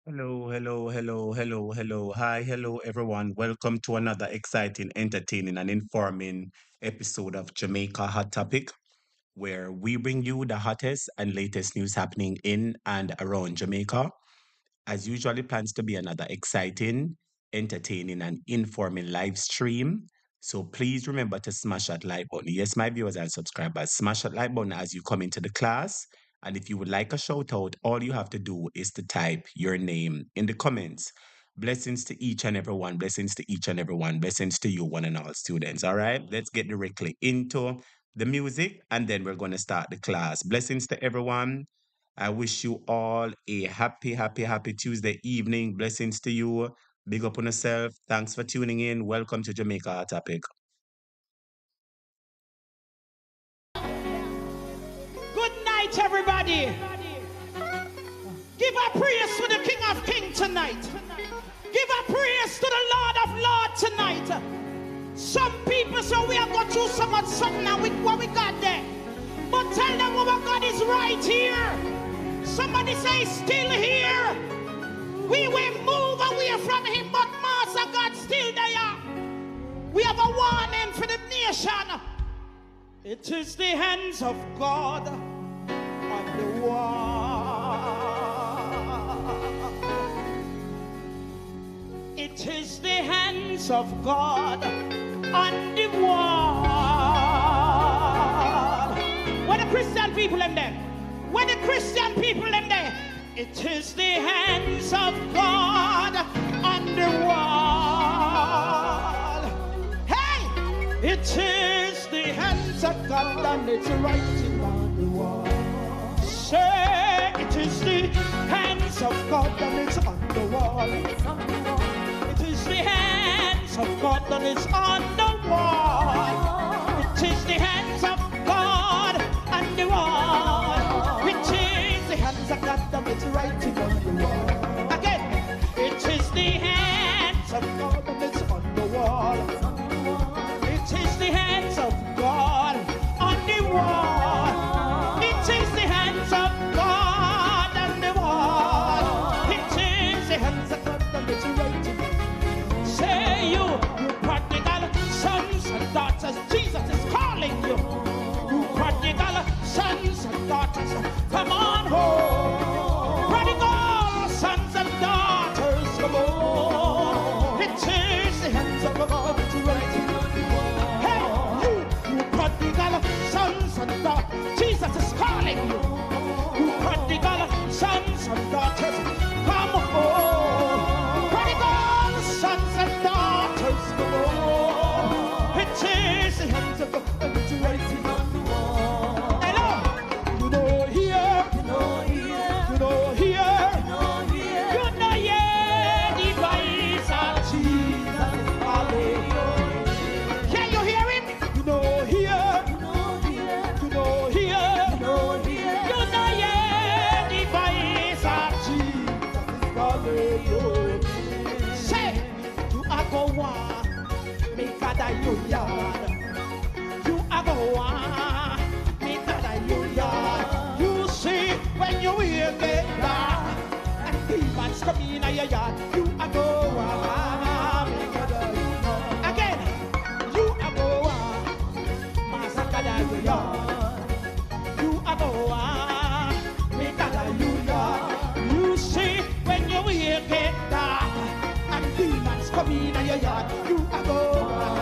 Hello, hello, hello, hello, hello. Hi, hello, everyone. Welcome to another exciting, entertaining, and informing episode of Jamaica Hot Topic, where we bring you the hottest and latest news happening in and around Jamaica. As usually, plans to be another exciting, entertaining, and informing live stream. So please remember to smash that like button. Yes, my viewers and subscribers, smash that like button as you come into the class. And if you would like a shout out, all you have to do is to type your name in the comments. Blessings to each and every one. Blessings to each and every one. Blessings to you, one and all students. All right, let's get directly into the music and then we're going to start the class. Blessings to everyone. I wish you all a happy, happy, happy Tuesday evening. Blessings to you. Big up on yourself. Thanks for tuning in. Welcome to Jamaica Hot Topic. Good night, everybody. Give a praise to the King of Kings tonight. Give a praise to the Lord of Lords tonight. Some people say we have got through so much something and what we got there. But tell them our God is right here. Somebody say still here. We will move away from him, but Master God still there. We have a warning for the nation. It is the hands of God on the wall. It is the hands of God on the wall. Where the Christian people in there? Where the Christian people in there? It is the hands of God on the wall. Hey! It is the hands of God and it's writing on the wall. Say, it is the hands of God and it's on the wall. It is the hands of God and it's on the wall. It is the hands of God on the wall. It is the hands of God and it's writing on the wall. Again, it is the hands of God and it's on the wall. It is the hands of God on the wall. It is the hands of God on the wall. It is the hands of God and it's writing. Say you prodigal sons and daughters, Jesus is calling you. You prodigal sons and daughters, come on home. Prodigal sons and daughters, come on. It is the hands of God that's writing. Hey, you prodigal sons and daughters, Jesus is calling you. You prodigal sons and daughters, come home. Prodigal sons and daughters, come on. It is the hands of God that's writing on the wall. Hello, you know here, you know here, you know here, you know here, you know here, the voice of Jesus, hallelujah. Can you hear him? You know here, you know here, you know here, you know here, you know here, the voice of Jesus, hallelujah. Say, you are go one, make God a your yard. You are go one, make God a your yard. You see when you hear it down, and demons come in your yard. You are go one, make God a your yard. Again, you are go one, Master God a your yard. You are go one, make God a your yard. You see when you hear it down, and demons come in your yard. You are go one.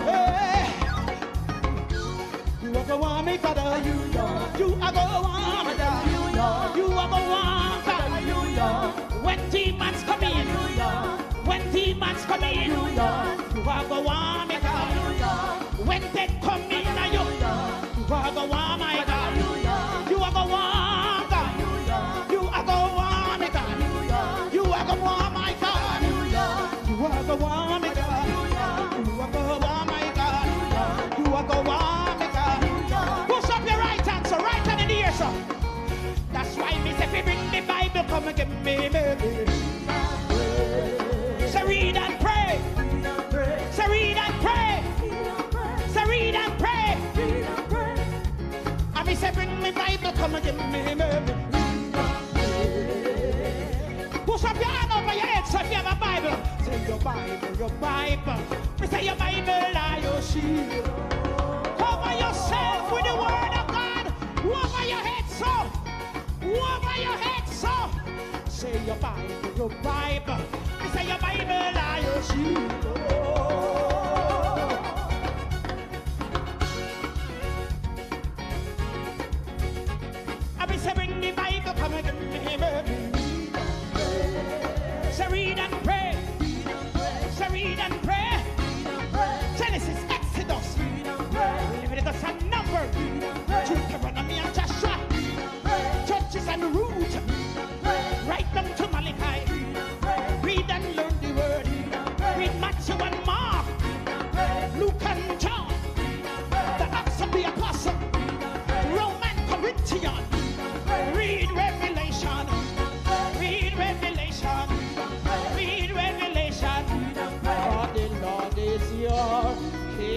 Hey. You are go one, make God a you are go one, you are go one. When demons come in, when demons come in, you are go one, make God. When they come in, you are go one, my God. You are go one, God. You are go one, my God. You are go one, my God. You are go one, my God. You are go one, my God. You are go one, my God. Push up your right hand, so right hand in the air, so. That's why me say, if you bring me Bible, come and give me baby. So read and pray. So read and pray. So read and pray. And me say, bring me Bible, come and give me baby. So if you have a Bible, say your Bible, your Bible. We say your Bible are your shield. Cover yourself with the word of God. Over your head, so. Over your head, so. Say your Bible, your Bible. We say your Bible are your shield. I be say bring the Bible, come and give me. Say read and pray. Say read and pray. Genesis, Exodus, Leviticus and Number, Deuteronomy and Joshua, Judges and Ruth, right down to Malachi. Read and learn the word. Read Matthew and Mark, Luke and John, the Acts of the Apostle, Roman Corinthian. Read Revelation. Read Revelation. Read Revelation. For the Lord is your keeper.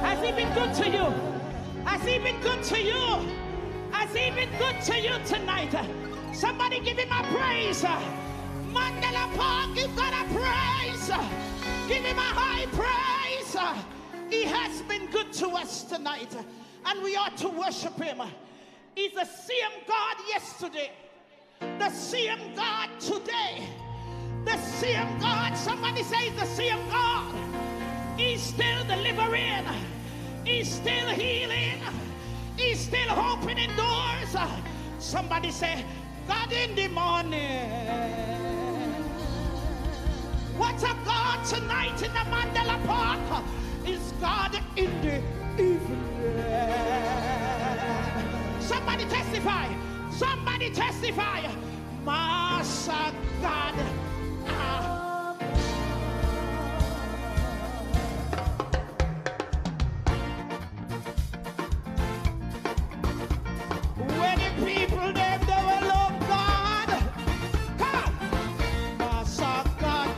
Has he been good to you? Has he been good to you? Has he been good to you tonight? Somebody give him a praise. Mandela Park, give God a praise. Give him a high praise. He has been good to us tonight, and we ought to worship him. He's the same God yesterday, the same God today, the same God. Somebody say the same God. He's still delivering. He's still healing. He's still opening doors. Somebody say, God in the morning. What a God tonight in the Mandela Park is God in the evening. Somebody testify. Somebody testify. Master God. When the people they will love God. Come. Master God.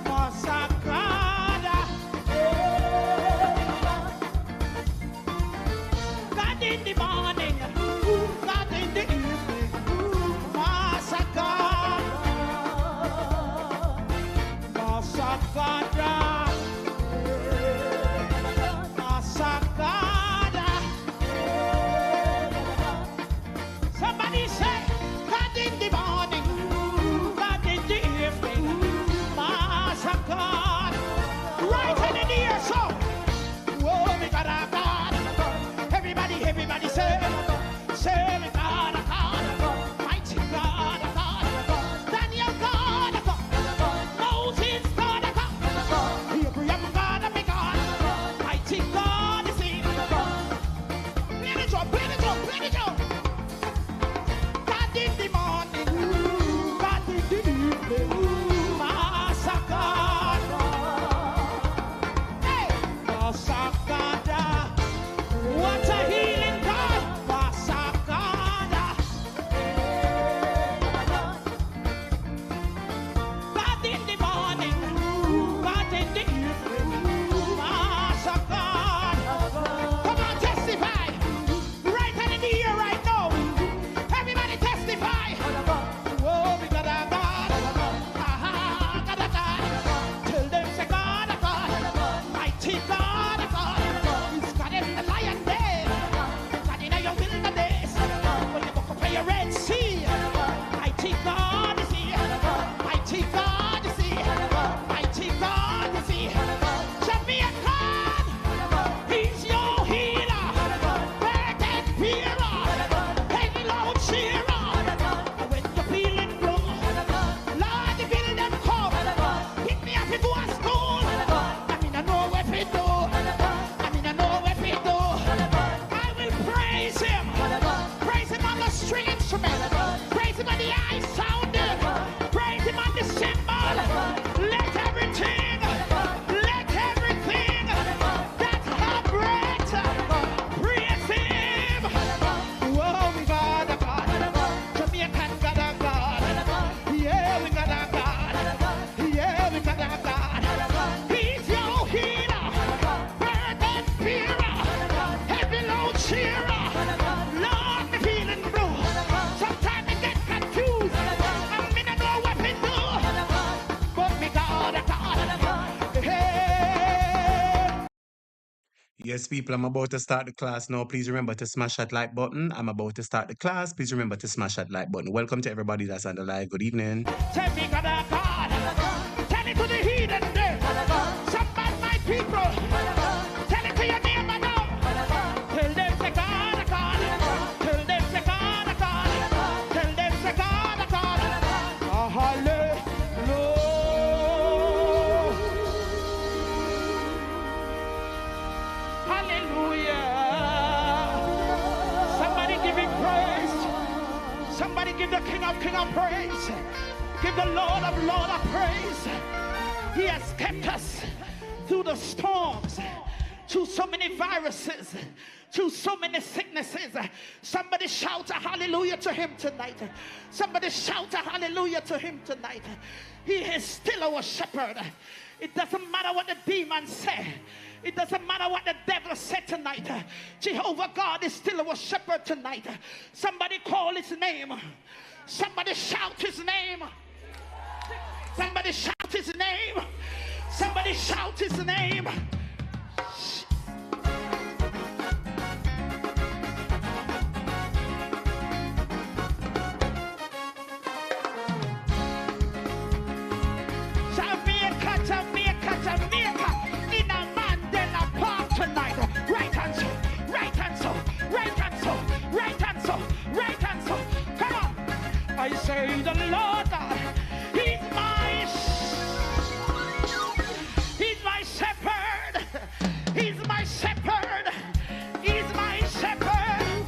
Master God. God in the morning. God in the evening. Master God. Master God. Master God. Somebody say, God in the morning, God in the evening, Master God. Right hand in the air, so. Oh, we got a God. Everybody say, we got a God. Mighty God, a God. Daniel God, a God. Moses God, a God. Abraham God, a big God. Mighty God is he. Play the drum, play the drum, play the drum. God in the morning, God in the evening, Master God. Hey, Master God. What a healing God, Master God. God in the morning, God in the evening, Master God. Come on, testify. Right hand in the ear right Yes, people, I'm about to start the class now. Please remember to smash that like button. I'm about to start the class. Please remember to smash that like button. Welcome to everybody that's on the live. Good evening. Tell me, God, tell it to the heathen there. Somebody, my people, tell it to your neighbor now. Tell them, say, God, God. Tell them, say, God, God. Tell them, say, God, God. Hallelujah. Hallelujah. Somebody give him praise. Somebody give the King of praise. Give the Lord of praise. He has kept us through the storms, through so many viruses, through so many sicknesses. Somebody shout a hallelujah to him tonight. Somebody shout a hallelujah to him tonight. He is still our shepherd. It doesn't matter what the demons say. It doesn't matter what the devil said tonight. Jehovah God is still our shepherd tonight. Somebody call his name. Somebody shout his name. Somebody shout his name. Somebody shout his name. Jamaica, in a Mandela Park tonight. Right answer, right answer, right answer, right answer, right answer. Come on. I say the Lord God, He's my shepherd. He's my shepherd. He's my shepherd.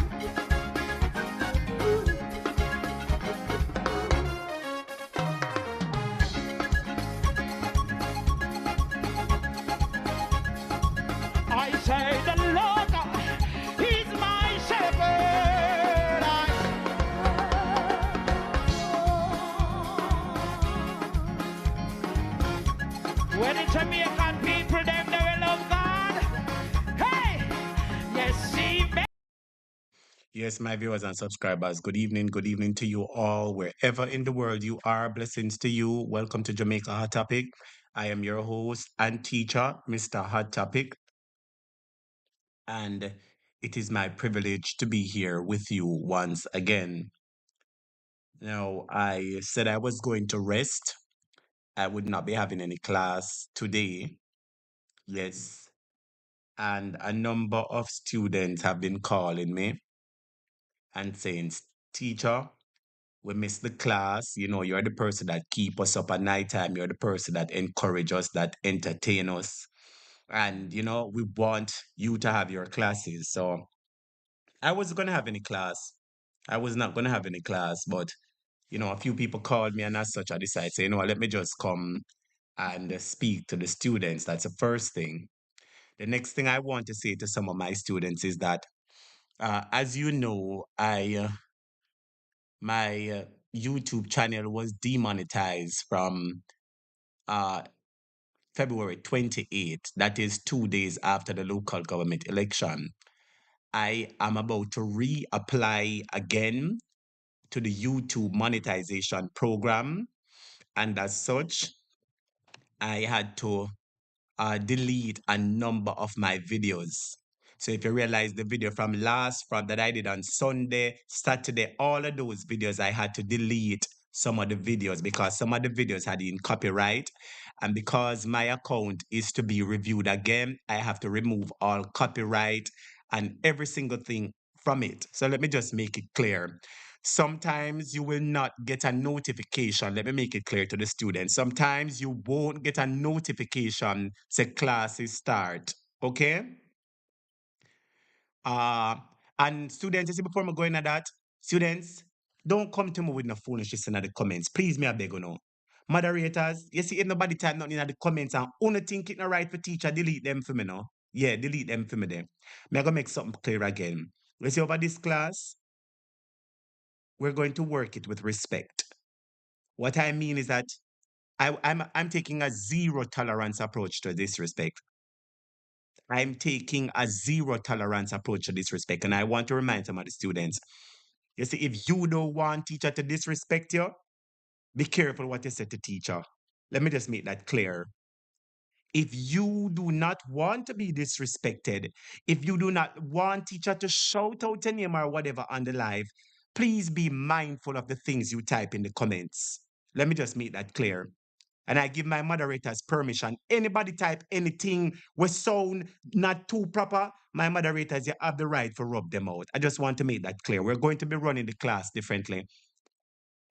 I say the Lord God, He's my shepherd. When the Jamaican people, them they will love God. Hey, yes, see me. Yes, my viewers and subscribers, good evening. Good evening to you all, wherever in the world you are. Blessings to you. Welcome to Jamaica Hot Topic. I am your host and teacher, Mr. Hot Topic. And it is my privilege to be here with you once again. Now, I said I was going to rest. I would not be having any class today. Yes. And a number of students have been calling me and saying, teacher, we missed the class. You know, you're the person that keep us up at nighttime. You're the person that encourage us, that entertain us. And, you know, we want you to have your classes. So I wasn't going to have any class. I was not going to have any class, but, you know, a few people called me and as such, I decided, say, you know, let me just come and speak to the students. That's the first thing. The next thing I want to say to some of my students is that, as you know, my YouTube channel was demonetized from uh, February 28th. That is 2 days after the local government election. I am about to reapply again to the YouTube monetization program. And as such, I had to delete a number of my videos. So if you realize the video from that I did on Sunday, Saturday, all of those videos I had to delete some of the videos because some of the videos had in copyright. And because my account is to be reviewed again, I have to remove all copyright and every single thing from it. So let me just make it clear. Sometimes you will not get a notification. Let me make it clear to the students. Sometimes you won't get a notification say classes start. Okay? Uh, and students, you see, before I'm going at that, students, don't come to me with no foolishness in the comments. Please, me I beg you now. Moderators, you see, if nobody type nothing in the comments and only think it not right for teacher, delete them for me now. Yeah, delete them for me then. Me I gonna make something clear again. You see, over this class, we're going to work it with respect. What I mean is that I'm taking a zero tolerance approach to disrespect. I'm taking a zero tolerance approach to disrespect. And I want to remind some of the students, you see, if you don't want teacher to disrespect you, be careful what you say to teacher. Let me just make that clear. If you do not want to be disrespected, if you do not want teacher to shout out your name or whatever on the live, please be mindful of the things you type in the comments. Let me just make that clear. And I give my moderators permission. Anybody type anything with sound not too proper, my moderators, you have the right to rub them out. I just want to make that clear. We're going to be running the class differently.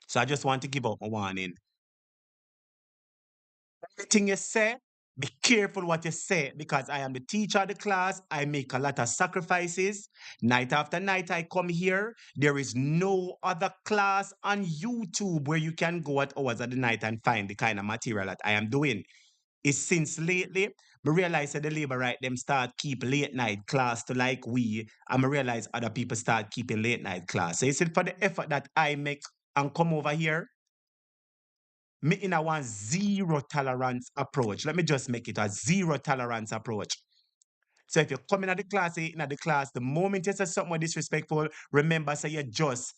So I just want to give out a warning. Everything you say, be careful what you say because I am the teacher of the class. I make a lot of sacrifices. Night after night, I come here. There is no other class on YouTube where you can go at hours of the night and find the kind of material that I am doing. It's since lately, we realize that the labor right them start keep late night class to like we, and I realize other people start keeping late night class. So it's for the effort that I make and come over here, me in a one zero tolerance approach. Let me just make it a zero tolerance approach. So if you're coming at the class, the moment you say something disrespectful, remember, say you just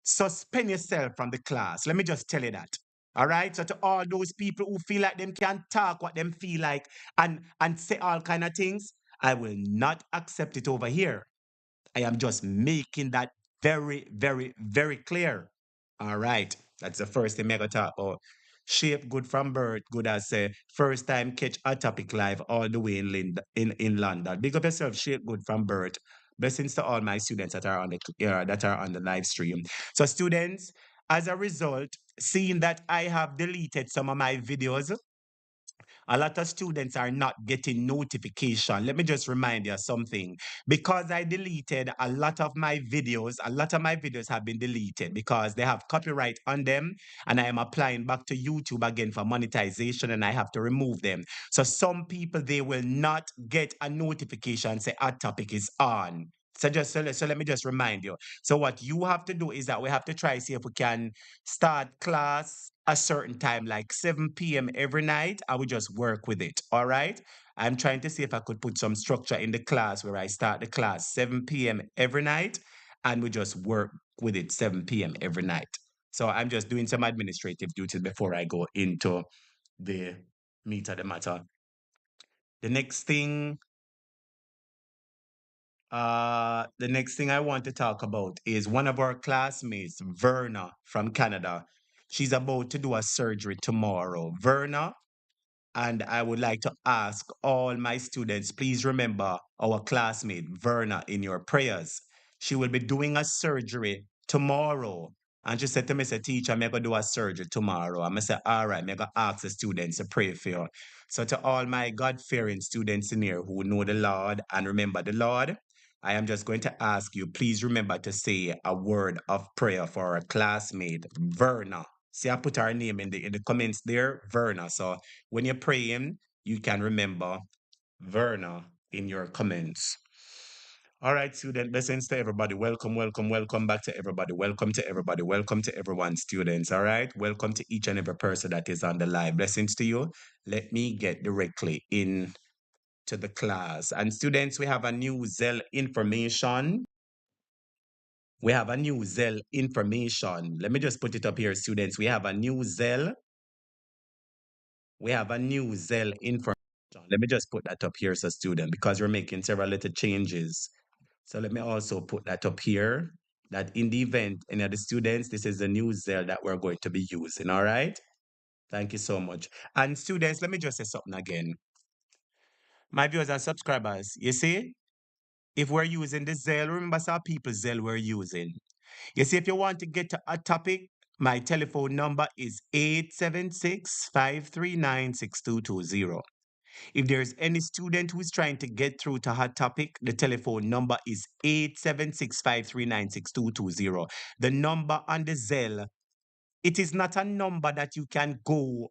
suspend yourself from the class. Let me just tell you that. All right. So to all those people who feel like them can talk what them feel like and say all kind of things, I will not accept it over here. I am just making that very, very, very clear. All right. That's the first thing I talk about. Shape good from birth, good as say first time catch a topic live all the way in London. Big up yourself, shape good from birth. Blessings to all my students that are on the live stream. So students, as a result, seeing that I have deleted some of my videos, a lot of students are not getting notification. Let me just remind you of something. Because I deleted a lot of my videos, a lot of my videos have been deleted because they have copyright on them, and I am applying back to YouTube again for monetization, and I have to remove them. So some people, they will not get a notification say our topic is on. So let me just remind you. So what you have to do is that we have to try see if we can start class a certain time, like 7 p.m. every night. I would just work with it. All right. I'm trying to see if I could put some structure in the class where I start the class 7 p.m. every night and we just work with it 7 p.m. every night. So I'm just doing some administrative duties before I go into the meat of the matter. The next thing I want to talk about is one of our classmates, Verna from Canada. She's about to do a surgery tomorrow. Verna, and I would like to ask all my students, please remember our classmate, Verna, in your prayers. She will be doing a surgery tomorrow. And she said to me, say, teacher, I'm going to do a surgery tomorrow. I'm going to say, all right, I'm going to ask the students to pray for you. So to all my God-fearing students in here who know the Lord and remember the Lord, I am just going to ask you, please remember to say a word of prayer for our classmate, Verna. See, I put her name in the comments there, Verna. So when you're praying, you can remember Verna in your comments. All right, student, blessings to everybody. Welcome, welcome, welcome back to everybody. Welcome to everybody. Welcome to everyone, students. All right, welcome to each and every person that is on the live. Blessings to you. Let me get directly in to the class. And students, we have a new Zell information. We have a new Zell information. Let me just put it up here, students. We have a new Zell information. Let me just put that up here as a student because we're making several little changes. So let me also put that up here that in the event any of the students, this is the new Zell that we're going to be using. All right. Thank you so much. And students, let me just say something again. My viewers and subscribers, you see, if we're using the Zell, remember some people Zell we're using. You see, if you want to get to a topic, my telephone number is 876-539-6220. If there's any student who is trying to get through to Hot Topic, the telephone number is 876-539-6220. The number on the Zelle, it is not a number that you can go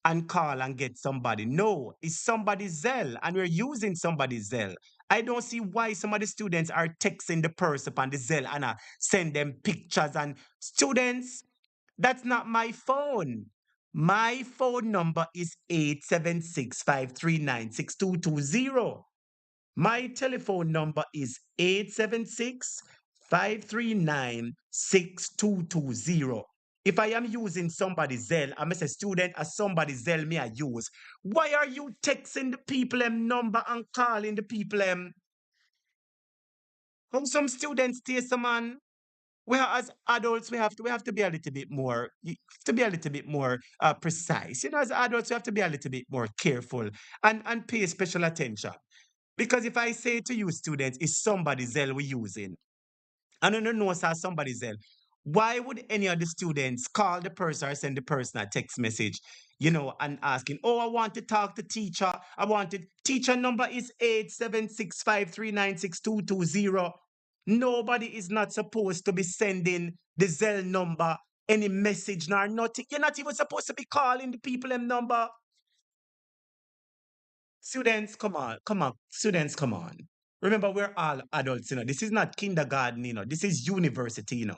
and call and get somebody. No, it's somebody's Zelle, and we're using somebody's Zelle. I don't see why some of the students are texting the person on the Zelle and send them pictures. And students, that's not my phone. My phone number is 876-539-6220. My telephone number is 876-539-6220. If I am using somebody's Zelle, I'm a student as somebody's Zelle me I use. Why are you texting the people number and calling the people How some students taste man? Well, as adults, we have to be a little bit more to be a little bit more precise. As adults, we have to be a little bit more careful and pay special attention. Because if I say to you, students, is somebody's Zelle we using? And I don't know how somebody's else. Why would any of the students call the person or send the person a text message, and asking, oh, I want to talk to teacher. Teacher number is 87653962220. Nobody is not supposed to be sending the Zelle number, any message, nor nothing. You're not even supposed to be calling the people in number. Students, come on, come on. Students, come on. Remember, we're all adults, This is not kindergarten, This is university,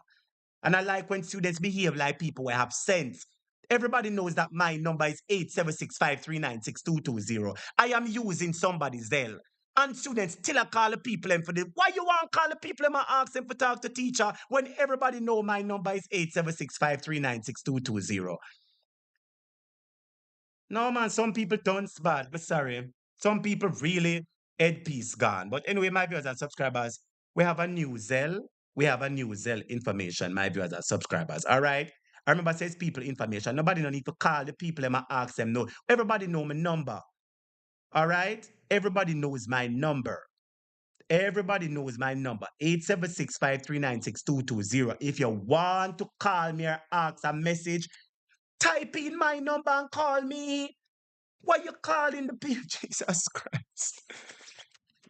And I like when students behave like people who have sense. Everybody knows that my number is 87653962220. I am using somebody's Zelle. And students still are call the people in for this. Why you want to call the people and ask them for talk to teacher when everybody know my number is 87653962220? No, man, some people turns bad, but sorry. Some people really head piece gone. But anyway, my viewers and subscribers, we have a new Zelle. We have a new Zelle information, my viewers and subscribers. All right. I remember says people information. Nobody no need to call the people and ask them. No, everybody know my number. All right. Everybody knows my number. Everybody knows my number. 87653962220. If you want to call me or ask a message, type in my number and call me. Why you calling the people? Jesus Christ.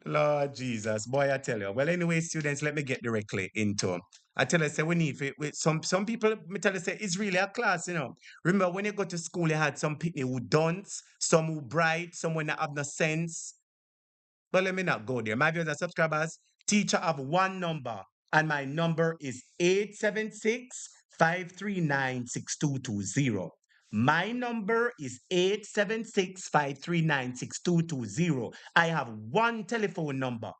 Lord Jesus. Boy, I tell you. Well, anyway, students, let me get directly into. I tell you, say we need some people, me tell you, say it's really a class. Remember when you go to school, you had some people who don't, some who bright, some who not have no sense. But let me not go there. My viewers and subscribers, teacher have one number, and my number is 876-539-6220. My number is 876-539-6220. I have one telephone number,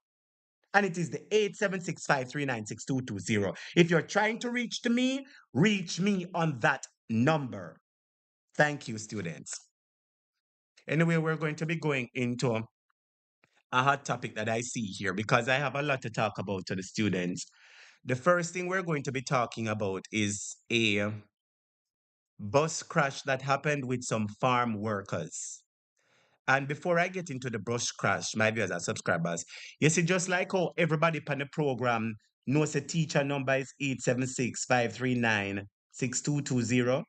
and it is the 876-539-6220. If you're trying to reach me on that number. Thank you, students. Anyway, we're going to be going into a hot topic that I see here because I have a lot to talk about to the students. The first thing we're going to be talking about is a bus crash that happened with some farm workers. And before I get into the bus crash, my viewers and subscribers, you see, just like how everybody on the program knows the teacher number is 876-539-6220.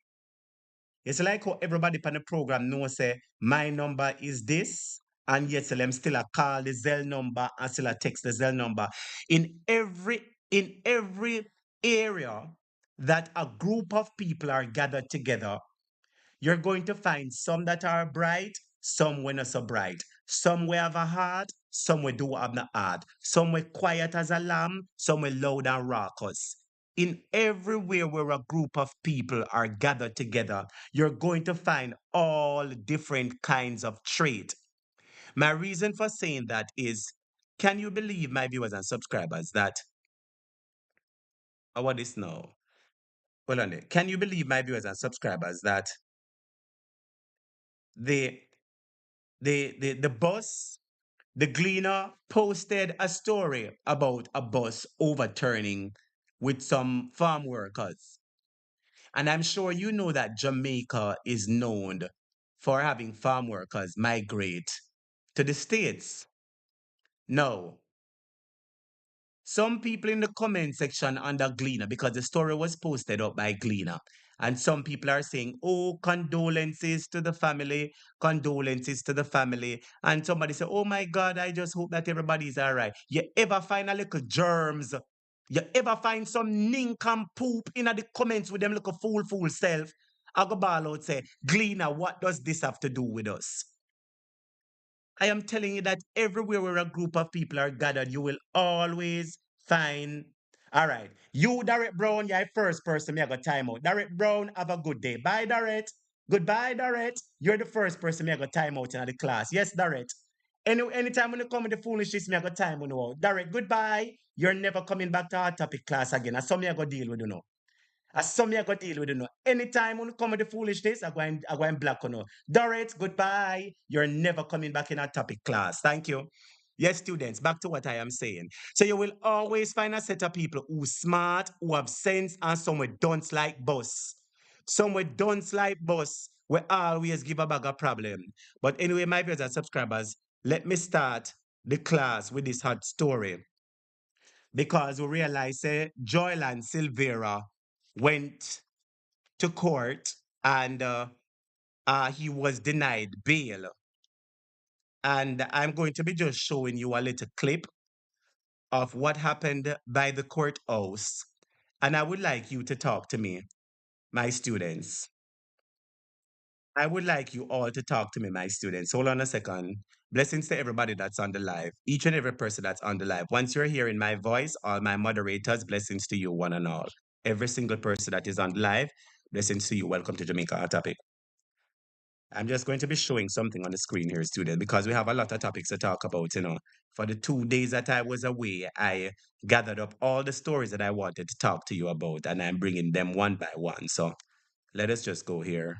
It's like how everybody on the program knows say my number is this, and yet so them still a call the Zelle number and still a text the Zelle number. In every area that a group of people are gathered together, you're going to find some that are bright, some will not so bright. Some will have a heart, some will do have no heart. Some will quiet as a lamb, some will loud and raucous. In everywhere where a group of people are gathered together, you're going to find all different kinds of trait. My reason for saying that is, can you believe, my viewers and subscribers, that what is now? Hold on there. Can you believe, my viewers and subscribers, that the the bus, the Gleaner posted a story about a bus overturning with some farm workers. And I'm sure you know that Jamaica is known for having farm workers migrate to the States. No, some people in the comment section under Gleaner, because the story was posted up by Gleaner, and some people are saying, oh, condolences to the family, condolences to the family. And somebody say, oh my God, I just hope that everybody's all right. You ever find a little germs? You ever find some nincompoop in the comments with them little fool self? I go ball out say, Gleaner, what does this have to do with us? I am telling you that everywhere where a group of people are gathered, you will always find. All right. You, Darrett Brown, you're the first person me I got time out. Darrett Brown, have a good day. Bye, Darrett. Goodbye, Darrett. You're the first person me I got time out in the class. Yes, Darrett. Anytime when you come with the foolishness, me I got time on you out. Darrett, goodbye. You're never coming back to our topic class again. That's something I got deal with, As some I go deal with you know. Anytime when you come with the foolishness, I go and block you know. Dorrit, goodbye. You're never coming back in our topic class. Thank you. Yes, students, back to what I am saying. So you will always find a set of people who smart, who have sense, and some with don't like boss. Some with don't like boss will always give a bag of problem. But anyway, my viewers and subscribers, let me start the class with this hot story. Because we realize Joyland Silvera went to court and he was denied bail. And I'm going to be just showing you a little clip of what happened by the courthouse. And I would like you to talk to me, my students. I would like you all to talk to me, my students. Hold on a second. Blessings to everybody that's on the live, each and every person that's on the live. Once you're hearing my voice, all my moderators, blessings to you, one and all. Every single person that is on the live, blessings to you. Welcome to Jamaica Hot Topic. I'm just going to be showing something on the screen here, student, because we have a lot of topics to talk about, you know. For the 2 days that I was away, I gathered up all the stories that I wanted to talk to you about, and I'm bringing them one by one. So let us just go here.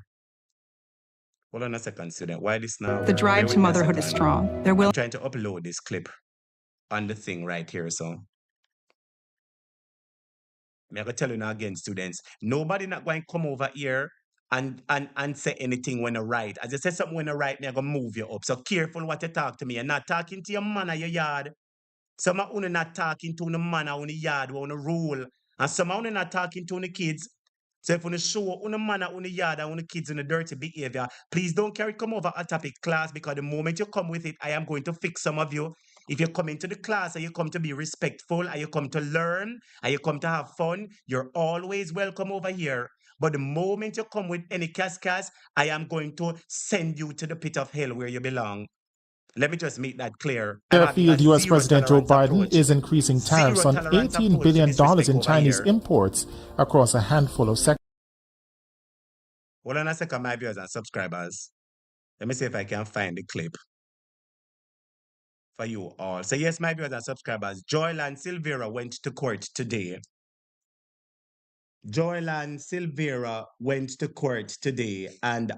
Hold on a second, student. Why this now? The drive to motherhood is strong. I'm trying to upload this clip on the thing right here, so. I'm going to tell you now again, students, nobody not going to come over here and say anything when I write. As I say something when I write, I'm going to move you up. So careful what you talk to me. You're not talking to your man or your yard. Some of you not talking to the man or the yard or the rule. And some of you not talking to the kids. So if you show on the man or the yard and the kids in the dirty behavior, please don't carry come over a topic class, because the moment you come with it, I am going to fix some of you. If you come into the class and you come to be respectful and you come to learn and you come to have fun, you're always welcome over here. But the moment you come with any cascas, I am going to send you to the pit of hell where you belong. Let me just make that clear. Fairfield, U.S. President Joe Biden is increasing tariffs on $18 billion in Chinese imports across a handful of sectors. Hold on a second, my viewers and subscribers. Let me see if I can find the clip for you all. So yes, my viewers and subscribers, Joyland Silvera went to court today. Joyland Silvera went to court today, and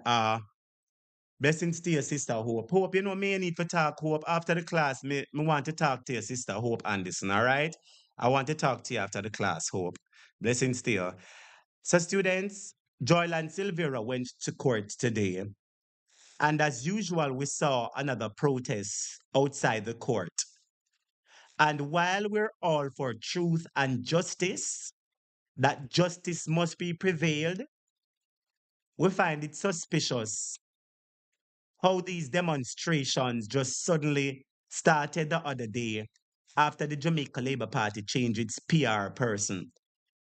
blessings to your sister Hope. Hope, you know me need to talk, Hope. After the class, me want to talk to your sister Hope Anderson, all right? I want to talk to you after the class, Hope. Blessings to you. So students, Joyland Silvera went to court today. And as usual, we saw another protest outside the court. And while we're all for truth and justice, that justice must be prevailed, we find it suspicious how these demonstrations just suddenly started the other day after the Jamaica Labour Party changed its PR person.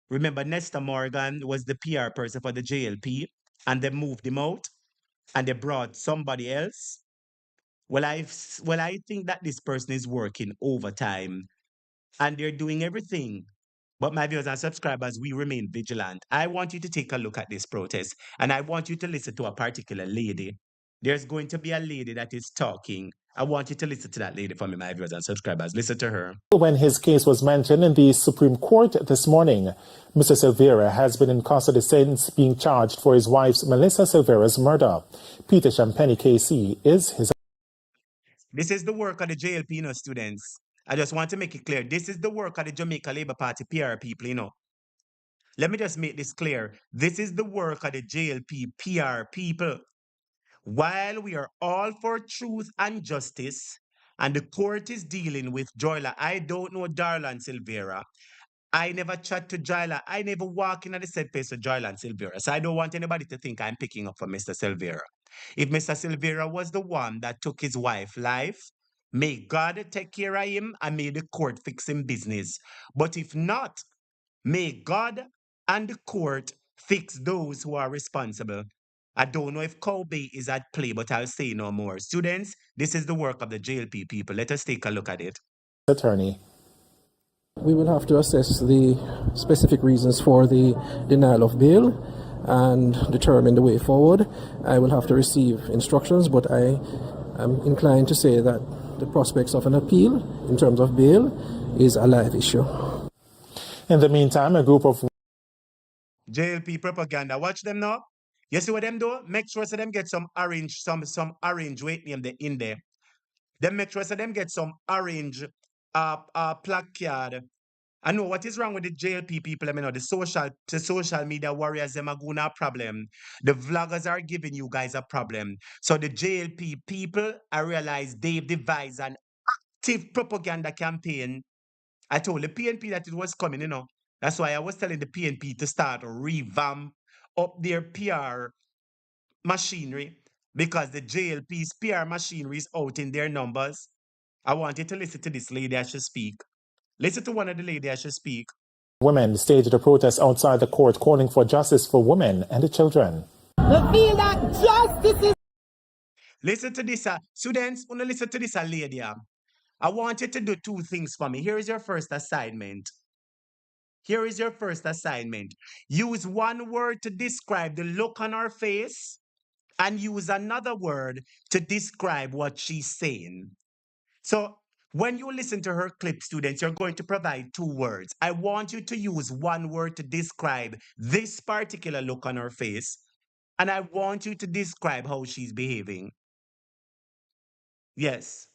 Remember, Nestor Morgan was the PR person for the JLP, and they moved him out and they brought somebody else. Well, I think that this person is working overtime and they're doing everything. But my viewers and subscribers, we remain vigilant. I want you to take a look at this protest, and I want you to listen to a particular lady. There's going to be a lady that is talking. I want you to listen to that lady for me, my viewers and subscribers. Listen to her. When his case was mentioned in the Supreme Court this morning, Mr. Silvera has been in custody since being charged for his wife's Melissa Silvera's murder. Peter Champagny, KC, is his... This is the work of the JLP, you know, students. I just want to make it clear. This is the work of the Jamaica Labour Party PR people, you know. Let me just make this clear. This is the work of the JLP PR people. While we are all for truth and justice, and the court is dealing with Joyla, I don't know Darlan Silvera. I never chat to Joyla. I never walk in at the set place with Joyla Silvera. So I don't want anybody to think I'm picking up for Mr. Silvera. If Mr. Silvera was the one that took his wife's life, may God take care of him and may the court fix him business. But if not, may God and the court fix those who are responsible. I don't know if Kobe is at play, but I'll say no more. Students, this is the work of the JLP people. Let us take a look at it. Attorney. We will have to assess the specific reasons for the denial of bail and determine the way forward. I will have to receive instructions, but I am inclined to say that the prospects of an appeal in terms of bail is a live issue. In the meantime, a group of... JLP propaganda. Watch them now. You see what them do? Make sure so them get some orange, some orange weight name in there. Then make sure so them get some orange placard. I know what is wrong with the JLP people. I mean, the social media warriors, them are going a problem. The vloggers are giving you guys a problem. So the JLP people, I realize they've devised an active propaganda campaign. I told the PNP that it was coming, That's why I was telling the PNP to start revamp up their PR machinery because the JLP's PR machinery is out in their numbers. I want you to listen to this lady as she speak. Listen to one of the lady as she speak. Women staged a protest outside the court calling for justice for women and the children. We feel that justice is. Listen to this, students. Wanna listen to this, lady. I want you to do two things for me. Here is your first assignment. Here is your first assignment. Use one word to describe the look on her face and use another word to describe what she's saying. So when you listen to her clip, students, you're going to provide two words. I want you to use one word to describe this particular look on her face, and I want you to describe how she's behaving. Yes.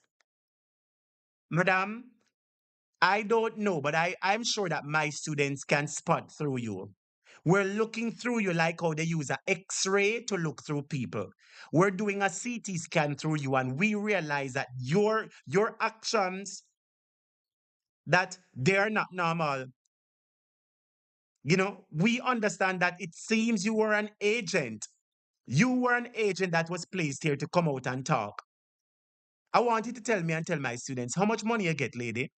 Madam, I don't know, but I'm sure that my students can spot through you. We're looking through you like how they use an X-ray to look through people. We're doing a CT scan through you, and we realize that your actions, that they're not normal. We understand that it seems you were an agent. You were an agent that was placed here to come out and talk. I want you to tell me and tell my students how much money you get, lady.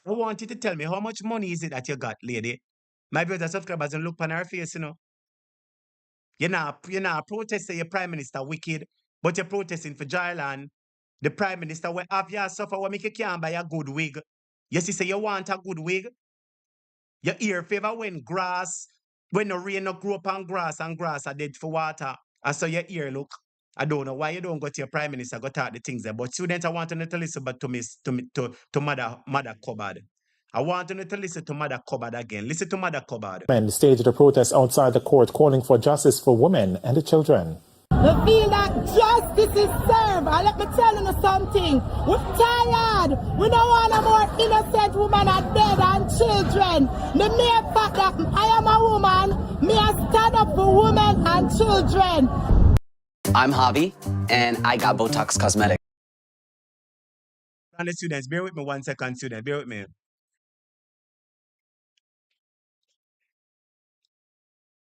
I want you to tell me how much money is it that you got, lady. My brothers subscribers don't look on her face. You're not protesting your prime minister wicked, but you're protesting for Jailand. The prime minister will have you suffer what make you can't buy a good wig. You see, say you want a good wig. Your ear favor when the rain no grow up on grass and grass are dead for water. And so your ear look. I don't know why you don't go to your prime minister, go talk the things there. But students, I want you to listen but to Mother Cupboard. I want you to listen to Mother Cupboard again. Listen to Mother Cupboard. Men staged a protest outside the court calling for justice for women and the children. We feel that justice is served. And let me tell you something. We're tired. We don't want a more innocent woman are dead and children. The mere fact that I am a woman, me I stand up for women and children. I'm Javi, and I got Botox Cosmetic. And the students, bear with me 1 second, student. Bear with me.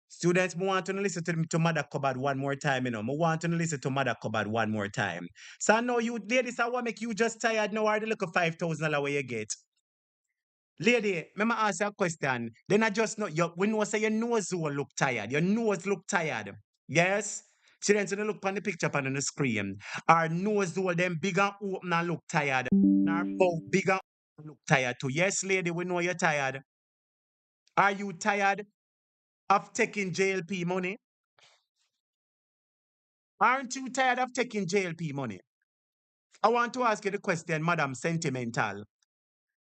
Students, I want to listen to Mother Cupboard one more time, I want to listen to Mother Cupboard one more time. So I know you, ladies, I want to make you just tired now or the look of $5,000 where you get. Lady, let me ask you a question. Then I just know, we know say your nose will look tired. Your nose look tired. Yes? Students, when you look on the picture on the screen, our nose will them big and open and look tired. And our mouth big and open look tired too. Yes, lady, we know you're tired. Are you tired of taking JLP money? Aren't you tired of taking JLP money? I want to ask you the question, Madam Sentimental.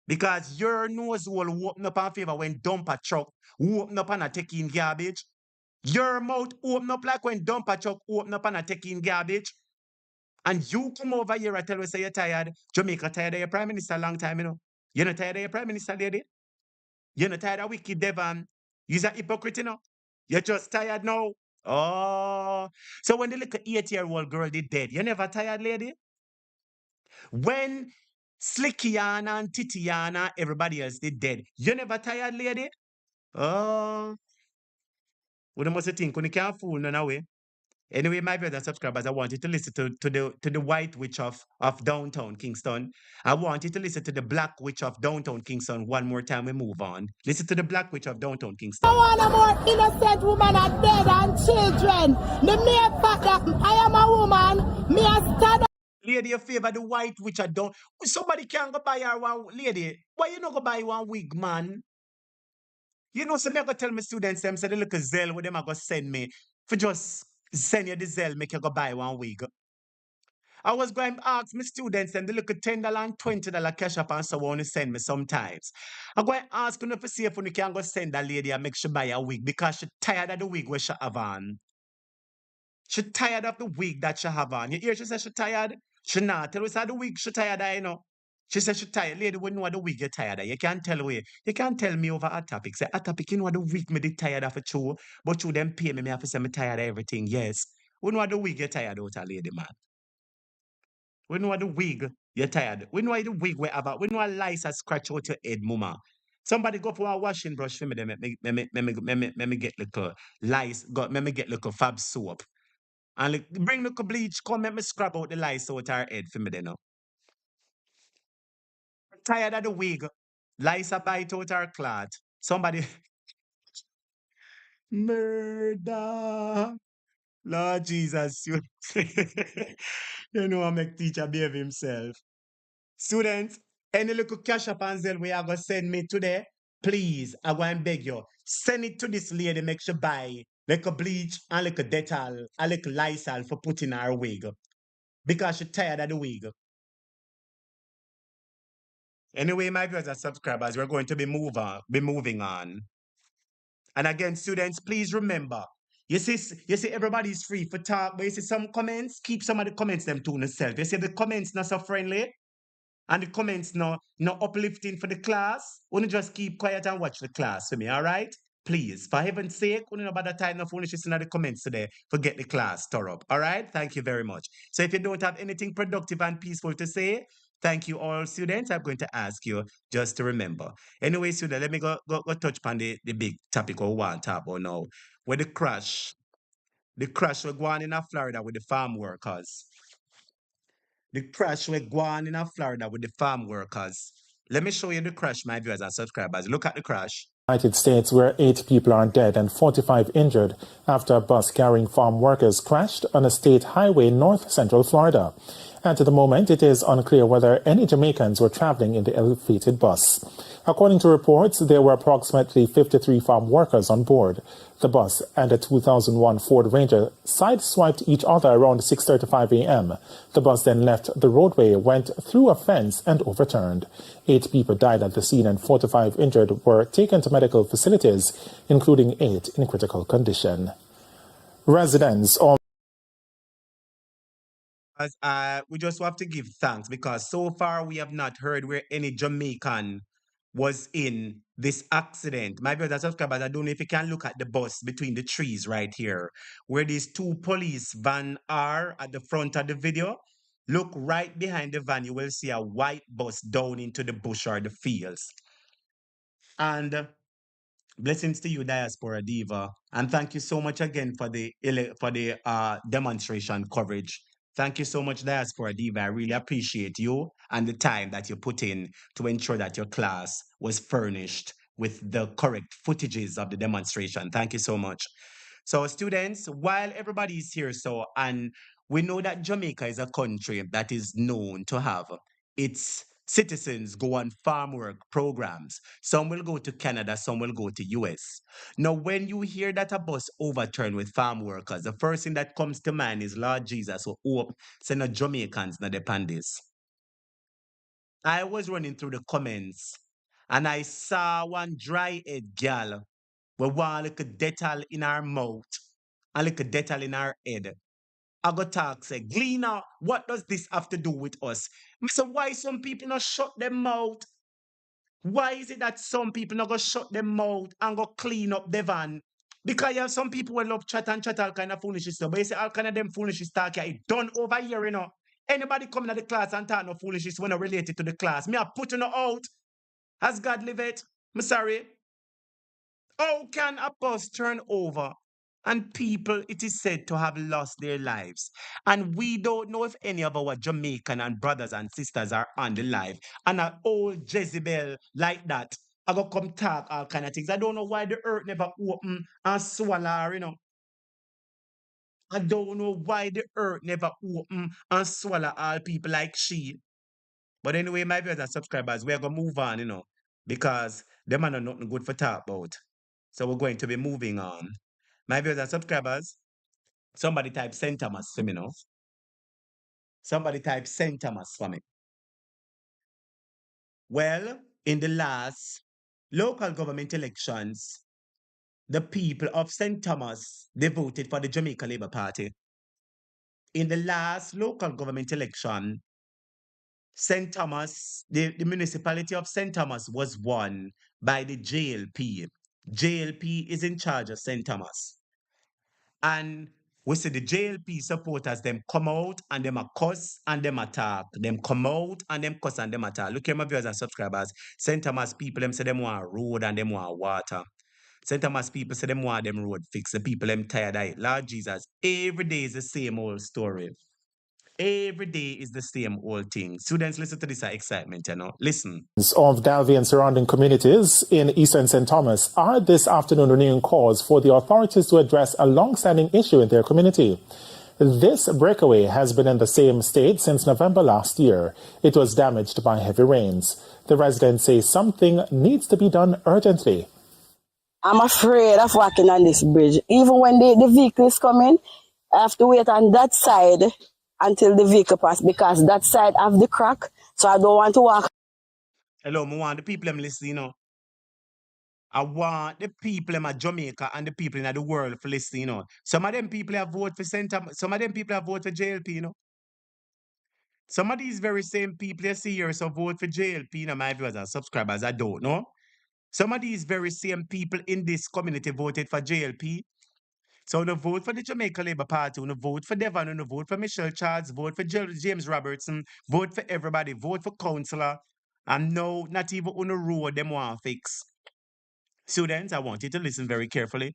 Because your nose will open up in favor when dump a truck, open up and a taking garbage. Your mouth open up like when dump a truck, open up and a taking garbage. And you come over here and tell us say you're tired. Jamaica tired of your prime minister a long time, You're not tired of your prime minister, lady? You're not tired of wicked Devon? You're a hypocrite, You're just tired now. Oh. So when the little 8-year-old girl did dead, you never tired, lady? When Slickiana and Titiana, everybody else did dead, you never tired, lady? Oh. What must you think? You can't fool no way. Anyway, my brothers subscribers, I want you to listen to the white witch of downtown Kingston. I want you to listen to the black witch of downtown Kingston one more time. We move on. Listen to the black witch of downtown Kingston. I want a more innocent woman are dead and children. The mere fact that I am a woman, me I stand up. Lady, you favor the white witch of down. Somebody can go buy her one. Lady, why you not go buy one wig, man? So me go tell my students them say the little Zelle where them a go send me for just send you the Zelle make you go buy one wig. I was going to ask my students and they look at $10 and $20 cash up and so on to send me sometimes. I'm going to ask you to see if you can go send that lady and make she buy a wig because she tired of the wig where she have on. She tired of the wig that she have on. You hear she said she tired? She not tell us how the wig she tired of, you know. She said she tired. Lady, we know the wig you tired of. You can't tell me. You can't tell me over a topic. Say a topic, you know the wig me did tired of a true. But you them pay me, me have to say me tired of everything. Yes. We know the wig you tired out, a lady, man. We know the wig you're tired. We know the wig we have. We know a lice a scratch out your head, mama. Somebody go for a washing brush for me. Then me get little lice. Got me get little fab soap. And like, bring the bleach, come let me scrub out the lice out her head for me then. Tired of the wig. Lice a bite out her clot. Somebody murder. Lord Jesus, you, you know I make teacher behave himself. Students, any little cash up and Zelle we are gonna send me today, please, I go and beg you, send it to this lady, make sure buy like a bleach and like a Dettol and like a Lysol for putting her wig. Because she tired of the wig. Anyway, my viewers and subscribers, we're going to be moving on. And again, students, please remember, you see, everybody's free for talk, but you see some comments, keep some of the comments them to yourself. You see the comments not so friendly, and the comments no uplifting for the class. Only just keep quiet and watch the class for me, all right? Please, for heaven's sake, only about the time of foolishness in the comments today. Forget the class, stir up. All right? Thank you very much. So if you don't have anything productive and peaceful to say, thank you all students. I'm going to ask you just to remember. Anyway, student, let me go touch upon the big topic we want to talk about now. Where the crash we're going in Florida with the farm workers. The crash we're going in Florida with the farm workers. Let me show you the crash, my viewers and subscribers. Look at the crash. United States, where 8 people are dead and 45 injured after a bus carrying farm workers crashed on a state highway in north central Florida. And at the moment, it is unclear whether any Jamaicans were traveling in the elevated bus. According to reports, there were approximately 53 farm workers on board. The bus and a 2001 Ford Ranger sideswiped each other around 6:35 a.m. The bus then left the roadway, went through a fence and overturned. 8 people died at the scene and 45 injured were taken to medical facilities, including 8 in critical condition. Residents As we just have to give thanks because so far we have not heard where any Jamaican was in this accident. My brothers and subscribers, I don't know if you can look at the bus between the trees right here, where these 2 police van are at the front of the video. Look right behind the van, you will see a white bus down into the bush or the fields. And blessings to you, Diaspora Diva, and thank you so much again for the demonstration coverage. Thank you so much, Diaspora Diva. I really appreciate you and the time that you put in to ensure that your class was furnished with the correct footages of the demonstration. Thank you so much. So, students, while everybody is here, and we know that Jamaica is a country that is known to have its citizens go on farm work programs. Some will go to Canada, some will go to US. Now, when you hear that a bus overturned with farm workers, the first thing that comes to mind is Lord Jesus, who hope send no Jamaicans na depend this. I was running through the comments and I saw one dry-head gal with one little Dettol in her mouth and little Dettol in her head. I got talk say, Gleaner, what does this have to do with us? I say, why some people not shut their mouth? Why is it that some people not go shut their mouth and go clean up the van? Because you have some people will love chat and chat all kind of foolish stuff. But you say all kind of them foolish talk here, it done over here, you know. Anybody coming to the class and talk no foolishness when not related to the class, me I put you out. As God live it. I'm sorry. How can a bus turn over and people, it is said, to have lost their lives? And we don't know if any of our Jamaican and brothers and sisters are on the live. And an old Jezebel like that, I go come talk all kind of things. I don't know why the earth never open and swallow her, you know. I don't know why the earth never open and swallow all people like she. But anyway, my viewers and subscribers, we are going to move on, you know, because them are not nothing good for talk about. So we're going to be moving on. My viewers and subscribers, somebody type St. Thomas for me now. Somebody type St. Thomas for me. Well, in the last local government elections, the people of St. Thomas, they voted for the Jamaica Labour Party. In the last local government election, St. Thomas, the municipality of St. Thomas was won by the JLP. JLP is in charge of St. Thomas. And we see the JLP supporters, them come out and them a cuss and them attack. Them come out and them cuss and them attack. Look at my viewers and subscribers. St. Thomas people, them say them want road and them want water. St. Thomas people say them want them road fix. The people them tired of it. Lord Jesus, every day is the same old story. Every day is the same old thing. Students, listen to this excitement, Listen. Of Dalvey and surrounding communities in eastern St. Thomas are this afternoon renewing calls for the authorities to address a long-standing issue in their community. This breakaway has been in the same state since November last year. It was damaged by heavy rains. The residents say something needs to be done urgently. I'm afraid of walking on this bridge. Even when the vehicle is coming, I have to wait on that side until the vehicle passes because that side have the crack, so I don't want to walk. Hello, I want the people them listening, I want the people in Jamaica and the people in the world to listen, Some of them people have voted for some of them people have voted for JLP, Some of these very same people you see here so vote for JLP, my viewers and subscribers, I don't know. Some of these very same people in this community voted for JLP. So no vote for the Jamaica Labour Party, no vote for Devon, no vote for Michelle Charles, vote for James Robertson, vote for everybody, vote for councillor. And no, not even on the road them want fix. Students, I want you to listen very carefully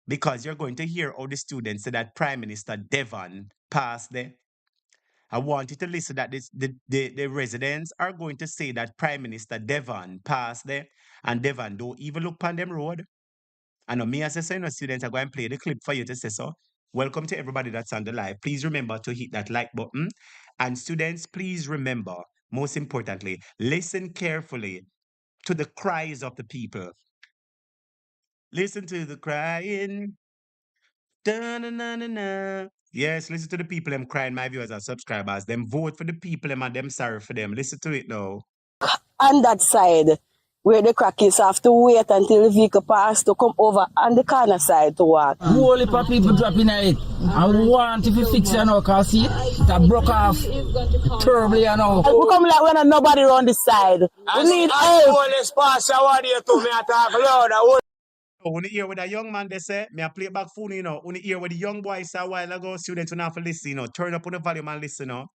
because you're going to hear how the students say that Prime Minister Devon passed there. I want you to listen that the residents are going to say that Prime Minister Devon passed there and Devon don't even look on them road. I know me as a students are going to play the clip for you to say so. Welcome to everybody that's on the live. Please remember to hit that like button. And students, please remember, most importantly, listen carefully to the cries of the people. Listen to the crying. Da-na-na-na-na. Yes, listen to the people them crying, my viewers and subscribers. Them vote for the people them and them sorry for them. Listen to it now. On that side where the crack is, I have to wait until the vehicle passes to come over on the corner side to walk. Whole heap of people dropping it. I want if you fix it now, because see, that broke off terribly, We come like when nobody around this side. We need help. When you hear what a young man they say, me I play back phone, When you hear what the young boy said a while ago, students will not have to listen, Turn up on the volume and listen,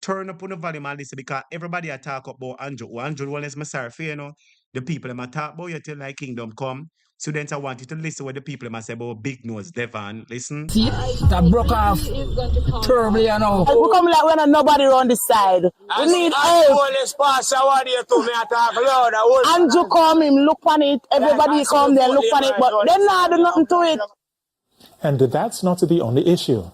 Turn up on the volume and listen because everybody I talk about Andrew. Andrew, well, is my sorry for, The people in my talk about you till my kingdom come. Students, I want you to listen what the people in say about Big Nose, Devon. Listen. see, that broke off terribly, We come like when nobody around this side. We need help. Andrew come him, look on it. Everybody come there, look on it, but they not do nothing to it. And that's not the only issue.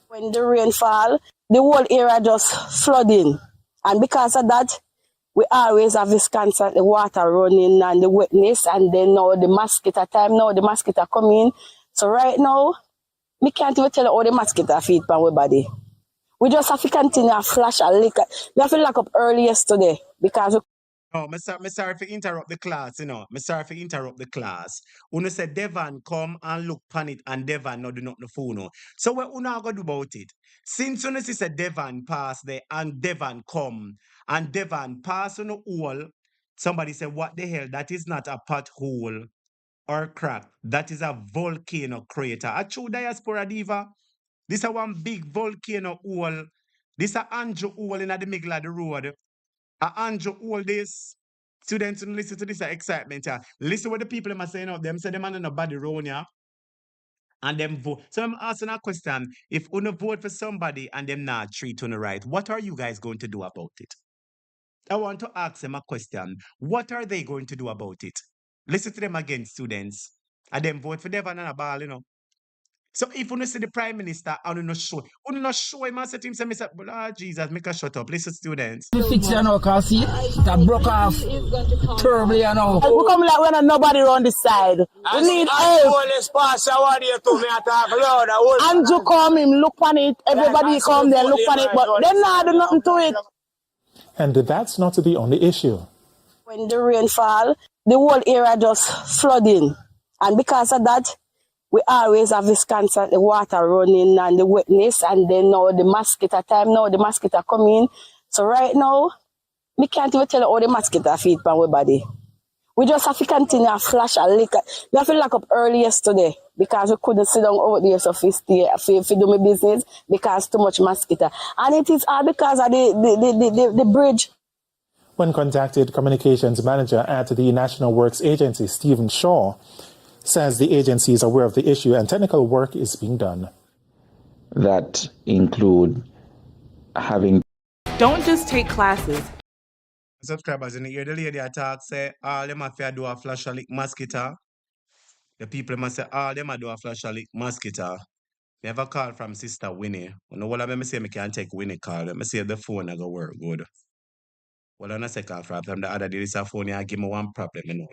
When the rain fall, the whole area just flooding. And because of that, we always have this constant the water running and the wetness, and then now the mosquito time, now the mosquito come in. So right now, we can't even tell how the mosquito feed on our body. We just have to continue to flash a lick. We have to lock up early yesterday because No, me sorry for interrupt the class, Me sorry for interrupt the class. Una say Devon come and look pan it and Devon no do not the phone. No. So what una go do about it? Since una say Devon pass there and Devon come and Devon pass on the hole, somebody say what the hell? That is not a pothole or crack. That is a volcano crater. A true diaspora diva. This is one big volcano hole. This is a Andrew hole in the middle of the road. Andrew, all this students listen to this excitement. Yeah. Listen what the people are saying out. Them say them are nobody round, yeah. And them vote. So I'm asking a question. If you vote for somebody and them not treat on the right, what are you guys going to do about it? I want to ask them a question. What are they going to do about it? Listen to them again, students. And them vote for Devon and a ball, So if you see the Prime Minister and you not show him and say to him, say, Mr. Lord Jesus, make a shut up. Listen, students. We fix it now, cause see, that broke off terribly, you know. We come like when nobody around this side. We need help. Andrew come him, look on it. Everybody come there, look on it, but they not do nothing to it. And that's not the only issue. When the rain fall, the whole area just flooding. And because of that, we always have this constant, the water running and the wetness, and then now the mosquito time, now the mosquito come in. So right now, we can't even tell how the mosquito feed from our body. We just have to continue to flash a lick. We have to lock up early yesterday because we couldn't sit down out there so we do my business because too much mosquito. And it is all because of the bridge. When contacted, communications manager at the National Works Agency, Stephen Shaw, says the agency is aware of the issue and technical work is being done. That include having. Don't just take classes. Subscribers in the ear, the lady attack say, all them have to do a flash a lick mosquito. The people must say, all them have to do a flash a lick mosquito. Me have a call from Sister Winnie. You know what I say, me can take Winnie call. Let me see if the phone I go work good. Well, on a second from the other day, this phone I give me one problem, you know.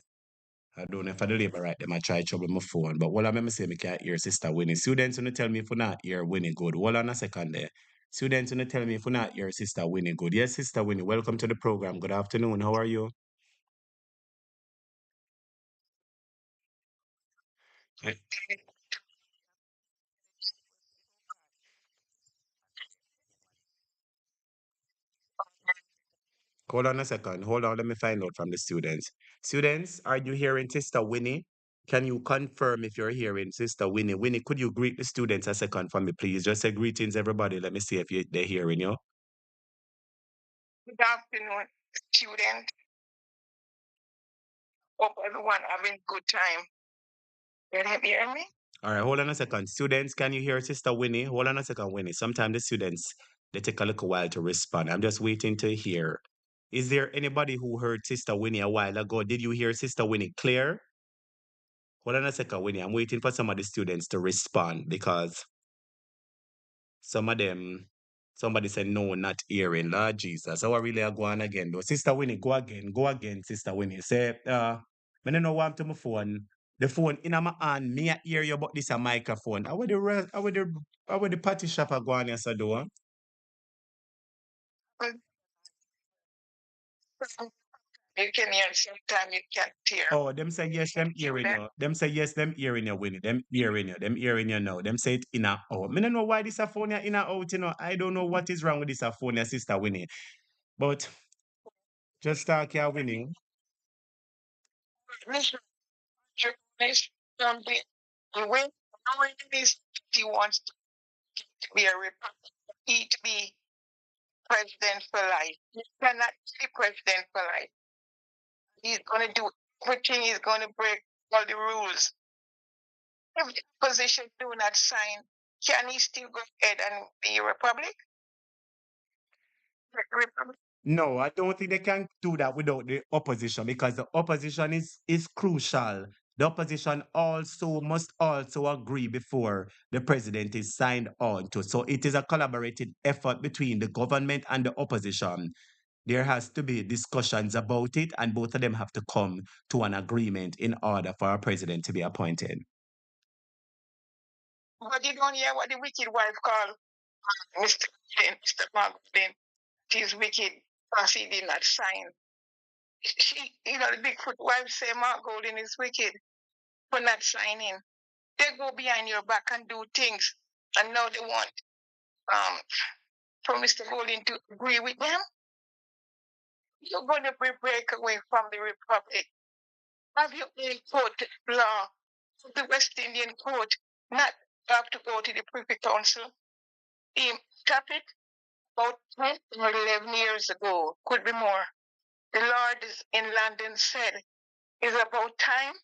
I don't know if I deliver right, them I try trouble my phone. But what I say, me can't hear Sister Winnie. Students want to tell me if you not hear Winnie good. Hold on a second there. Students want to tell me if you not hear Sister Winnie good. Yes, Sister Winnie, welcome to the program. Good afternoon. How are you? Hold on a second. Hold on. Let me find out from the students. Students, are you hearing Sister Winnie? Can you confirm if you're hearing Sister Winnie? Winnie, could you greet the students a second for me, please? Just say greetings, everybody. Let me see if they're hearing you. Good afternoon, student. Hope everyone having good time. Can you hear me? All right, hold on a second. Students, can you hear Sister Winnie? Hold on a second, Winnie. Sometimes the students, they take a little while to respond. I'm just waiting to hear. Is there anybody who heard Sister Winnie a while ago? Did you hear Sister Winnie clear? Hold on a second, Winnie. I'm waiting for some of the students to respond because some of them, somebody said no, not hearing. Lord Jesus. So I really are going again though. Sister Winnie, go again, Sister Winnie. Say, I don't know what to my phone. The phone in my hand, me I hear you, but this a microphone. How would the party shopper go on here, so do? You can hear sometimes you can't hear. Oh, them say yes, them hearing you. Them say yes, them hearing you, Winnie. Them hearing you now. Them say it in and out. Me don't know why this a phone in and out, you know. I don't know what is wrong with this a phone, Sister Winnie. But just talk here, Winnie. Listen, the way he wants to be a Republican, he to be president for life. He cannot be president for life. He's going to do everything. He's going to break all the rules. If the opposition do not sign, can he still go ahead and be a republic? No, I don't think they can do that without the opposition because the opposition is crucial. The opposition also must also agree before the president is signed on to. So it is a collaborated effort between the government and the opposition. There has to be discussions about it, and both of them have to come to an agreement in order for a president to be appointed. But you don't hear what the wicked wife called Mr. Martin. She's wicked because he did not sign. She, the Bigfoot wife say Mark Golden is wicked for not signing. They go behind your back and do things, and now they want for Mr. Golden to agree with them. You're going to break away from the Republic. Have your own court law, the West Indian court, not have to go to the Privy Council. Stop it about 10 or 11 years ago, could be more. The Lord in London said, it's about time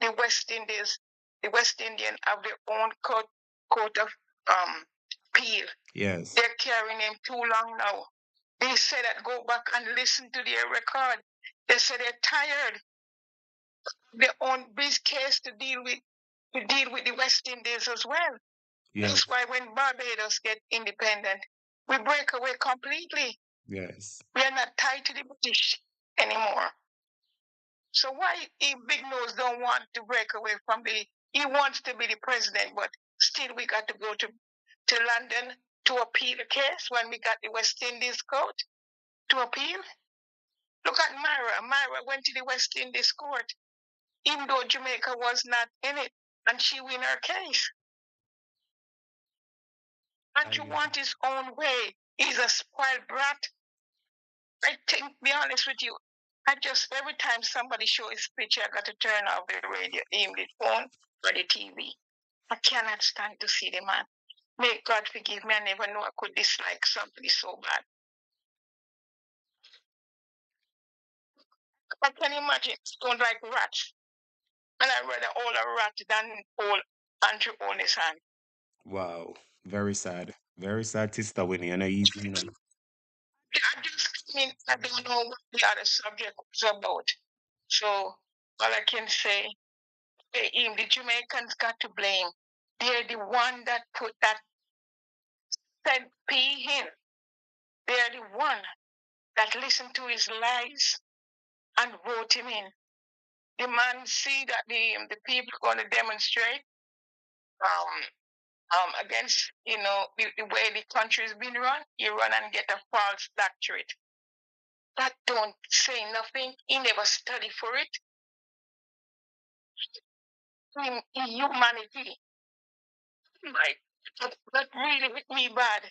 the West Indian have their own court of appeal. Yes. They're carrying him too long now. They said that go back and listen to their record. They said they're tired of their own big case to deal with. to deal with the West Indies as well. Yes. That's why when Barbados get independent, we break away completely. Yes. We are not tied to the British anymore. So why if Big Nose don't want to break away from he wants to be the president, but still we got to go to London to appeal the case when we got the West Indies court to appeal? Look at Myra. Myra went to the West Indies court, even though Jamaica was not in it, and she win her case. And to want his own way, he's a spoiled brat. I think, be honest with you, every time somebody show his picture, I got to turn off the radio, even the phone or the TV. I cannot stand to see the man. May God forgive me, I never knew I could dislike somebody so bad. I can imagine don't like rats. And I'd rather all a rat than all Andrew on his hand. Wow. Very sad. Very sad, Sister Winnie. I know easy, you know. I don't know what the other subject was about. So all I can say, the Jamaicans got to blame. They're the one that put that said P in. They're the one that listened to his lies and vote him in. The man see that the people going to demonstrate against the way the country is being run. He run and get a false doctorate. That don't say nothing. He never studied for it. Humanity. Like that really hit me bad.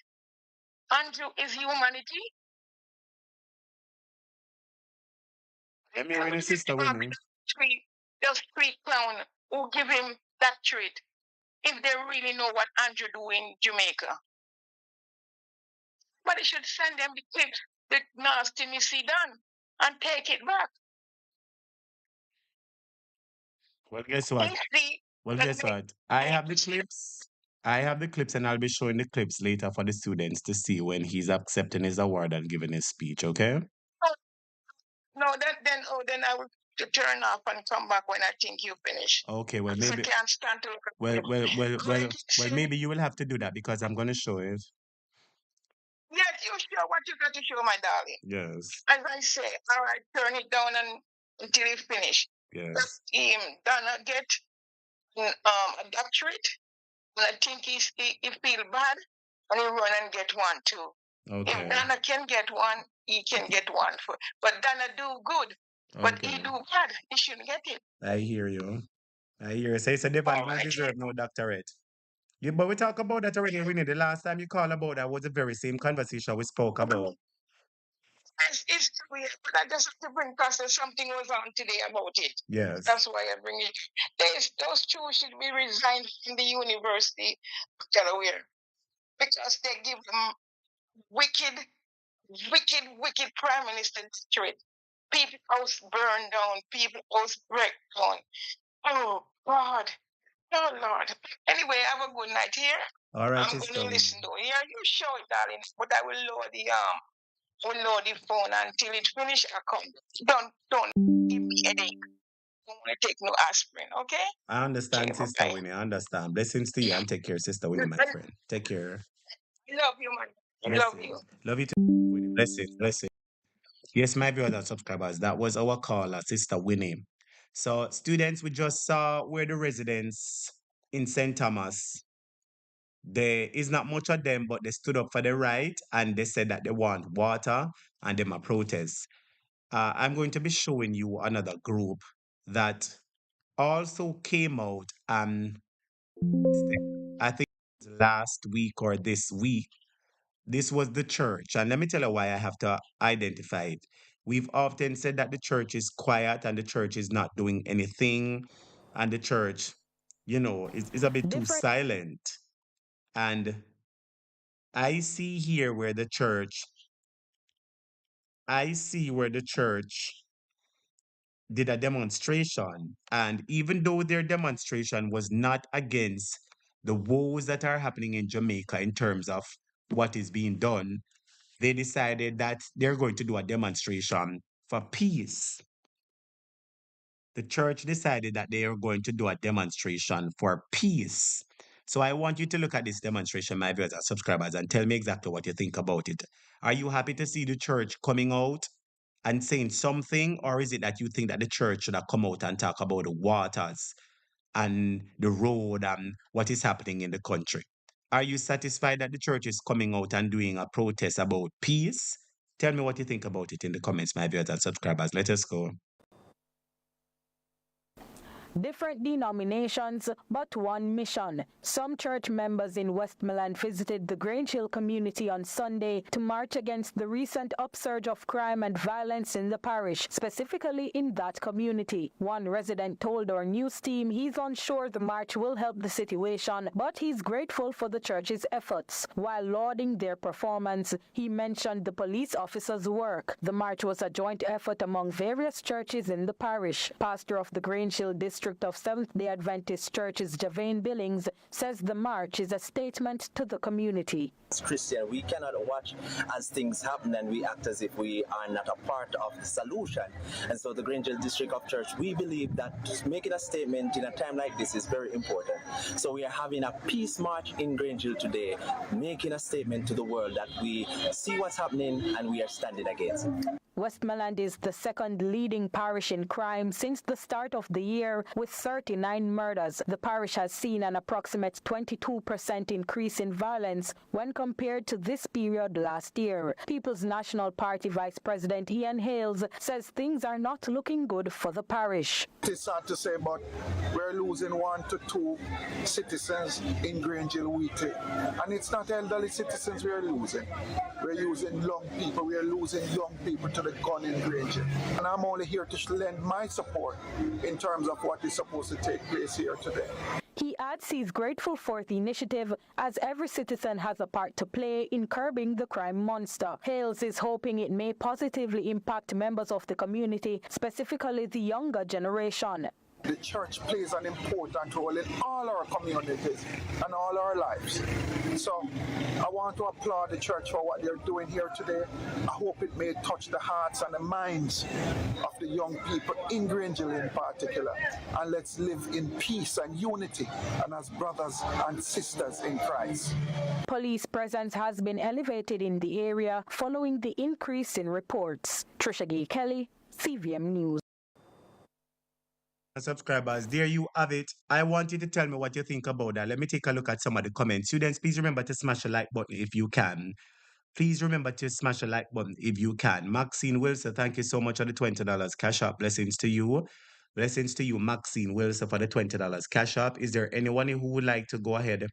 Andrew is humanity. Let me read Sister Winnie. Just three clown who give him doctorate if they really know what Andrew do in Jamaica. But they should send them the clips, the nasty missy done, and take it back. Well, guess what? I have the clips. I have the clips, and I'll be showing the clips later for the students to see when he's accepting his award and giving his speech. Okay? No, then I will turn off and come back when I think you finish. Okay, well maybe. maybe. I can't stand to look at Well, maybe you will have to do that because I'm gonna show it. Yes, you show what you got to show, my darling. Yes. As I say, all right, turn it down until you finish. Yes. Donna get a doctorate, and I think he feel bad, and he run and get one too. Okay. If Donna can get one, he can get one. But Donna do good, but he do bad. He shouldn't get it. I hear you. So it's a Devon don't deserve no doctorate. Yeah, but we talk about that already, Winnie. The last time you called about that was the very same conversation we spoke about. It's weird, but I just have to bring because there's something was on today about it. Yes. That's why I bring it. Those two should be resigned from the University of Delaware because they give them wicked prime minister doctorate. People house burned down, people house break down. Oh God. Oh Lord. Anyway, have a good night here. All right, I'm going to listen though. Yeah, you show it, darling. But I will lower the phone until it finish. I come. Don't give me headache. Don't want to take no aspirin, okay? I understand, Sister Winnie. I understand. Blessings to you and take care, Sister Winnie, my friend. Take care. Love you, man. Love you. Love you too, Winnie. Blessings. Yes, my viewers and subscribers, that was our caller, Sister Winnie. So, students, we just saw where the residents in St. Thomas, there is not much of them, but they stood up for the right and they said that they want water and they might protest. I'm going to be showing you another group that also came out and I think it was last week or this week. This was the church. And let me tell you why I have to identify it. We've often said that the church is quiet and the church is not doing anything. And the church, is a bit too silent. And I see here where the church did a demonstration. And even though their demonstration was not against the woes that are happening in Jamaica in terms of what is being done, they decided that they're going to do a demonstration for peace. the church decided that they are going to do a demonstration for peace. So I want you to look at this demonstration, my viewers and subscribers, and tell me exactly what you think about it. Are you happy to see the church coming out and saying something, or is it that you think that the church should have come out and talk about the waters and the road and what is happening in the country? Are you satisfied that the church is coming out and doing a protest about peace? Tell me what you think about it in the comments, my viewers and subscribers. Let us go. Different denominations, but one mission. Some church members in Westmoreland visited the Grange Hill community on Sunday to march against the recent upsurge of crime and violence in the parish, specifically in that community. One resident told our news team he's unsure the march will help the situation, but he's grateful for the church's efforts. While lauding their performance, he mentioned the police officers' work. The march was a joint effort among various churches in the parish. Pastor of the Grange Hill district of Seventh-day Adventist Church's DEVON Billings says the march is a statement to the community. As Christian, we cannot watch as things happen and we act as if we are not a part of the solution. And so the Grange Hill District of Church, we believe that making a statement in a time like this is very important. So we are having a peace march in Grange Hill today, making a statement to the world that we see what's happening and we are standing against it. Westmoreland is the second leading parish in crime since the start of the year, with 39 murders. The parish has seen an approximate 22% increase in violence when compared to this period last year. People's National Party Vice President Ian Hales says things are not looking good for the parish. It's sad to say, but we're losing 1 to 2 citizens in Grange Hill weekly. And it's not elderly citizens we're losing. We're using young people. We're losing young people to the gun in Grange Hill. And I'm only here to lend my support in terms of what is supposed to take place here today. He adds he's grateful for the initiative, as every citizen has a part to play in curbing the crime monster. Hales is hoping it may positively impact members of the community, specifically the younger generation. The church plays an important role in all our communities and all our lives. So I want to applaud the church for what they're doing here today. I hope it may touch the hearts and the minds of the young people in Grange Hill in particular. And let's live in peace and unity and as brothers and sisters in Christ. Police presence has been elevated in the area following the increase in reports. Trisha Gay Kelly, CVM News. Subscribers, there you have it. I want you to tell me what you think about that. Let me take a look at some of the comments. Students, please remember to smash the like button if you can. Please remember to smash the like button if you can. Maxine Wilson, thank you so much for the $20 cash up. Blessings to you. Blessings to you, Maxine Wilson, for the $20 cash up. Is there anyone who would like to go ahead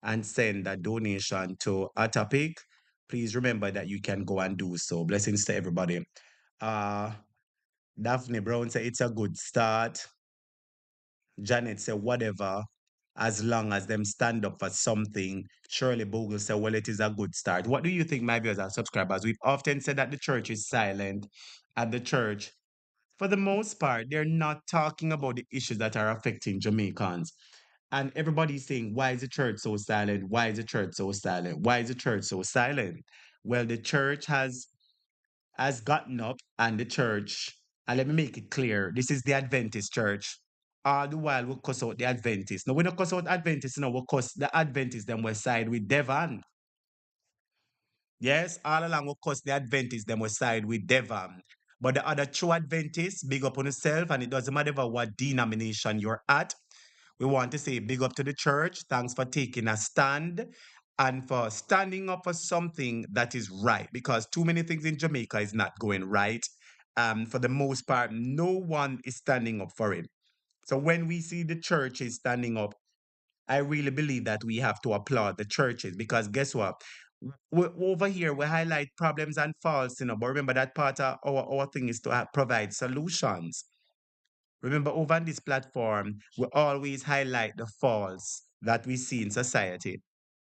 and send a donation to a topic? Please remember that you can go and do so. Blessings to everybody. Daphne Brown said it's a good start. Janet said whatever, as long as them stand up for something. Shirley Bogle said, well, it is a good start. What do you think, my viewers and subscribers? We've often said that the church is silent, and the church, for the most part, they're not talking about the issues that are affecting Jamaicans. And everybody's saying, why is the church so silent? Why is the church so silent? Why is the church so silent? Well, the church has gotten up, and the church, and let me make it clear, this is the Adventist church. All the while we cuss out the Adventists. No, we don't cuss out Adventists, no, we cuss the Adventists, them we side with Devon. Yes, all along we cuss the Adventists, them we side with Devon. But the other true Adventists, big up on yourself, and it doesn't matter what denomination you're at. We want to say big up to the church. Thanks for taking a stand and for standing up for something that is right, because too many things in Jamaica is not going right. For the most part, no one is standing up for it. So when we see the churches standing up, I really believe that we have to applaud the churches, because guess what? Over here, we highlight problems and faults, but remember that part of our thing is to provide solutions. Remember, over on this platform, we always highlight the faults that we see in society.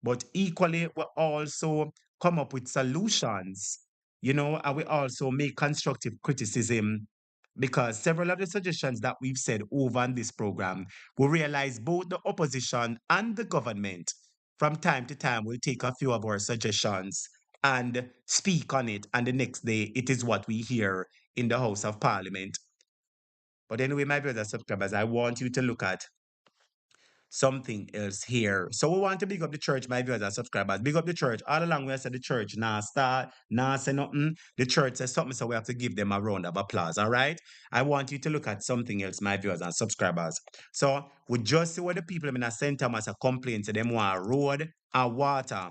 But equally, we also come up with solutions, and we also make constructive criticism, because several of the suggestions that we've said over on this program, we realize both the opposition and the government, from time to time, will take a few of our suggestions and speak on it. And the next day, it is what we hear in the House of Parliament. But anyway, my brothers and subscribers, I want you to look at something else here. So we want to big up the church, my viewers and subscribers. Big up the church. All along we said the church nah start, nah say nothing. The church says something, so we have to give them a round of applause. All right. I want you to look at something else, my viewers and subscribers. So we just see what the people in St. Thomas are complaining to them want road and water.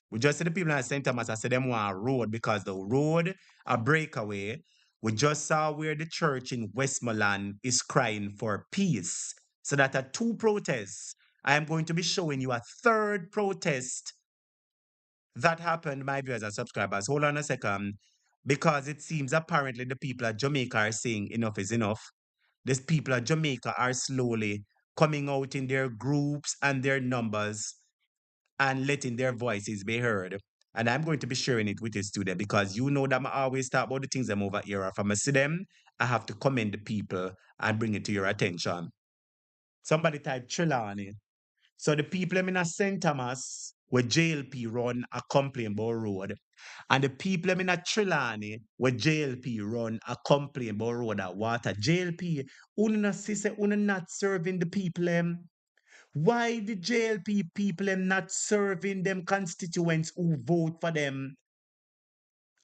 We just see the people in St. Thomas, I say them want a road because the road a breakaway. We just saw where the church in Westmoreland is crying for peace. So that are two protests. I am going to be showing you a third protest that happened, my viewers and subscribers. Hold on a second. Because it seems apparently the people at Jamaica are saying enough is enough. These people at Jamaica are slowly coming out in their groups and their numbers and letting their voices be heard. And I'm going to be sharing it with you today because you know that I always talk about the things I'm over here. If I see them, I have to commend the people and bring it to your attention. Somebody type Trelawney. So the people in St. Thomas where JLP run a complaint about road. And the people in Trelawney where JLP run a complaint about road and water. JLP, una say una not serving the people why the JLP people are not serving them constituents who vote for them?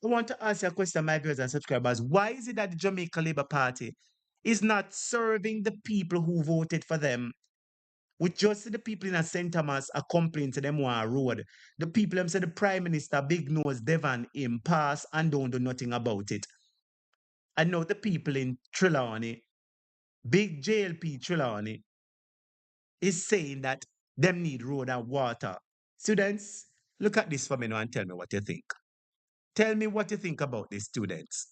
I want to ask you a question, my viewers and subscribers. Why is it that the Jamaica Labour Party is not serving the people who voted for them? We just see the people in St. Thomas are complaining to them one road. The people them say the Prime Minister, big nose Devon, him pass and don't do nothing about it. And now the people in Trelawney, big JLP Trelawney, is saying that them need road and water. Students, look at this for me now and tell me what you think. Tell me what you think about this, students.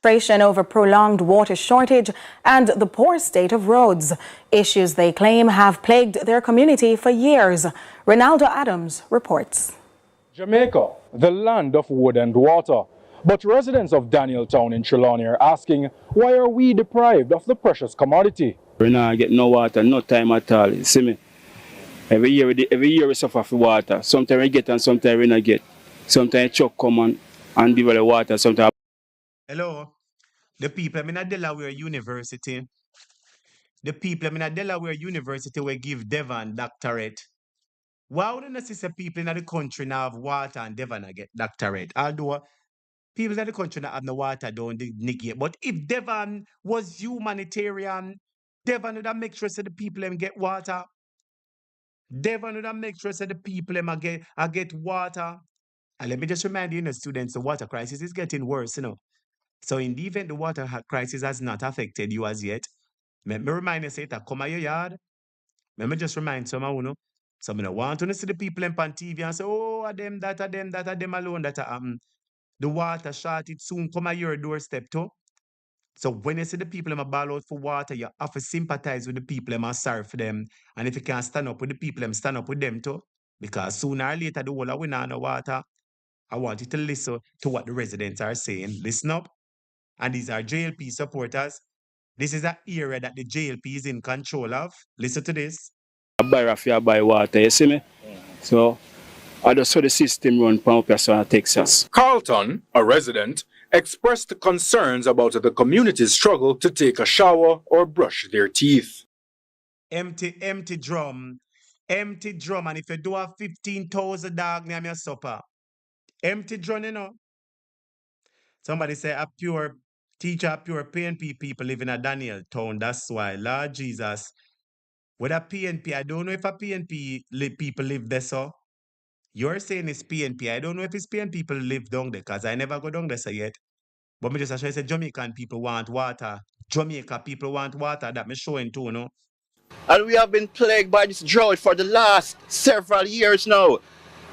Frustration over prolonged water shortage and the poor state of roads. Issues they claim have plagued their community for years. Ronaldo Adams reports. Jamaica, the land of wood and water. But residents of Danieltown in Trelawney are asking, why are we deprived of the precious commodity? We not get no water, no time at all. You see me? Every year we suffer for water. Sometimes we get and sometimes we not get. Sometimes truck come and give the water. Sometimes. Hello, the people in Delaware University. The people in Delaware University will give Devon doctorate. Why wouldn't you see people in the country now have water and Devon get doctorate? Although people in the country that have no water don't negate. But if Devon was humanitarian, Devon would have make sure so the people them get water. Devon would have make sure so the people them get water. And let me just remind you, students, the water crisis is getting worse, So in the event the water crisis has not affected you as yet, let me remind you, say that come at your yard. Let me just remind some of you, some of want to see the people on TV and say, oh, a them alone that the water shortage soon come at your doorstep too. So when you see the people them ball out for water, you have to sympathize with the people them and sorry for them. And if you can't stand up with the people them, stand up with them too. Because sooner or later the whole of we not no water. I want you to listen to what the residents are saying. Listen up. And these are JLP supporters. This is an area that the JLP is in control of. Listen to this. I buy water, you see me? So I just saw the system run from up here in Texas. Carlton, a resident, expressed concerns about the community's struggle to take a shower or brush their teeth. Empty drum. Empty drum. And if you do a 15,000 dog name your supper. Empty drum, Somebody say a pure teacher, pure PNP people live in a Daniel town. That's why. Lord Jesus. With a PNP, I don't know if a PNP people live there, so. You're saying it's PNP. I don't know if it's PNP people live down there, because I never go down there so yet. But me just actually say Jamaican people want water. Jamaica people want water. That me showing too, And we have been plagued by this drought for the last several years now.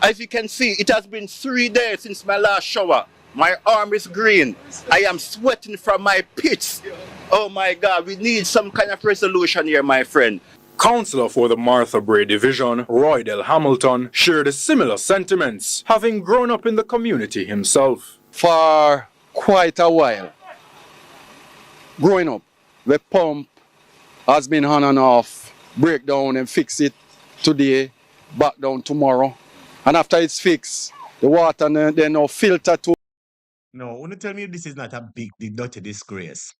As you can see, it has been 3 days since my last shower. My arm is green. I am sweating from my pits. Oh my God, we need some kind of resolution here, my friend. Councillor for the Martha Bray Division, Roydell Hamilton, shared similar sentiments, having grown up in the community himself. For quite a while, growing up, the pump has been on and off, break down and fix it today, back down tomorrow. And after it's fixed, the water then now filter to. No, want to tell me this is not a big dirty disgrace.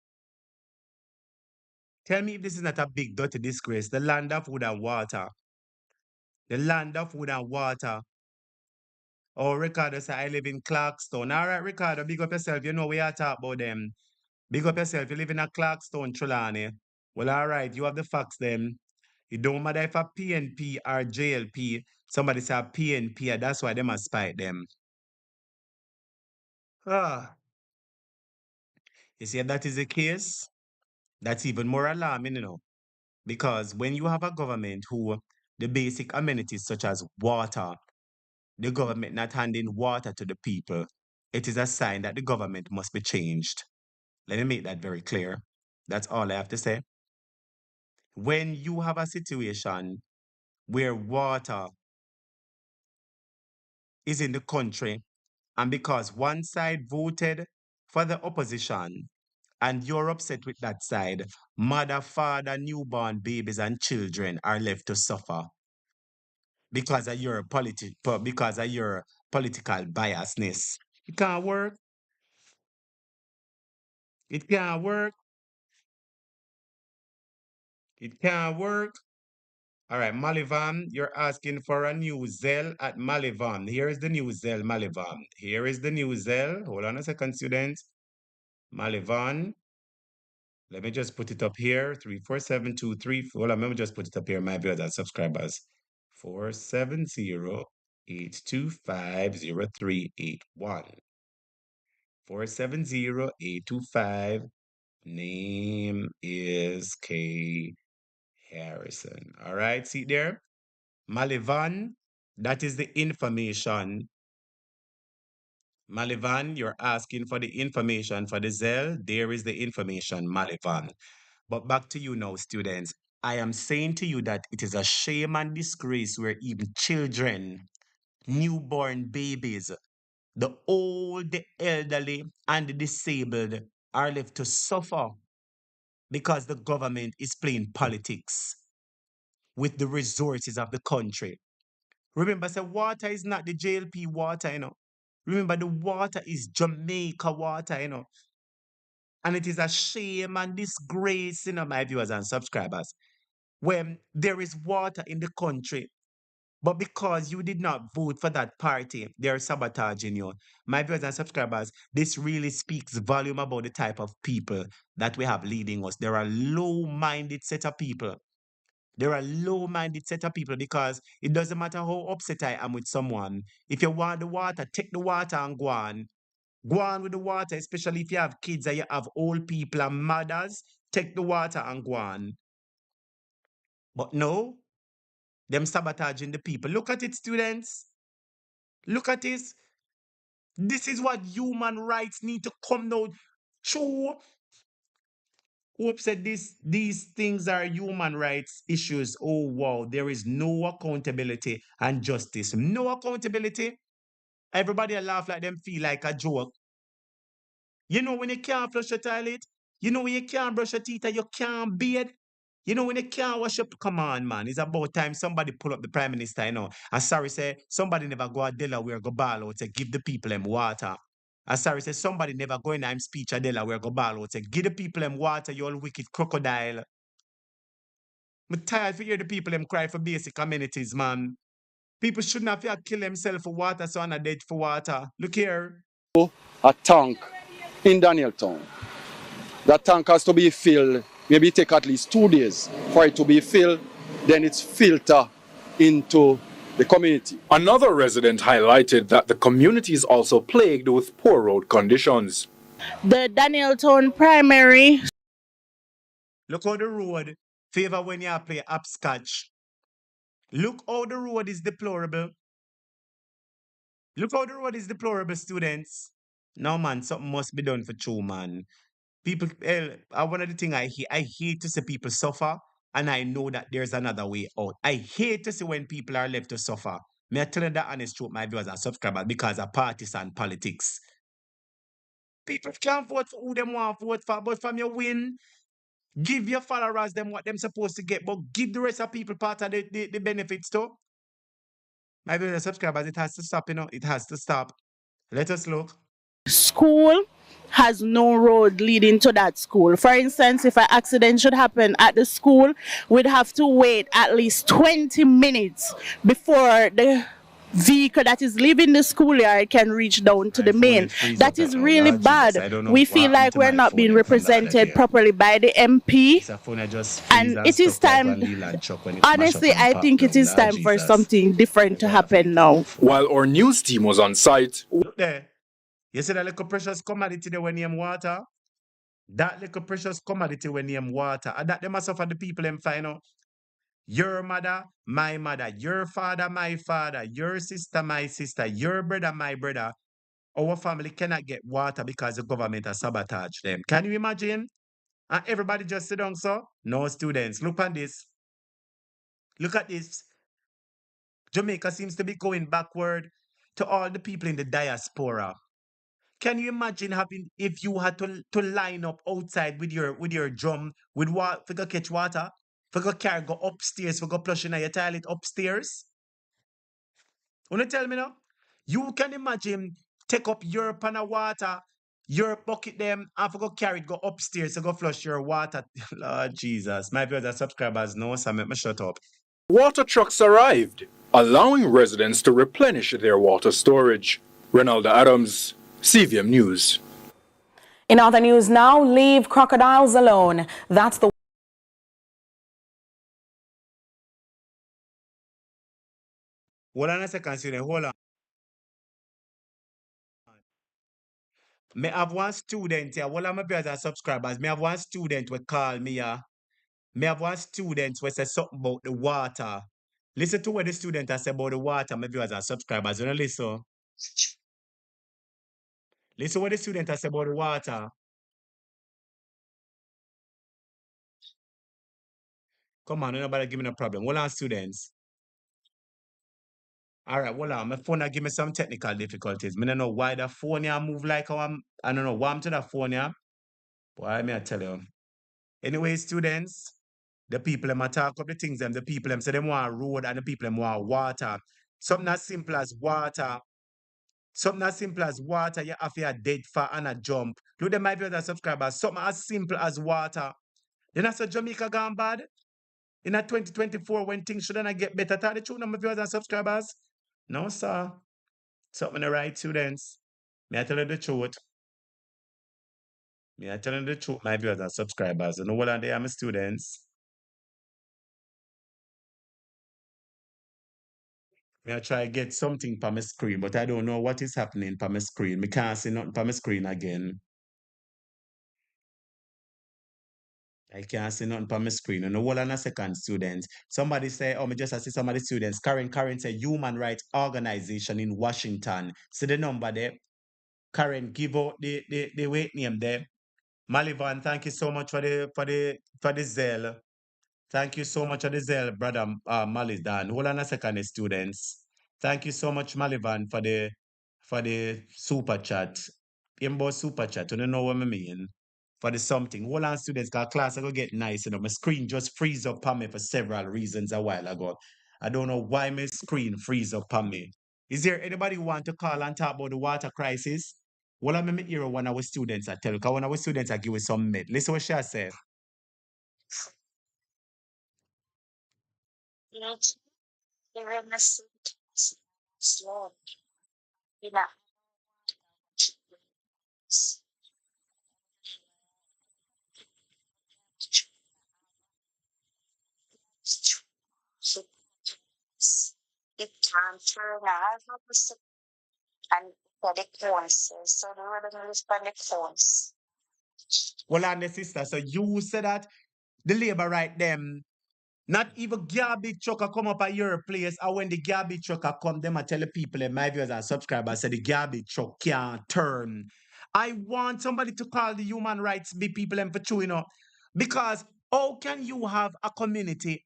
Tell me if this is not a big dirty disgrace. The land of wood and water. The land of wood and water. Oh, Ricardo said, I live in Clarkstone. All right, Ricardo, big up yourself. You know we are talking about them. Big up yourself. You live in a Clarkstone, Trelawney. Well, all right, you have the facts then. It don't matter if a PNP or JLP. Somebody say a PNP, and that's why they must spite them. Ah, you see, if that is the case, that's even more alarming, you know. Because when you have a government who the basic amenities such as water, the government not handing water to the people, it is a sign that the government must be changed. Let me make that very clear. That's all I have to say. When you have a situation where water is in the country, and because one side voted for the opposition, and you're upset with that side, mother, father, newborn babies, and children are left to suffer because of your because of your political biasness. It can't work. It can't work. It can't work. All right, Malivan, you're asking for a new Zell at Malivan. Here is the new Zell, Malivan. Here is the new Zell. Hold on a second, students. Malivan. Let me just put it up here. 34723. Hold on, let me just put it up here, my viewers and subscribers. 470-825-0381. 470-825. Name is K. Harrison. All right, see there? Malivan, that is the information. Malivan, you're asking for the information for the Zell. There is the information, Malivan. But back to you now, students. I am saying to you that it is a shame and disgrace where even children, newborn babies, the old, the elderly, and the disabled are left to suffer because the government is playing politics with the resources of the country. Remember, say water is not the JLP water, you know. Remember, the water is Jamaica water, you know. And it is a shame and disgrace, you know, my viewers and subscribers, when there is water in the country, but because you did not vote for that party, they're sabotaging you. My viewers and subscribers, this really speaks volume about the type of people that we have leading us. There are low-minded set of people. There are low-minded set of people because it doesn't matter how upset I am with someone. If you want the water, take the water and go on. Go on with the water, especially if you have kids and you have old people and mothers. Take the water and go on. But no, them sabotaging the people. Look at it, students. Look at this. This is what human rights need to come out. True. Hope said these things are human rights issues. Oh wow, there is no accountability and justice. No accountability. Everybody laugh like them feel like a joke. You know when you can't flush your toilet? You know when you can't brush your teeth and you can't bathe? You know when you can't wash up? Come on, man. It's about time somebody pull up the Prime Minister, you know. And sorry, say, somebody never go to Delaware, go ball out to give the people them water. And sorry, say, somebody never go in I'm speech at Delaware, go ball out to give the people them water, you all wicked crocodile. I'm tired to hear the people them cry for basic amenities, man. People shouldn't have to kill themselves for water, so I'm not dead for water. Look here. A tank in Danieltown. That tank has to be filled, maybe take at least 2 days for it to be filled, then it's filtered into the community. Another resident highlighted that the community is also plagued with poor road conditions. The Danieltown primary. Look how the road favor when you play upscotch. Look how the road is deplorable. Look how the road is deplorable, students. No, man, something must be done for true, man. People, one of the things I hate to see people suffer, and I know that there's another way out. I hate to see when people are left to suffer. May I tell you the honest truth, my viewers and subscribers, because of partisan politics. People can't vote for who them want to vote for, but from your win, give your followers them what them supposed to get, but give the rest of people part of the benefits too. My viewers and subscribers, it has to stop, you know. It has to stop. Let us look. School has no road leading to that school. For instance, if an accident should happen at the school, we'd have to wait at least 20 minutes before the vehicle that is leaving the schoolyard can reach down to the main. That is really bad. We feel like we're not being represented properly by the MP, and it is time. Honestly, I think it is time for something different to happen now. While our news team was on site, Look there. You see that little precious commodity there when name water? That little precious commodity when name water. And that they must suffer the people them find out. Your mother, my mother, your father, my father, your sister, my sister, your brother, my brother. Our family cannot get water because the government has sabotaged them. Can you imagine? And everybody just sit down, so? No students. Look at this. Look at this. Jamaica seems to be going backward to all the people in the diaspora. Can you imagine having if you had to line up outside with your drum with what for go catch water, for go carry go upstairs, for go flush in your toilet upstairs? Wanna tell me now? You can imagine take up your pan of water, your bucket them, and for go carry it, go upstairs to go flush your water. Lord Jesus. My viewers and subscribers know, so make me shut up. water trucks arrived, allowing residents to replenish their water storage. Ronaldo Adams, CVM News. In other news now, leave crocodiles alone. That's the Hold on a second, student. Hold on. Me have one student here. All of my brothers and subscribers. Me have one student will call me here. Me have one student will say something about the water. Listen to what the student has said about the water, my viewers and subscribers. You know, listen. Listen what the student has said about the water. Come on, nobody give me no problem. Hold on, students. All right, hold on. My phone give me some technical difficulties. I don't know why the phone here move like how I don't know why I'm to the phone here. Why may I tell you? Anyway, students, the people them talk up the things them. The people them say them want road and the people them want water. Something as simple as water. Something as simple as water, you have your dead fat and a jump. Look, them my viewers and subscribers. Something as simple as water. Then I said Jamaica gone bad. In a 2024 when things shouldn't get better. Tell the truth, my viewers and subscribers. No, sir. Something the right, students. May I tell you the truth? May I tell you the truth, my viewers and subscribers? You know what they are, my students? May I try get something for my screen, but I don't know what is happening for my screen. I can't see nothing for my screen again. I can't see nothing on my screen. You know, hold on a second, students. Somebody say, oh, me just see some of the students. Karen say, Human Rights Organization in Washington. See the number there. Karen, give out the weight name there. Malivan, thank you so much for the zeal. Thank you so much for the zeal, brother Malivan. Hold on a second, students. Thank you so much, Malivan, for the super chat. Imbo super chat. You don't know what I mean? For the something. Hold on, students, because class I go get nice. You know, my screen just freeze up on me for several reasons a while ago. I don't know why my screen freeze up on me. Is there anybody who want to call and talk about the water crisis? Well, I'm in hear one of our students I tell you, because one of our students I give you some med. Listen what she said. It can turn out and the phones. So the revenue is for the phones. Well, and the sister, so you said that the labor right them, not even garbage trucker come up at your place, or when the garbage trucker come, them I tell the people and my viewers and subscribers say the garbage truck can't turn. I want somebody to call the human rights be people and for true, you know, because how can you have a community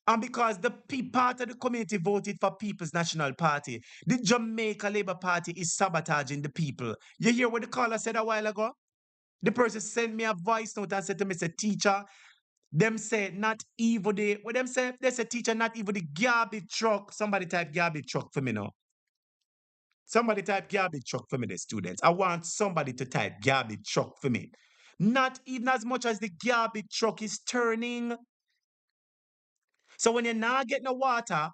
and because the part of the community voted for People's National Party, the Jamaica Labour Party is sabotaging the people. You hear what the caller said a while ago? The person sent me a voice note and said to me, say, teacher, them say not even the, what them say? They say, teacher, not even the garbage truck. Somebody type garbage truck for me now. Somebody type garbage truck for me, the students. I want somebody to type garbage truck for me. Not even as much as the garbage truck is turning. So when you're not getting the water,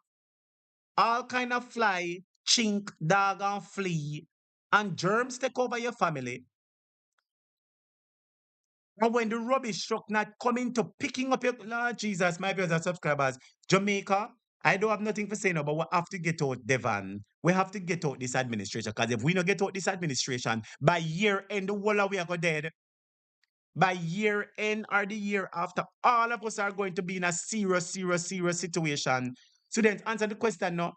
all kind of fly, chink, dog, and flea, and germs take over your family. And when the rubbish truck not coming to picking up your Lord Jesus, my brothers and subscribers, Jamaica, I don't have nothing to say now, but we have to get out Devon. We have to get out this administration. Because if we don't get out this administration, by year end, the whole of we are going dead. By year end or the year after, all of us are going to be in a serious, serious, serious situation. Students, answer the question now.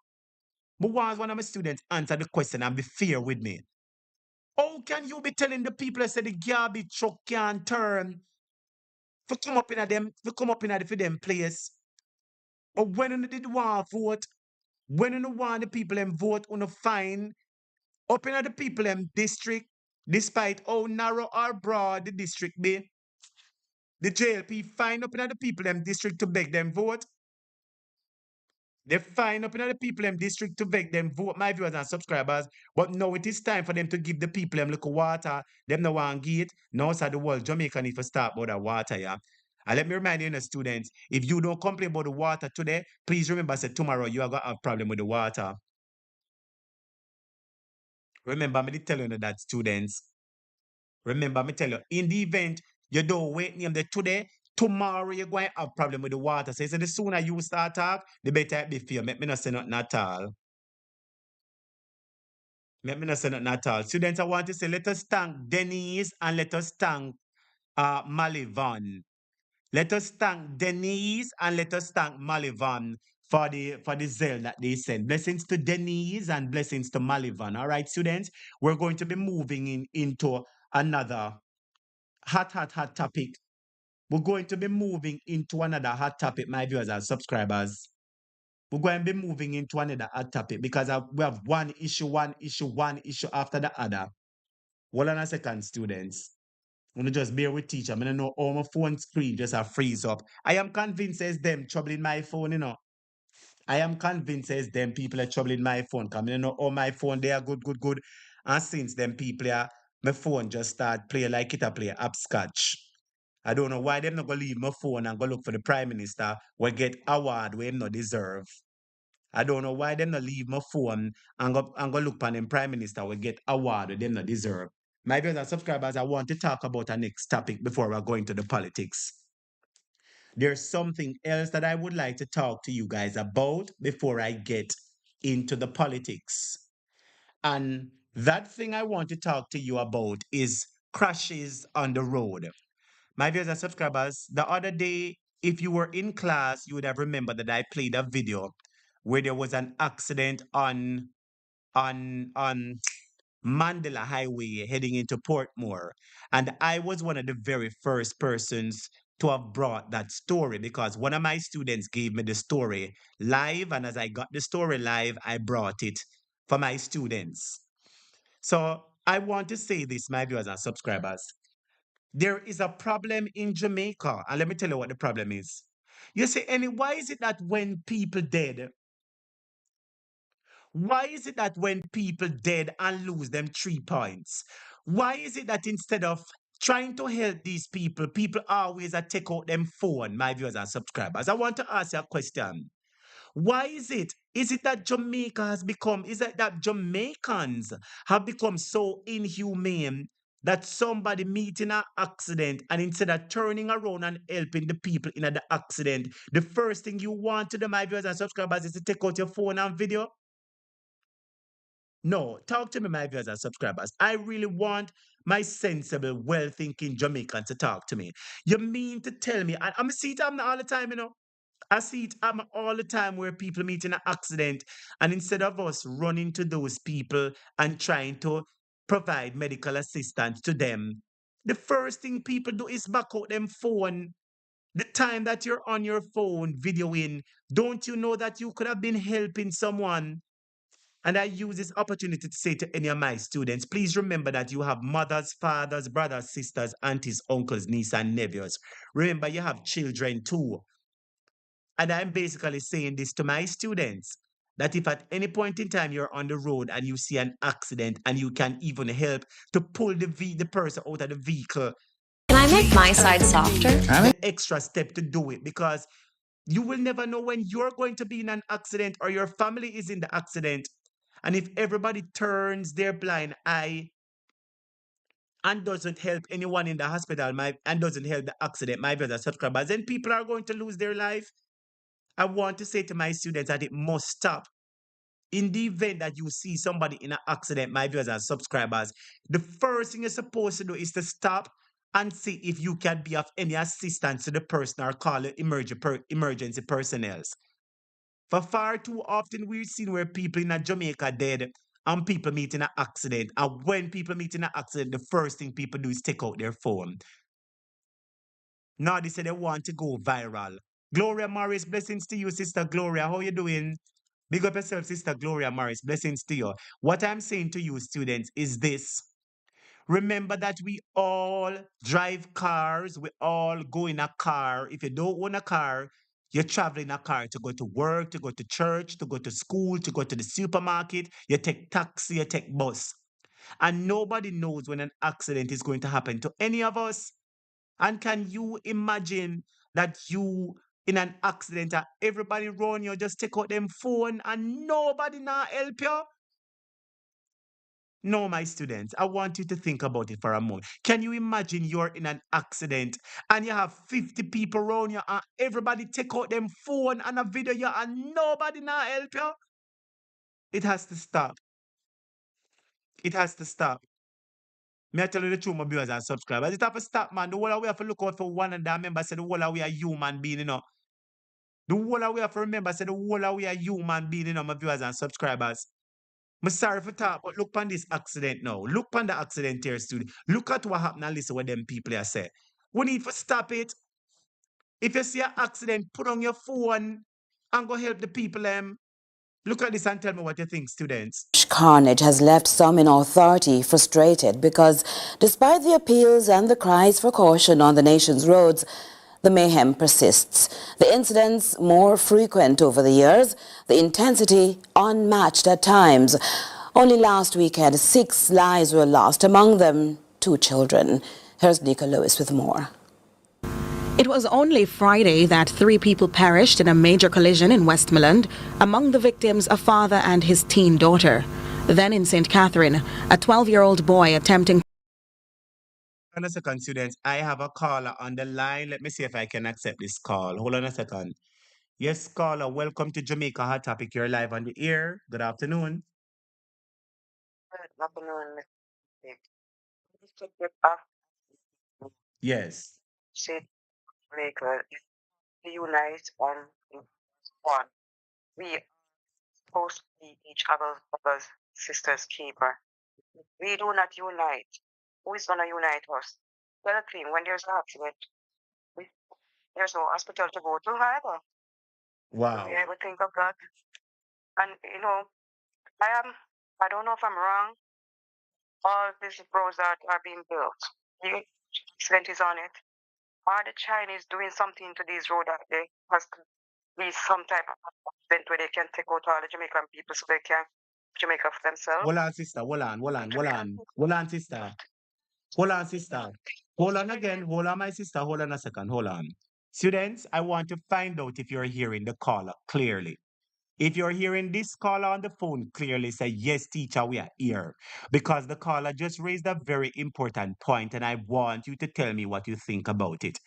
But once one of my students answer the question and be fair with me. How can you be telling the people that say the garbage truck can't turn for come up in a them, for come up in a for them place? But when you did want vote, when you want the people them vote on a fine, up in the people them district, despite how narrow or broad the district be, the JLP fine up in the people them district to beg them vote. They fine up in the people them district to beg them vote, my viewers and subscribers. But now it is time for them to give the people them little water. Them no want give it. Now so the world Jamaica need to start about the water, yeah. And let me remind you, students, if you don't complain about the water today, please remember, say tomorrow you are gonna have problem with the water. Remember, me tell you that, students. Remember, me tell you, in the event you don't wait name the today, tomorrow you're going to have problem with the water. So, the sooner you start talk, the better it be for you. Make me not say nothing at all. Let me not say nothing at all. Students, I want to say, let us thank Denise and let us thank Malivan. Let us thank Denise and let us thank Malivan for the zeal that they sent. Blessings to Denise and blessings to Malivan. All right, students, we're going to be moving into another hot topic. We're going to be moving into another hot topic, my viewers and subscribers. We're going to be moving into another hot topic because we have one issue after the other. Hold on a second, students. I'm gonna just bear with teacher. I'm gonna know all my phone screen just a freeze up. I am convinced it's them troubling my phone, you know. I am convinced it's them people are troubling my phone. Cause I know all my phone they are good. And since them people are my phone just start play like it a play upscotch. I don't know why them not gonna leave my phone and go look for the prime minister will get award we him not deserve. I don't know why them not leave my phone and go look for them prime minister will get award we them not deserve. My viewers and subscribers, I want to talk about our next topic before we're going to the politics. There's something else that I would like to talk to you guys about before I get into the politics. And that thing I want to talk to you about is crashes on the road. My viewers and subscribers, the other day, if you were in class, you would have remembered that I played a video where there was an accident on Mandela Highway heading into Portmore. And I was one of the very first persons to have brought that story because one of my students gave me the story live. And as I got the story live, I brought it for my students. So I want to say this, my viewers and subscribers. There is a problem in Jamaica. And let me tell you what the problem is. You say, Annie, why is it that when people dead, why is it that when people dead and lose them 3 points, why is it that instead of trying to help these people, people always take out them phone, my viewers and subscribers? I want to ask you a question. Why is it? Is it that Jamaica has become, is it that Jamaicans have become so inhumane that somebody meet in an accident and instead of turning around and helping the people in the accident, the first thing you want to do, my viewers and subscribers, is to take out your phone and video? No, talk to me, my viewers and subscribers. I really want my sensible, well-thinking Jamaicans to talk to me. You mean to tell me, and I'm see it happen all the time, you know. I see it happen all the time where people meet in an accident, and instead of us running to those people and trying to provide medical assistance to them, the first thing people do is back out them phone. The time that you're on your phone videoing, don't you know that you could have been helping someone? And I use this opportunity to say to any of my students, please remember that you have mothers, fathers, brothers, sisters, aunties, uncles, nieces, and nephews. Remember, you have children too. And I'm basically saying this to my students. that if at any point in time you're on the road and you see an accident and you can even help to pull the person out of the vehicle, Can I make please my try side to softer? take the extra step to do it, because you will never know when you're going to be in an accident or your family is in the accident. And if everybody turns their blind eye and doesn't help anyone in the hospital, and doesn't help the accident, my brothers subscribers, then people are going to lose their life. I want to say to my students that it must stop. In the event that you see somebody in an accident, my viewers and subscribers, the first thing you're supposed to do is to stop and see if you can be of any assistance to the person or call emergency personnel. For far too often, we've seen where people in Jamaica dead and people meet in an accident. And when people meet in an accident, the first thing people do is take out their phone. Now they say they want to go viral. Gloria Morris, blessings to you, Sister Gloria. How you doing? Big up yourself, Sister Gloria Morris. Blessings to you. What I'm saying to you, students, is this. Remember that we all drive cars. We all go in a car. If you don't own a car, you're traveling a car to go to work, to go to church, to go to school, to go to the supermarket. You take taxi, you take bus. And nobody knows when an accident is going to happen to any of us. And can you imagine that you in an accident and everybody around you just take out them phone and nobody now help you? No, my students, I want you to think about it for a moment. Can you imagine you're in an accident and you have 50 people around you and everybody take out them phone and a video you and nobody now help you? It has to stop. It has to stop. Me I tell you the truth, my viewers and subscribers. It have to stop, man. The whole of we have to look out for one and remember say the whole of we are human being, you know. The whole of we have to remember say the whole of we are human being, you know, my viewers and subscribers. I'm sorry for talk, but look on this accident now. Look on the accident here, student. Look at what happened and listen what them people are saying. We need to stop it. If you see an accident, put on your phone and go help the people. Look at this and tell me what you think, students. Carnage has left some in authority frustrated because, despite the appeals and the cries for caution on the nation's roads, the mayhem persists. The incidents more frequent over the years, the intensity unmatched at times. Only last weekend, 6 lives were lost, among them 2 children. Here's Nika Lewis with more. It was only Friday that 3 people perished in a major collision in Westmoreland. Among the victims, a father and his teen daughter. Then in St. Catherine, a 12-year-old boy attempting... Hold on a second, students. I have a caller on the line. Let me see if I can accept this call. Hold on a second. Yes, caller, welcome to Jamaica Hot Topic. You're live on the air. Good afternoon. Good afternoon, Mr. Yes. Said Jamaica unite on one. We are supposed to be each other's brothers, sisters, keeper. We do not unite. Who is gonna unite us? The other thing, when there's an accident, there's no hospital to go to either. Wow. You ever think of that? And you know, I don't know if I'm wrong. All these roads that are being built, the accident is on it. Are the Chinese doing something to these roads that they must be some type of accident where they can take out all the Jamaican people so they can Jamaica for themselves? Hold on, sister. Hold on, Hold on, sister. Hold on, sister. Hold on again. Hold on, my sister. Hold on a second. Hold on. Students, I want to find out if you're hearing the caller clearly. If you're hearing this caller on the phone clearly, say, yes, teacher, we are here. Because the caller just raised a very important point, and I want you to tell me what you think about it.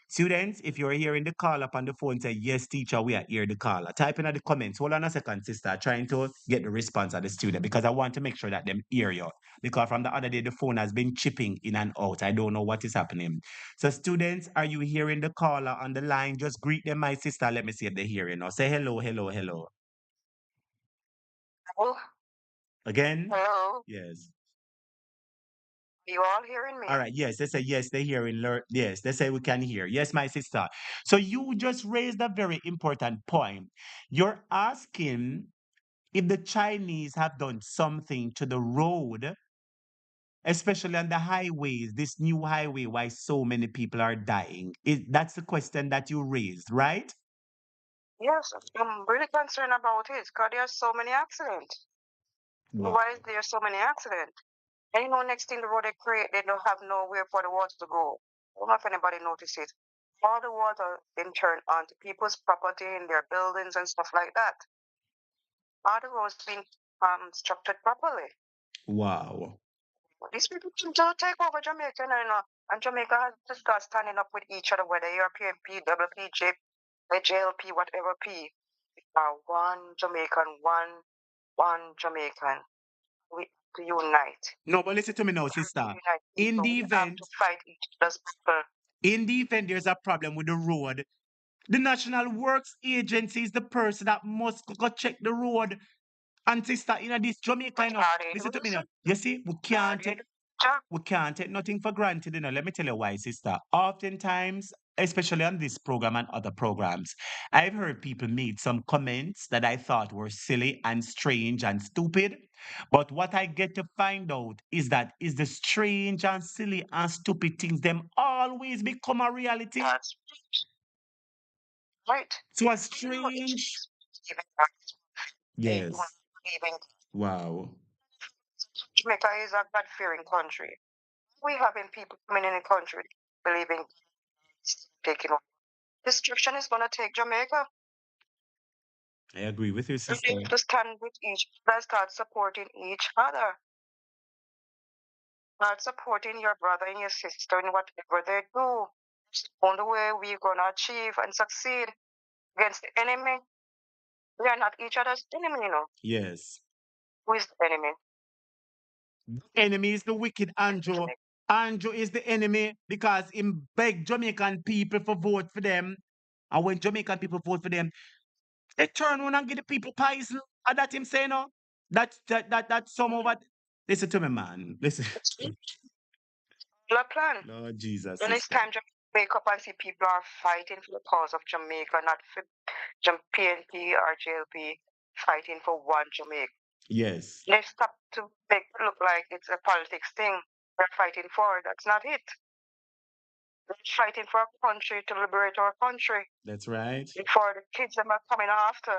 Students, if you're hearing the call up on the phone, say, yes, teacher, we are here, the caller. Type in the comments. Hold on a second, sister. Trying to get the response of the student because I want to make sure that them hear you. Because from the other day, the phone has been chipping in and out. I don't know what is happening. So, students, are you hearing the caller on the line? Just greet them, my sister. Let me see if they're hearing us. Say hello, hello, hello. Hello? Again? Hello? Yes. You all hearing me? All right. Yes. They say yes. They hearing. Yes. They say we can hear. Yes, my sister. So you just raised a very important point. You're asking if the Chinese have done something to the road, especially on the highways, this new highway, why so many people are dying. That's the question that you raised, right? Yes, I'm really concerned about it because there are so many accidents. Wow. Why is there so many accidents? And you know, next thing the road they create, they don't have nowhere for the water to go. I don't know if anybody noticed it. All the water then turned onto people's property in their buildings and stuff like that. Are the roads being structured properly? Wow. These people don't take over Jamaica, you know, and Jamaica has to start standing up with each other, whether you're PMP, WP, JLP, whatever P. We are one Jamaican, one Jamaican. We have to unite. No, but listen to me now, sister. Unite In people. the We have event, to fight each other's people. in the event there's a problem with the road, the National Works Agency is the person that must go check the road. And sister, in this Jamaica, you know, listen to me now. You see, we can't take nothing for granted, you know. Let me tell you why, sister. Oftentimes, especially on this program and other programs, I've heard people make some comments that I thought were silly and strange and stupid. But what I get to find out is that is the strange and silly and stupid things them always become a reality. That's right. So a strange. Yes. Wow. Jamaica is a God-fearing country. We having people coming in the country believing taking over. Destruction is going to take Jamaica. I agree with you, We sister. need to stand with each other, start supporting each other. Start supporting your brother and your sister in whatever they do. It's the only way we're going to achieve and succeed against the enemy. We are not each other's enemy, you know. Yes. Who is the enemy? Enemy is the wicked Andrew. Andrew is the enemy because he beg Jamaican people for vote for them. And when Jamaican people vote for them, they turn around and give the people poison. And that him say no. That some of it. Listen to me, man. Listen. The plan. Lord Jesus. When it's Sister. time to wake up and see people are fighting for the cause of Jamaica, not for PNP or JLP, fighting for one Jamaica. Yes. Let's stop to make it look like it's a politics thing we're fighting for. That's not it. We're fighting for our country to liberate our country. That's right. And for the kids that are coming after.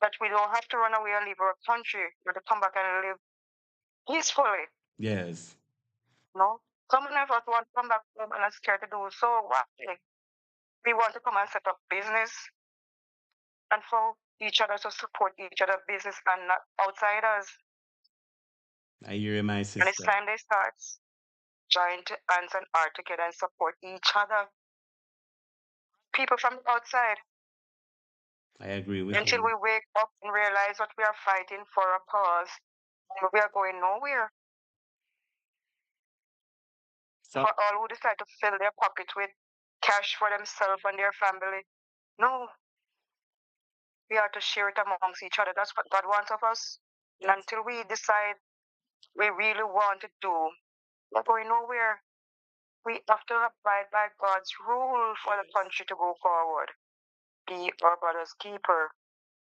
That we don't have to run away and leave our country, but to come back and live peacefully. Yes. No? Some of us want to come back home and are scared to do so. What? We want to come and set up business and for each other to support each other business and not outsiders. I hear you, my sister. And it's time they start join hands and heart together and support each other. People from the outside. I agree with Until you. we wake up and realize what we are fighting for a cause, we are going nowhere. For all who decide to fill their pocket with cash for themselves and their family, no. We are to share it amongst each other. That's what God wants of us. And until we decide we really want to do, we're going nowhere. We have to abide by God's rule for the country to go forward. Be our brother's keeper.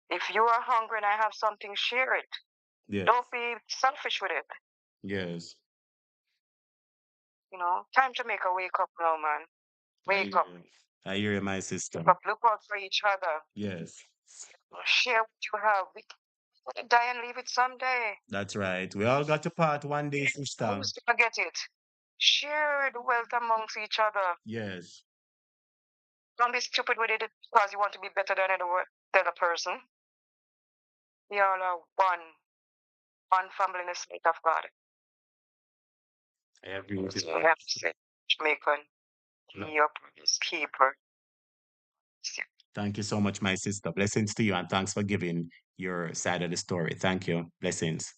If you are hungry and I have something, share it. Yes. Don't be selfish with it. Yes. You know, time to make a wake up now, man. Wake up. I hear you, my sister. Look out for each other. Yes. Share what you have. We can die and leave it someday. That's right. We all got to part one day, sister. Who's gonna get it? Share the wealth amongst each other. Yes. Don't be stupid with it because you want to be better than the other person. We all are one family in the sight of God. I agree with you. So I have to say, Jamaican, be your brother's keeper. Thank you so much, my sister. Blessings to you, and thanks for giving your side of the story. Thank you. Blessings.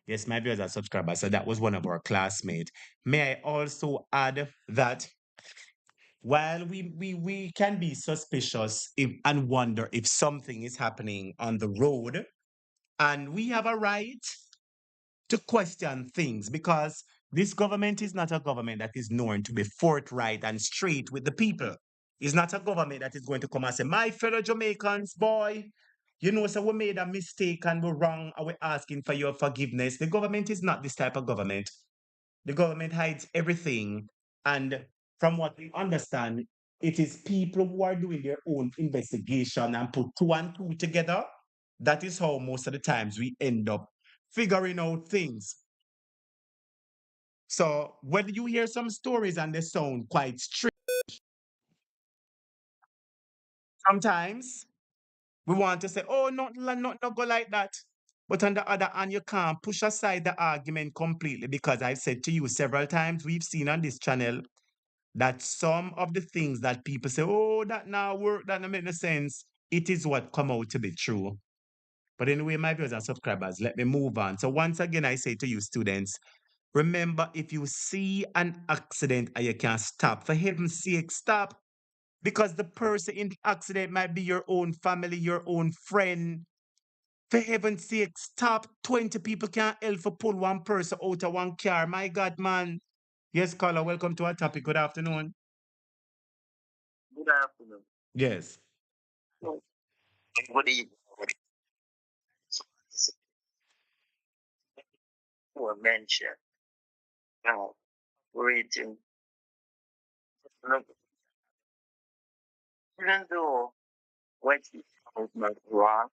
Yes, my viewers and subscribers. So that was one of our classmates. May I also add that while we can be suspicious and wonder if something is happening on the road, and we have a right to question things because this government is not a government that is known to be forthright and straight with the people. It's not a government that is going to come and say, my fellow Jamaicans, boy, you know, so we made a mistake and we're wrong and we're asking for your forgiveness. The government is not this type of government. The government hides everything. And from what we understand, It is people who are doing their own investigation and put two and two together. That is how most of the times we end up figuring out things. So when you hear some stories and they sound quite strange, sometimes we want to say, oh, not go like that. But on the other hand, you can't push aside the argument completely because I've said to you several times, we've seen on this channel that some of the things that people say, oh, that now work, that not make no sense, it is what come out to be true. But anyway, my viewers and subscribers, let me move on. So once again, I say to you students, remember, if you see an accident and you can't stop, for heaven's sake, stop. Because the person in the accident might be your own family, your own friend. For heaven's sake, stop. 20 people can't help for pull one person out of one car. My God, man. Yes, caller, welcome to our topic. Good afternoon. Good afternoon. Yes. Good evening. Who mentioned rating. Look, even though what you is not wrong,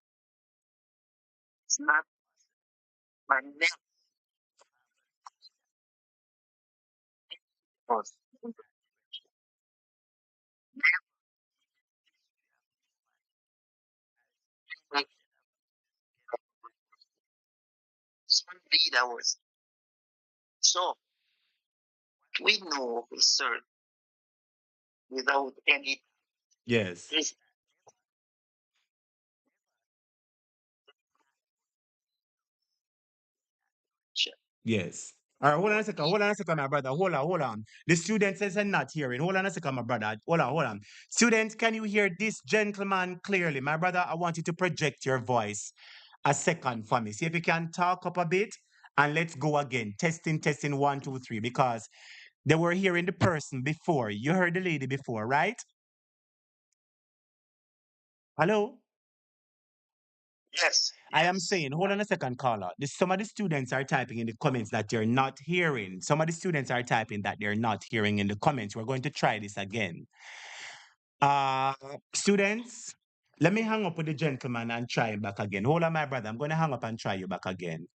it's not my name. Some leader was so we know for certain without any Yes. Yes. All right, hold on a second, my brother. Hold on. The student says I'm not hearing. Hold on a second, my brother. Hold on. Students, can you hear this gentleman clearly? My brother, I want you to project your voice a second for me. See if you can talk up a bit and let's go again. Testing, 1, 2, 3. Because they were hearing the person before. You heard the lady before, right? Hello? Yes. I am saying, hold on a second, caller. Some of the students are typing in the comments that you're not hearing. Some of the students are typing that they're not hearing in the comments. We're going to try this again. Students, let me hang up with the gentleman and try him back again. Hold on, my brother. I'm going to hang up and try you back again.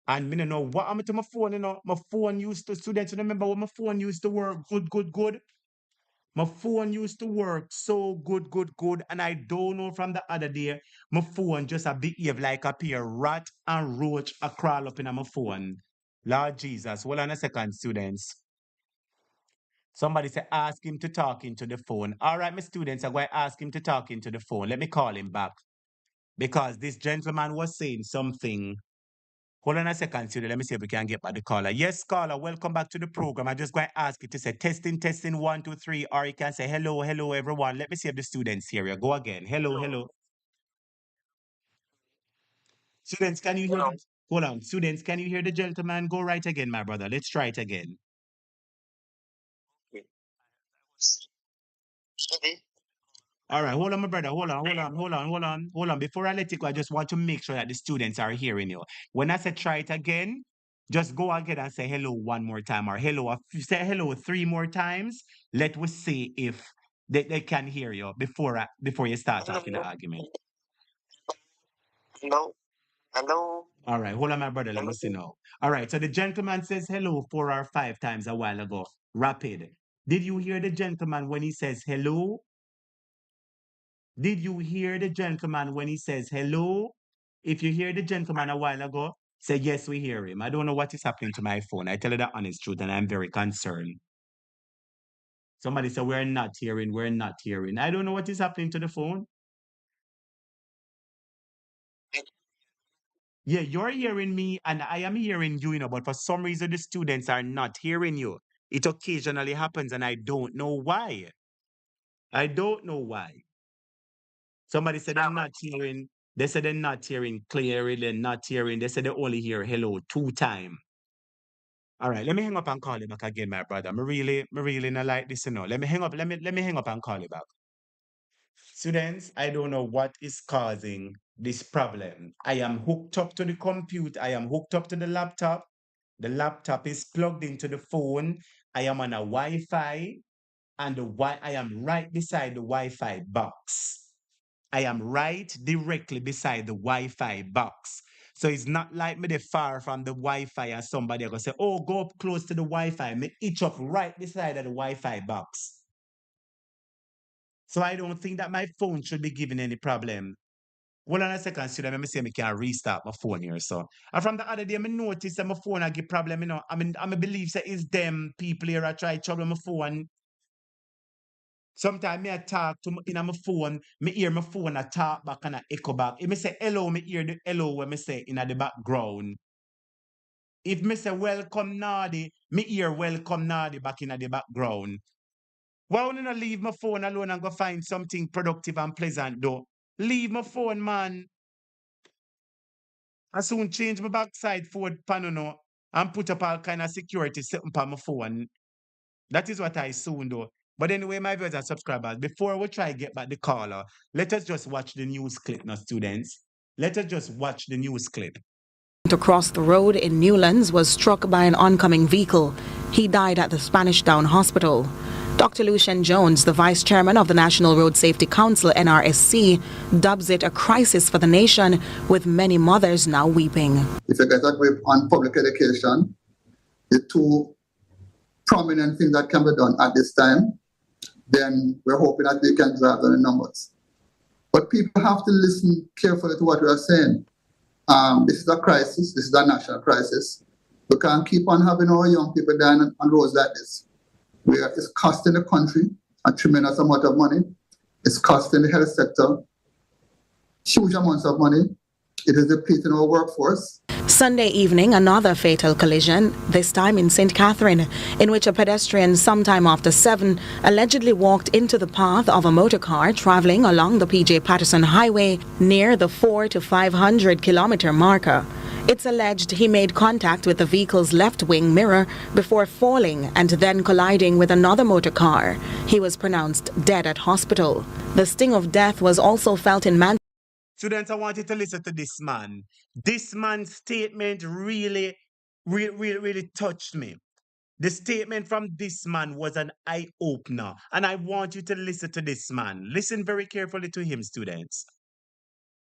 And me don't know what happened to my phone, My phone used to, students, remember when my phone used to work good? My phone used to work so good. And I don't know from the other day, my phone just a behave like a pair rat and roach a crawl up in my phone. Lord Jesus, hold on a second, students. Somebody say ask him to talk into the phone. All right, my students, I'm going to ask him to talk into the phone. Let me call him back. Because this gentleman was saying something. Hold on a second, student. Let me see if we can get back the caller. Yes, caller, welcome back to the program. I'm just going to ask you to say testing, 1, 2, 3, or you can say hello, everyone. Let me see if the students hear you. Go again. Hello. Students, can you hear? Hold on. Students, can you hear the gentleman? Go right again, my brother. Let's try it again. All right, hold on, my brother. Hold on. Before I let you go, I just want to make sure that the students are hearing you. When I say try it again, just go ahead and say hello one more time or hello. If you say hello 3 more times, let us see if they can hear you before you start talking the argument. Hello. All right, hold on, my brother. Let me see now. All right, so the gentleman says hello 4 or 5 times a while ago. Rapid. Did you hear the gentleman when he says hello? Did you hear the gentleman when he says hello? If you hear the gentleman a while ago, say yes, we hear him. I don't know what is happening to my phone. I tell you the honest truth, and I'm very concerned. Somebody said we're not hearing. I don't know what is happening to the phone. Yeah, you're hearing me and I am hearing you, but for some reason the students are not hearing you. It occasionally happens and I don't know why. I don't know why. Somebody said they're not hearing. They said they're not hearing clearly. They're not hearing. They said they only hear hello 2 times. All right, let me hang up and call you back again, my brother. Me really not like this, Let me hang up. Let me hang up and call you back. Students, I don't know what is causing this problem. I am hooked up to the computer. I am hooked up to the laptop. The laptop is plugged into the phone. I am on a Wi-Fi. and I am right beside the Wi-Fi box. I am right directly beside the Wi-Fi box. So it's not like me they far from the Wi-Fi and somebody are gonna say, oh, go up close to the Wi-Fi. Me itch up right beside of the Wi-Fi box. So I don't think that my phone should be giving any problem. Hold on a second, student. Let me see if I can restart my phone here. So, and from the other day, I noticed that my phone I give problem. You know, I believe that it's them people here I try trouble my phone. Sometimes me I talk to in my phone, me hear my phone I talk back and I echo back. If me say hello, me hear the hello when me say in the background. If me say welcome Nadi, me hear welcome Nadi back in the background. Why wouldn't I leave my phone alone and go find something productive and pleasant though? Leave my phone, man. I soon change my backside forward panel now and put up all kind of security setting on my phone. That is what I soon do. But anyway, my viewers and subscribers, before we try to get back the caller, let us just watch the news clip now, students. Let us just watch the news clip. Across the road in Newlands was struck by an oncoming vehicle. He died at the Spanish Town Hospital. Dr. Lucian Jones, the Vice Chairman of the National Road Safety Council, NRSC, dubs it a crisis for the nation, with many mothers now weeping. If you get a grip on public education, the two prominent things that can be done at this time, then we're hoping that we can drive down the numbers. But people have to listen carefully to what we are saying. This is a crisis. This is a national crisis. We can't keep on having our young people dying on roads like this. It's costing the country a tremendous amount of money. It's costing the health sector huge amounts of money. It is depleting our workforce. Sunday evening, another fatal collision, this time in St. Catherine, in which a pedestrian sometime after 7 allegedly walked into the path of a motor car traveling along the P.J. Patterson Highway near the 400 to 500 kilometer marker. It's alleged he made contact with the vehicle's left wing mirror before falling and then colliding with another motor car. He was pronounced dead at hospital. The sting of death was also felt in Manchester. Students, I want you to listen to this man. This man's statement really touched me. The statement from this man was an eye-opener. And I want you to listen to this man. Listen very carefully to him, students.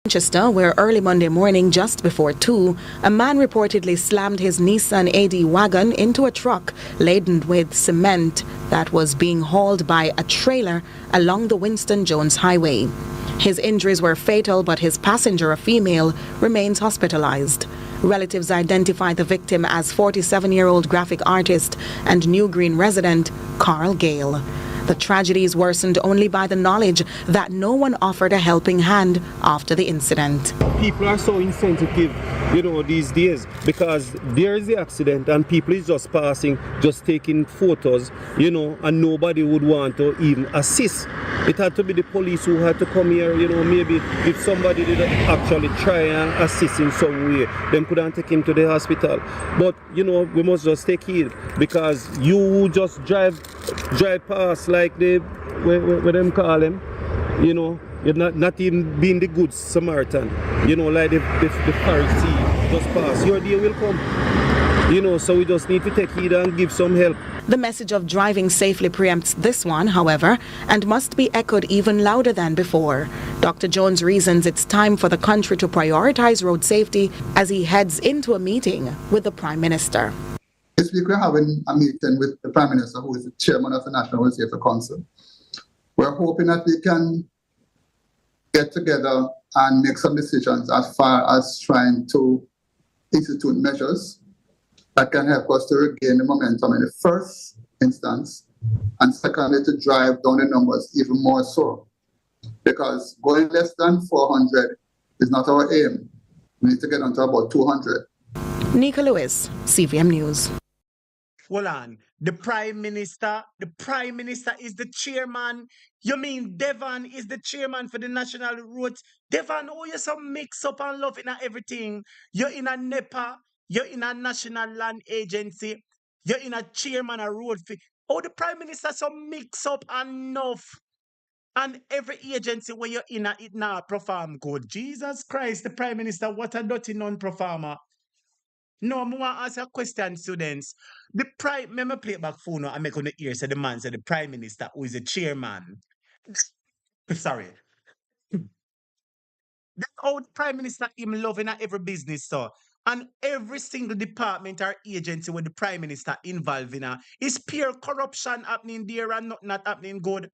Manchester, where early Monday morning, just before 2, a man reportedly slammed his Nissan AD wagon into a truck laden with cement that was being hauled by a trailer along the Winston Jones Highway. His injuries were fatal, but his passenger, a female, remains hospitalized. Relatives identified the victim as 47-year-old graphic artist and New Green resident Carl Gale. The tragedy is worsened only by the knowledge that no one offered a helping hand after the incident. People are so insensitive, these days, because there is the accident and people is just passing, just taking photos, and nobody would want to even assist. It had to be the police who had to come here, maybe if somebody did actually try and assist in some way, then couldn't take him to the hospital. But, we must just take heed, because you just drive past like what them call them, you're not even being the good Samaritan, like the Pharisee just pass. Your day will come, so we just need to take heed and give some help. The message of driving safely preempts this one, however, and must be echoed even louder than before. Dr. Jones reasons it's time for the country to prioritize road safety as he heads into a meeting with the Prime Minister. This week we're having a meeting with the Prime Minister, who is the chairman of the National Road Safety Council. We're hoping that we can get together and make some decisions as far as trying to institute measures that can help us to regain the momentum in the first instance, and secondly, to drive down the numbers even more so. Because going less than 400 is not our aim. We need to get on to about 200. Nika Lewis, CVM News. Hold on. The Prime Minister is the chairman. You mean Devon is the chairman for the National Roads? Devon, oh, you're some mix up and love in everything. You're in a NEPA, you're in a National Land Agency, you're in a chairman of road. Oh, the Prime Minister some mix up enough. And every agency where you're in, it now perform good. Jesus Christ, the Prime Minister, what a dirty non-performer. No, I want to ask a question, students. The prime, me play it back phone now and make on the ear, say the man, say the prime minister, who is the chairman. Sorry. That's how the prime minister him loving at every business, so. And every single department or agency with the prime minister involved in is pure corruption happening there and not happening good.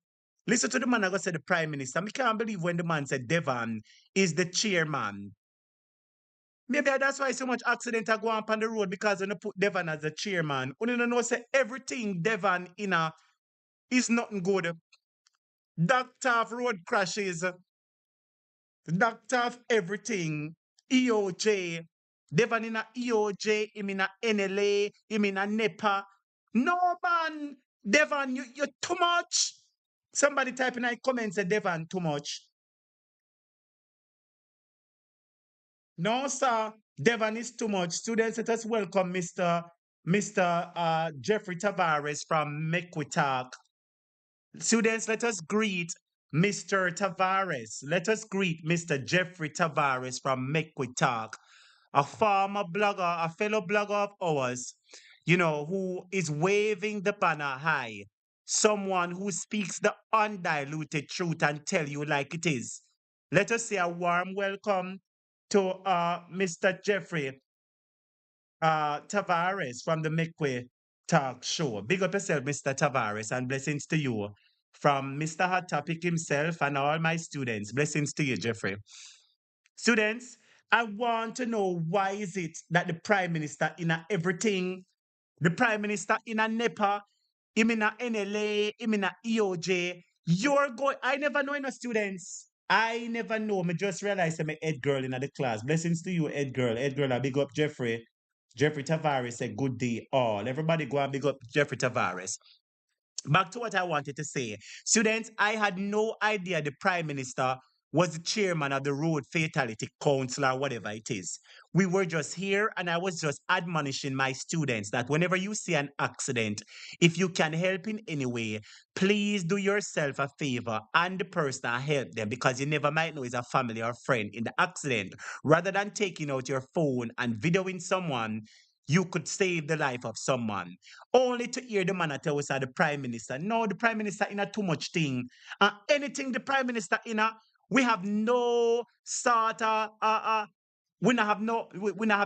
Listen to the man I go say the prime minister. I can't believe when the man said Devon is the chairman. Maybe that's why so much accident are going up on the road because when you put Devon as the chairman. You don't know say everything Devon in is nothing good. Doctor of road crashes, doctor of everything, EOJ. Devon in a EOJ, him in a NLA, him in a NEPA. No man, Devon, you're too much. Somebody type in the comments say Devon too much. No, sir. Devon is too much. Students, let us welcome Mr. Jeffrey Tavares from Mequitalk. Students, let us greet Mr. Tavares. Let us greet Mr. Jeffrey Tavares from Mequitalk, a former blogger, a fellow blogger of ours, who is waving the banner high. Someone who speaks the undiluted truth and tell you like it is. Let us say a warm welcome to Mr. Jeffrey Tavares from the Mikwe Talk Show. Big up yourself, Mr. Tavares, and blessings to you from Mr. Hot Topic himself and all my students. Blessings to you, Jeffrey. Students, I want to know why is it that the Prime Minister in everything, the Prime Minister in a NEPA, him in a NLA, him in a EOJ, you're going, I never know any students. I never know. Me just realized I'm a head girl in the class. Blessings to you, head girl. Head girl, I big up Jeffrey. Jeffrey Tavares said, good day all. Everybody go and big up Jeffrey Tavares. Back to what I wanted to say. Students, I had no idea the Prime Minister was the chairman of the Road Fatality Council or whatever it is. We were just here and I was just admonishing my students that whenever you see an accident, if you can help in any way, please do yourself a favor and the person and help them because you never might know it's a family or friend in the accident. Rather than taking out your phone and videoing someone, you could save the life of someone. Only to hear the man tell us the Prime Minister. No, the Prime Minister in a too much thing. Anything the Prime Minister in a, we have no sort of we not have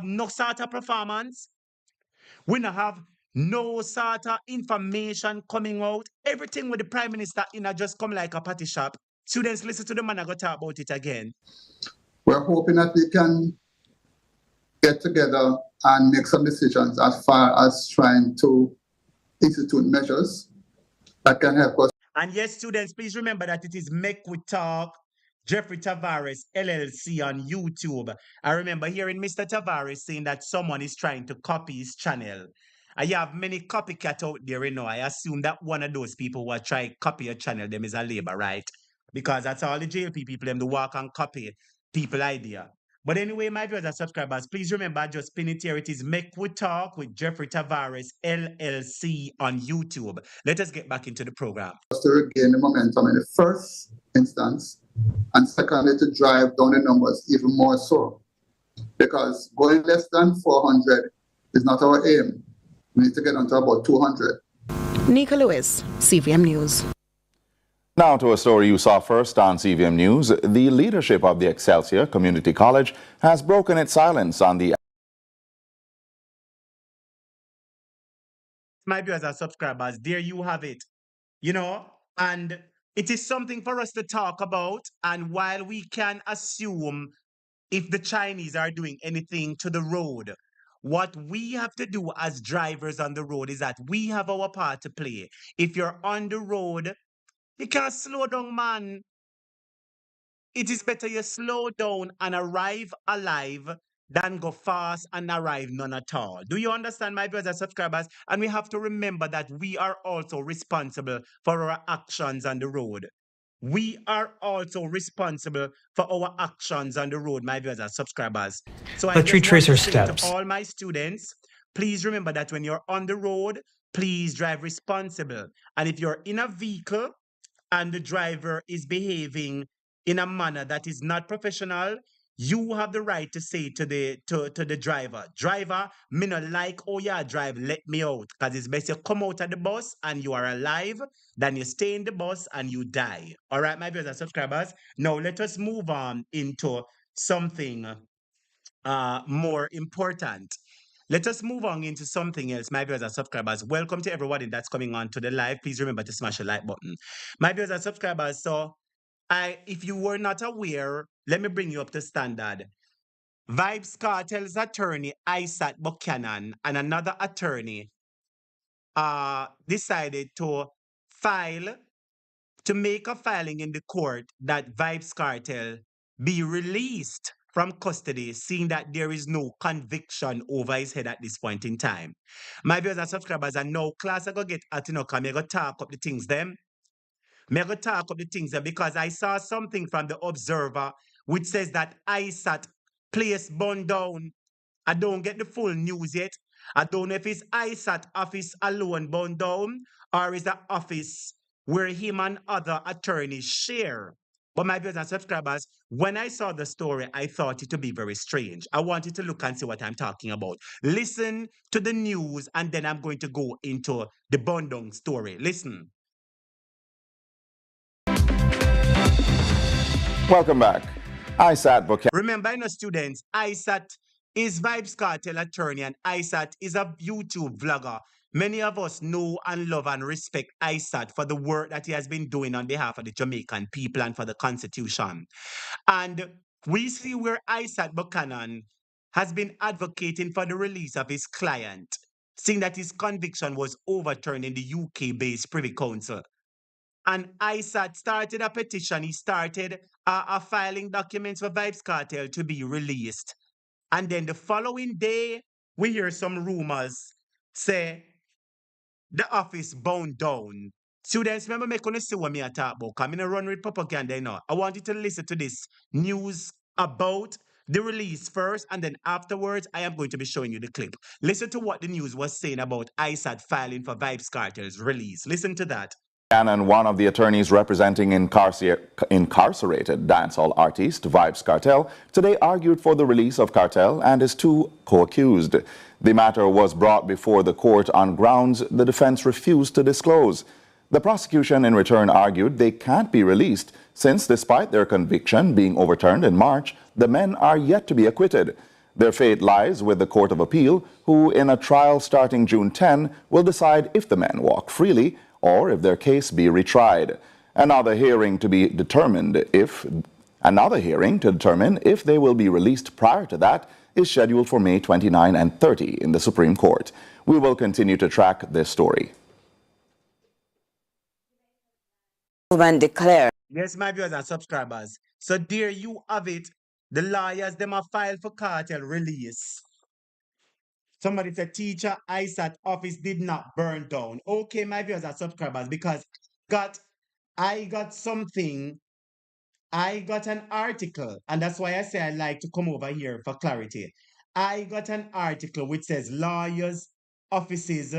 no sort of performance. We not have no sort of information coming out. Everything with the Prime Minister in a just come like a patty shop. Students, listen to the man I go talk about it again. We're hoping that we can get together and make some decisions as far as trying to institute measures that can help us. And yes, students, please remember that it is Make We Talk, Jeffrey Tavares, LLC on YouTube. I remember hearing Mr. Tavares saying that someone is trying to copy his channel. I have many copycat out there, I assume that one of those people who are trying to copy a channel, them is a labor, right? Because that's all the JLP people, them to walk and copy people idea. But anyway, my viewers and subscribers, please remember, just pin it here. It is Make We Talk with Jeffrey Tavares, LLC on YouTube. Let us get back into the program. To regain the momentum in the first instance, and secondly, to drive down the numbers even more so. Because going less than 400 is not our aim. We need to get on to about 200. Nika Lewis, CVM News. Now to a story you saw first on CVM News. The leadership of the Excelsior Community College has broken its silence on the... My viewers and subscribers, there you have it. And it is something for us to talk about. And while we can assume if the Chinese are doing anything to the road, what we have to do as drivers on the road is that we have our part to play. If you're on the road, you can't slow down, man. It is better you slow down and arrive alive than go fast and arrive none at all. Do you understand, my viewers and subscribers? And we have to remember that we are also responsible for our actions on the road. We are also responsible for our actions on the road, my viewers and subscribers. So Let's retrace our steps. To all my students, please remember that when you're on the road, please drive responsible. And if you're in a vehicle and the driver is behaving in a manner that is not professional, you have the right to say to the driver, me not like oh yeah drive, let me out. Because it's best you come out of the bus and you are alive than you stay in the bus and you die. All right, my viewers and subscribers. Now let us move on into something more important. Let us move on into something else, my viewers and subscribers. Welcome to everybody that's coming on to the live. Please remember to smash the like button. My viewers and subscribers, so if you were not aware, let me bring you up to standard. Vibes Cartel's attorney, Isaac Buchanan, and another attorney decided to make a filing in the court that Vibes Cartel be released from custody, seeing that there is no conviction over his head at this point in time. My viewers and subscribers, and now class I go get at come I go talk up the things them. Me go talk up the things them because I saw something from the Observer which says that ISAT place burned down. I don't get the full news yet. I don't know if it's ISAT office alone burned down or is the office where him and other attorneys share. But my viewers and subscribers, when I saw the story, I thought it to be very strange. I wanted to look and see what I'm talking about. Listen to the news, and then I'm going to go into the Bundong story. Listen. Welcome back. ISAT Buchanan. Remember, students, ISAT is Vibes Cartel attorney, and ISAT is a YouTube vlogger. Many of us know and love and respect ISAT for the work that he has been doing on behalf of the Jamaican people and for the Constitution. And we see where ISAT Buchanan has been advocating for the release of his client, seeing that his conviction was overturned in the UK-based Privy Council. And ISAT started a petition. He started filing documents for Vibes Cartel to be released. And then the following day, we hear some rumors say the office bound down. Students, remember me gonna see what me a talk about. I'm gonna run with propaganda, you know. I want you to listen to this news about the release first, and then afterwards, I am going to be showing you the clip. Listen to what the news was saying about ISAT filing for Vibes Cartel's release. Listen to that. And one of the attorneys representing incarcerated dancehall artist Vibes Cartel today argued for the release of Cartel and his two co-accused. The matter was brought before the court on grounds the defense refused to disclose. The prosecution in return argued they can't be released since, despite their conviction being overturned in March, the men are yet to be acquitted. Their fate lies with the Court of Appeal, who in a trial starting June 10 will decide if the men walk freely or if their case be retried. Another hearing to determine if they will be released prior to that is scheduled for May 29 and 30 in the Supreme Court. We will continue to track this story. Declare. Yes, my viewers and subscribers. So there you have it. The lawyers, them are filed for cartel release. Somebody said, teacher, ISAT office did not burn down. Okay, my viewers and subscribers, because I got an article, and that's why I say I like to come over here for clarity. I got an article which says lawyers' offices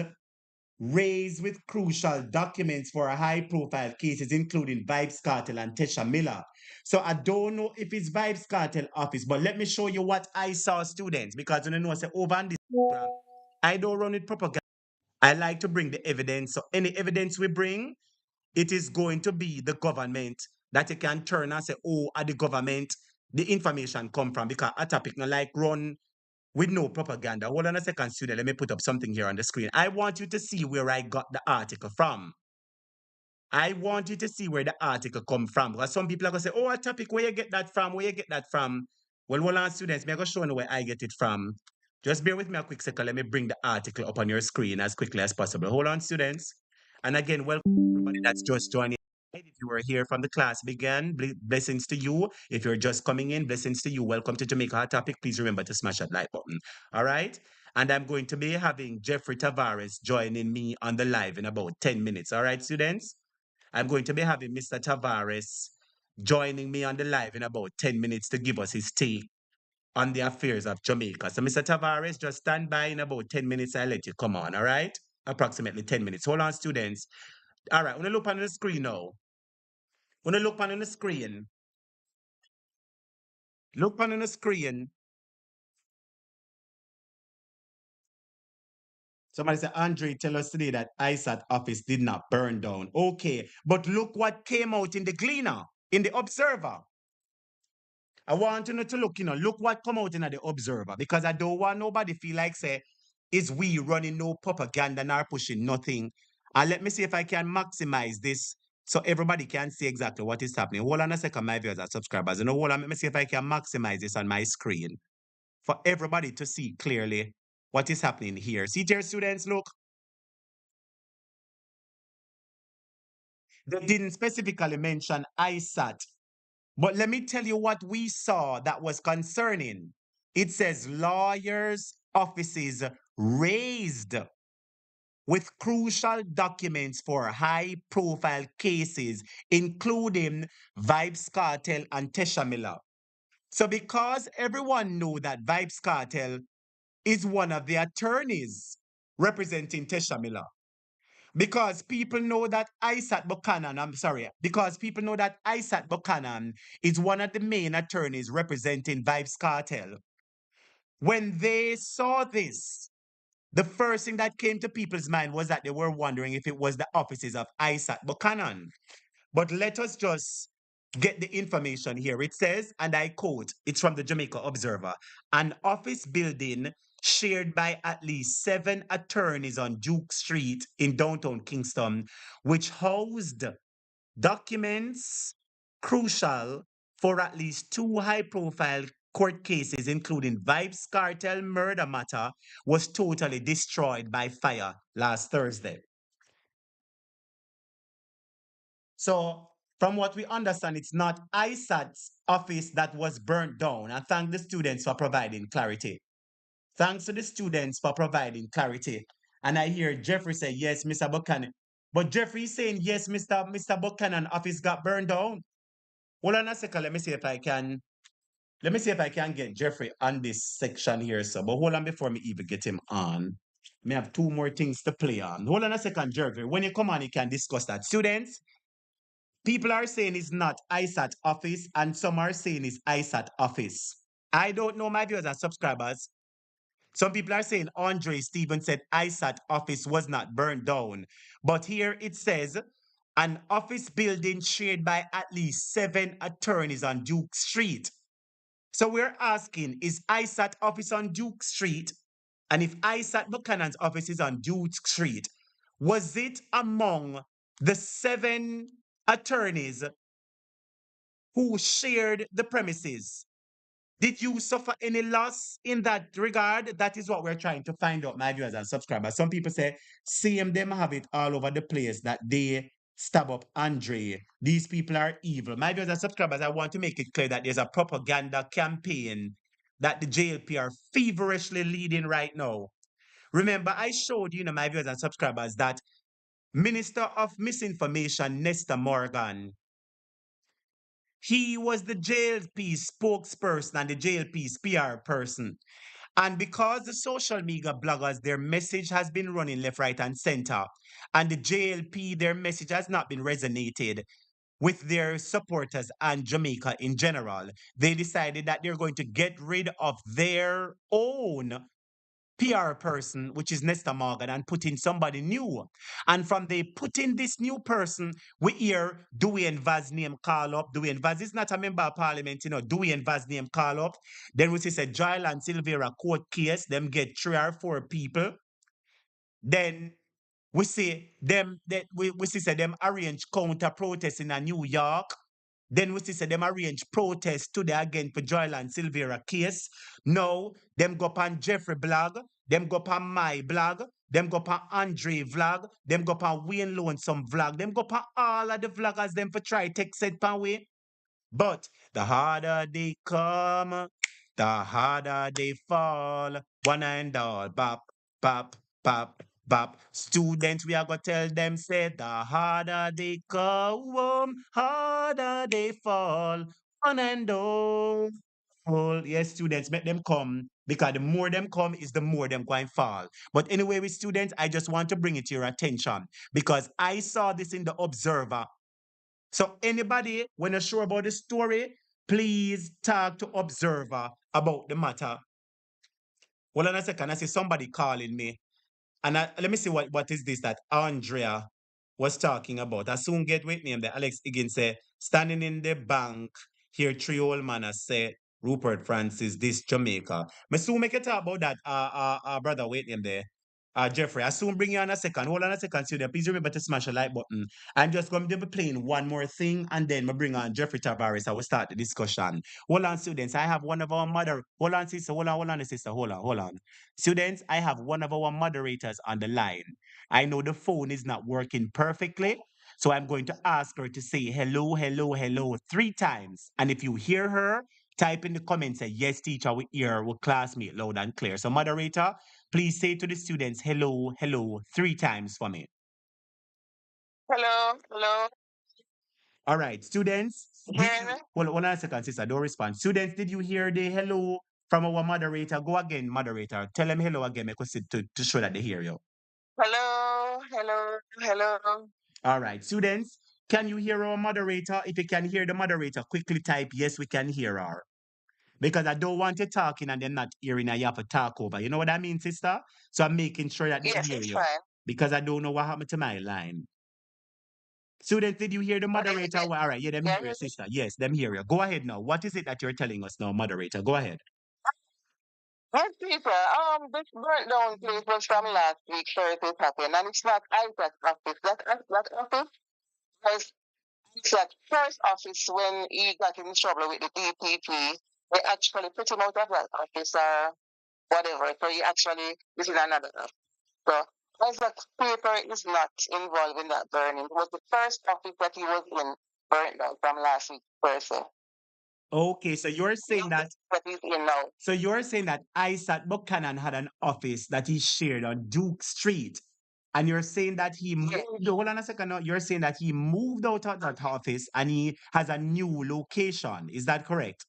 raised with crucial documents for high-profile cases, including Vibes Cartel and Tesha Miller. So I don't know if it's Vibes Cartel office, but let me show you what I saw, students, because you know, I say over on this program, I don't run it propaganda. I like to bring the evidence. So any evidence we bring, it is going to be the government that you can turn and say, oh, at the government, the information come from, because a topic not like run with no propaganda. Hold on a second, student. Let me put up something here on the screen. I want you to see where I got the article from. I want you to see where the article come from. Because some people are going to say, oh, a topic, where you get that from? Where you get that from? Well, hold on, students. I'm going to show you where I get it from. Just bear with me a quick second. Let me bring the article up on your screen as quickly as possible. Hold on, students. And again, welcome everybody that's just joining. If you were here from the class began, blessings to you. If you're just coming in, blessings to you. Welcome to Jamaica Hot Topic. Please remember to smash that like button. All right? And I'm going to be having Jeffrey Tavares joining me on the live in about 10 minutes. All right, students? I'm going to be having Mr. Tavares joining me on the live in about 10 minutes to give us his take on the affairs of Jamaica. So, Mr. Tavares, just stand by in about 10 minutes. I'll let you come on, all right? Approximately 10 minutes. Hold on, students. All right, I'm going to look on the screen now. I'm going to look on the screen. Look on the screen. Somebody said, Andre, tell us today that ISAT office did not burn down. Okay, but look what came out in the Gleaner, in the Observer. I want you to look, look what come out in the Observer, because I don't want nobody feel like, say, is we running no propaganda nor pushing nothing. And let me see if I can maximize this so everybody can see exactly what is happening. Hold on a second, my viewers and subscribers. Hold on, let me see if I can maximize this on my screen for everybody to see clearly what is happening here. See, dear students, look. They didn't specifically mention ISAT. But let me tell you what we saw that was concerning. It says lawyers' offices raised with crucial documents for high-profile cases, including Vibes Cartel and Tesha Miller. So because everyone knew that Vibes Cartel is one of the attorneys representing Tesha Miller, because people know that because people know that Isaac Buchanan is one of the main attorneys representing Vibes Cartel. When they saw this, the first thing that came to people's mind was that they were wondering if it was the offices of Isaac Buchanan. But let us just get the information here. It says, and I quote, it's from the Jamaica Observer, an office building shared by at least 7 attorneys on Duke Street in downtown Kingston, which housed documents crucial for at least 2 high-profile court cases, including Vibes Cartel murder matter, was totally destroyed by fire last Thursday. So, from what we understand, it's not ISAT's office that was burnt down. And thank the students for providing clarity. Thanks to the students for providing clarity. And I hear Jeffrey say, yes, Mr. Buchanan. But Jeffrey is saying, yes, Mr. Buchanan office got burned down. Hold on a second. Let me see if I can get Jeffrey on this section here. So, but hold on before me even get him on. Me have 2 more things to play on. Hold on a second, Jeffrey. When you come on, you can discuss that. Students, people are saying it's not ISAT office, and some are saying it's ISAT office. I don't know, my viewers and subscribers. Some people are saying Andre Stevens said ISAT office was not burned down. But here it says an office building shared by at least 7 attorneys on Duke Street. So we're asking, is ISAT office on Duke Street? And if ISAT Buchanan's office is on Duke Street, was it among the 7 attorneys who shared the premises? Did you suffer any loss in that regard? That is what we're trying to find out, my viewers and subscribers. Some people say, same them have it all over the place that they stab up Andre. These people are evil. My viewers and subscribers, I want to make it clear that there's a propaganda campaign that the JLP are feverishly leading right now. Remember, I showed you, my viewers and subscribers, that Minister of Misinformation, Nestor Morgan, he was the JLP spokesperson and the JLP's PR person. And because the social media bloggers, their message has been running left, right, and center, and the JLP, their message has not been resonated with their supporters and Jamaica in general, they decided that they're going to get rid of their own PR person, which is Nestor Morgan, and put in somebody new. And from they put in this new person, we hear Dwayne Vaz name call up. Dwayne Vaz is not a member of parliament, Dwayne Vaz name call up. Then we see Joel and Silvera court case, them get 3 or 4 people. Then we see them that we see say them arrange counter protest in New York. Then we see say them arrange protest today again for Joel and Silvera case. Now, them go up on Jeffrey blog, them go up on my blog, them go up on Andre vlog, them go up on Wayne Lonesome vlog, them go up on all of the vloggers, them for try take set pan way. But the harder they come, the harder they fall. One and all, bop, bop, bop, bop. Students, we are going to tell them, say, the harder they come, harder they fall. One and all. Yes, students, make them come, because the more them come is the more them going fall. But anyway, with students, I just want to bring it to your attention, because I saw this in the Observer. So anybody, when you're sure about the story, please talk to Observer about the matter. Hold on a second. I see somebody calling me. And let me see what is this that Andrea was talking about. I soon get with me and the Alex Higgins say, standing in the bank, here three old man has said, Rupert Francis, this Jamaica. Me soon make it talk about that, brother, wait him there. Jeffrey, I soon bring you on a second. Hold on a second, student. Please remember to smash the like button. I'm just going to be playing one more thing and then we bring on Jeffrey Tavares. I will start the discussion. Hold on, students. I have one of our mother. Hold on, sister. Hold on, sister. Hold on. Students, I have one of our moderators on the line. I know the phone is not working perfectly, so I'm going to ask her to say hello, hello, hello 3 times. And if you hear her, type in the comments, say, yes, teacher, we hear, we classmate loud and clear. So moderator, please say to the students, hello, hello 3 times for me. Hello, hello. All right, students. Hear me? Hold on a second, sister. Don't respond. Students, did you hear the hello from our moderator? Go again, moderator. Tell them hello again because to show that they hear you. Hello, hello, hello. All right, students, can you hear our moderator? If you can hear the moderator, quickly type, yes, we can hear her. Because I don't want you talking and they're not hearing and you have to talk over. You know what I mean, sister? So I'm making sure that they Yes, hear it's you. fine. Because I don't know what happened to my line. Students, did you hear the moderator? Well, all right, yeah, them hear you, sister. Yes, them hear you. Go ahead now. What is it that you're telling us now, moderator? Go ahead. Yes, Peter, this burnt down place was from last week, sure it happened, and it's not Isaac's office. That office was Isaac's first office when he got in trouble with the DPP. They actually put him out of that office or whatever, so he actually is in another office. So Isaac's paper is not involved in that burning. It was the first office that he was in burnt down from last week, person. Okay, so you're saying that. But he's in now. So you're saying that Isaac Buchanan had an office that he shared on Duke Street, and you're saying that he moved. Hold on a second. Now. You're saying that he moved out of that office and he has a new location. Is that correct?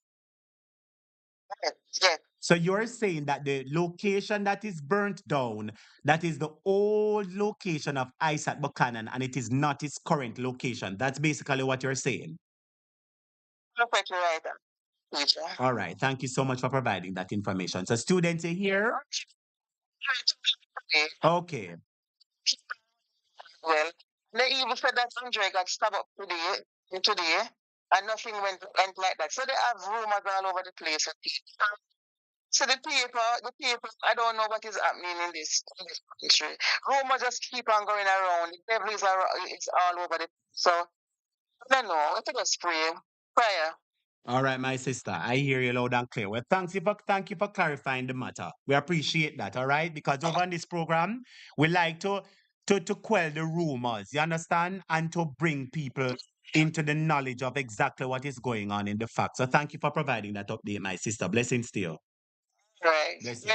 Yes. So you're saying that the location that is burnt down, that is the old location of Isaac Buchanan, and it is not his current location. That's basically what you're saying. Perfectly right, teacher. All right. Thank you so much for providing that information. So students are here. Okay. Well, they even said that Andre got stabbed up today, and nothing went like that. So they have rumors all over the place. So the people, I don't know what is happening in this country. Rumors just keep on going around. The devil is it's all over the. So I don't know. Let us pray. Prayer. All right, my sister, I hear you loud and clear. Well, thank you for clarifying the matter. We appreciate that, all right? Because over on this program, we like to quell the rumors, you understand? And to bring people into the knowledge of exactly what is going on in the facts. So thank you for providing that update, my sister. Blessings to you. Right. Blessings.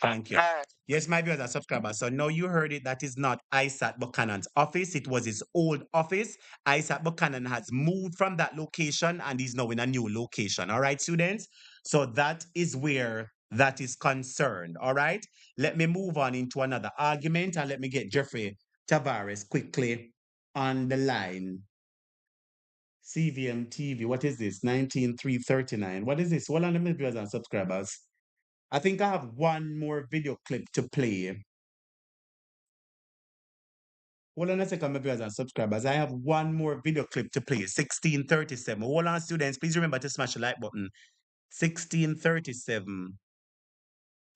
Thank you. Yes, my viewers and subscribers. So now you heard it. That is not Isaac Buchanan's office. It was his old office. Isaac Buchanan has moved from that location and he's now in a new location. All right, students? So that is where that is concerned. All right? Let me move on into another argument and let me get Jeffrey Tavares quickly on the line. CVM TV. What is this? 19339. What is this? Hold on, let me viewers and subscribers. I think I have one more video clip to play. Hold on a second, my viewers and subscribers. I have one more video clip to play. 1637. Hold on, students. Please remember to smash the like button. 1637.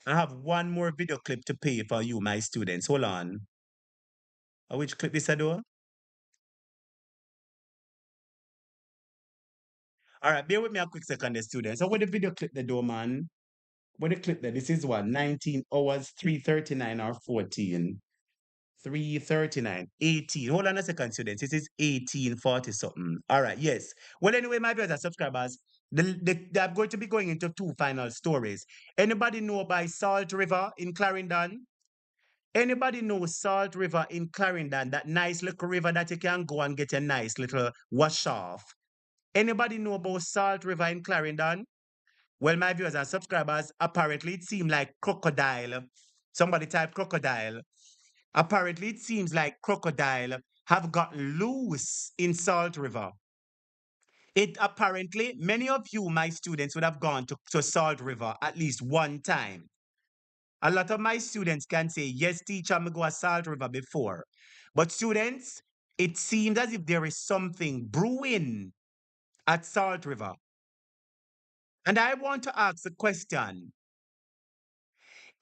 I have one more video clip to play for you, my students. Hold on. Which clip is I do? All right, bear with me a quick second, students. So what the video clip they do, man? What the clip there? This is what? 19 hours, 3:39 or 14. 3:39, 18. Hold on a second, students. This is 18:40 something. All right, yes. Well, anyway, my viewers and subscribers, I'm going to be going into 2 final stories. Anybody know by Salt River in Clarendon? Anybody know Salt River in Clarendon? That nice little river that you can go and get a nice little wash off. Anybody know about Salt River in Clarendon? Well, my viewers and subscribers, apparently it seemed like crocodile. Somebody type crocodile. Apparently, it seems like crocodile have got loose in Salt River. It apparently, many of you, my students, would have gone to Salt River at least one time. A lot of my students can say, yes, teacher, I'm go to Salt River before. But students, it seems as if there is something brewing at Salt River. And I want to ask the question,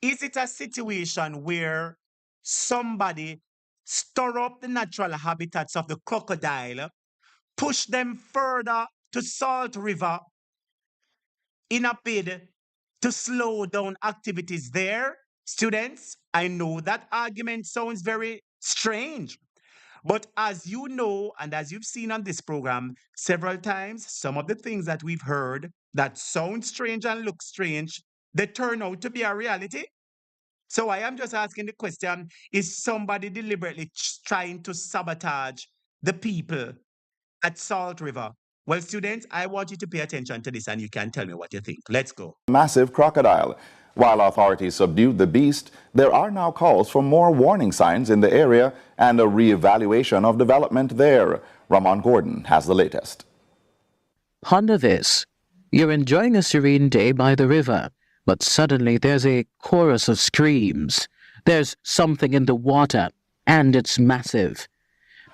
is it a situation where somebody stir up the natural habitats of the crocodile, push them further to Salt River in a bid to slow down activities there? Students, I know that argument sounds very strange, but as you know, and as you've seen on this program several times, some of the things that we've heard that sound strange and look strange, they turn out to be a reality. So I am just asking the question, is somebody deliberately trying to sabotage the people at Salt River? Well, students, I want you to pay attention to this and you can tell me what you think. Let's go. Massive crocodile. While authorities subdued the beast, there are now calls for more warning signs in the area and a re-evaluation of development there. Ramon Gordon has the latest. Ponder this. You're enjoying a serene day by the river, but suddenly there's a chorus of screams. There's something in the water, and it's massive.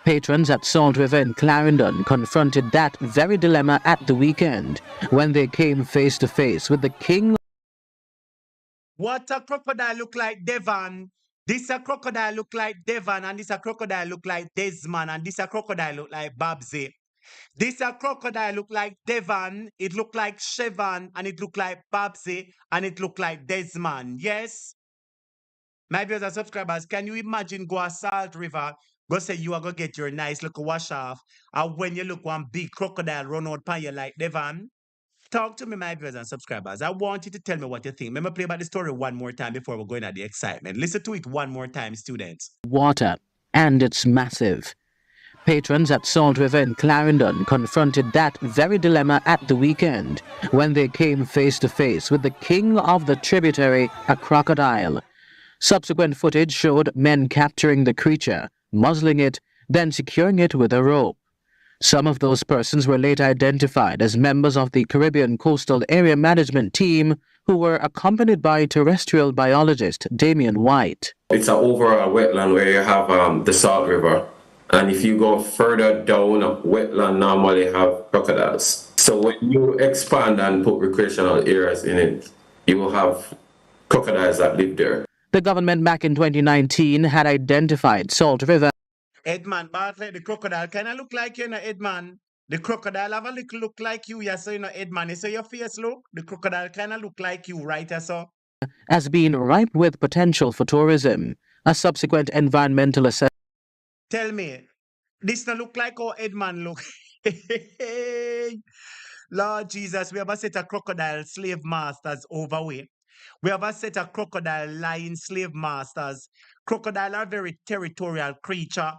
Patrons at Salt River in Clarendon confronted that very dilemma at the weekend when they came face to face with the king. What a crocodile look like, Devon? This a crocodile look like Devon, and this a crocodile look like Desmond, and this a crocodile look like Babsy. This a crocodile look like Devon, it look like Chevon, and it look like Babsy, and it look like Desmond. Yes? My viewers and subscribers, can you imagine go a Salt River, go say you are going to get your nice little wash off, and when you look one big crocodile run out by you like Devon? Talk to me, my viewers and subscribers. I want you to tell me what you think. Let me play about the story one more time before we're going at the excitement. Listen to it one more time, students. Water, and it's massive. Patrons at Salt River in Clarendon confronted that very dilemma at the weekend when they came face to face with the king of the tributary, a crocodile. Subsequent footage showed men capturing the creature, muzzling it, then securing it with a rope. Some of those persons were later identified as members of the Caribbean Coastal Area Management Team, who were accompanied by terrestrial biologist Damian White. It's an overall wetland where you have the Salt River. And if you go further down, wetland normally have crocodiles. So when you expand and put recreational areas in it, you will have crocodiles that live there. The government back in 2019 had identified Salt River. Edman, Bartlett, the crocodile kind of look like you, Edman. The crocodile have a little look like you, yes, Edman. You see your face look? The crocodile kind of look like you, right, so? As being ripe with potential for tourism. A subsequent environmental assessment. Tell me, this not look like how Edman look. Lord Jesus, we have a set of crocodile slave masters overweight. We have a set of crocodile lion slave masters. Crocodile are very territorial creature.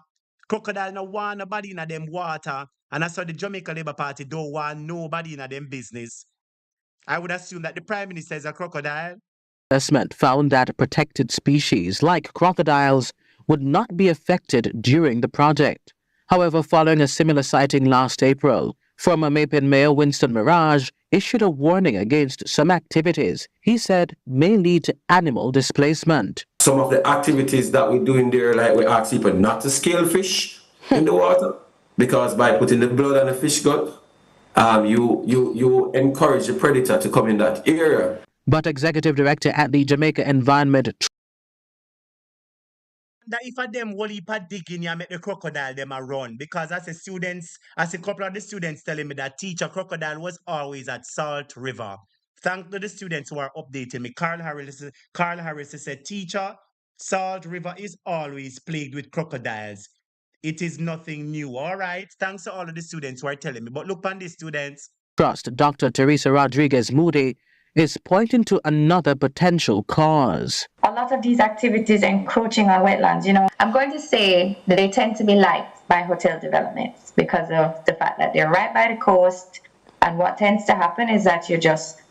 Crocodile no want nobody in them water. And that's why the Jamaica Labour Party don't want nobody in them business. I would assume that the Prime Minister is a crocodile. Assessment found that protected species like crocodiles would not be affected during the project. However, following a similar sighting last April, former Mapin Mayor Winston Mirage issued a warning against some activities he said may lead to animal displacement. Some of the activities that we do in there, like we ask people not to scale fish in the water, because by putting the blood on the fish gut, you encourage the predator to come in that area. But Executive Director at the Jamaica Environment that if a them whole heap of digging you make the crocodile them a run, because as a couple of the students telling me that teacher crocodile was always at Salt River. Thank to the students who are updating me. Carl Harris said, teacher, Salt River is always plagued with crocodiles. It is nothing new. All right. Thanks to all of the students who are telling me. But look on these students. Trust Dr. Teresa Rodriguez Moody is pointing to another potential cause. A lot of these activities encroaching on wetlands, I'm going to say that they tend to be liked by hotel developments because of the fact that they're right by the coast. And what tends to happen is that you just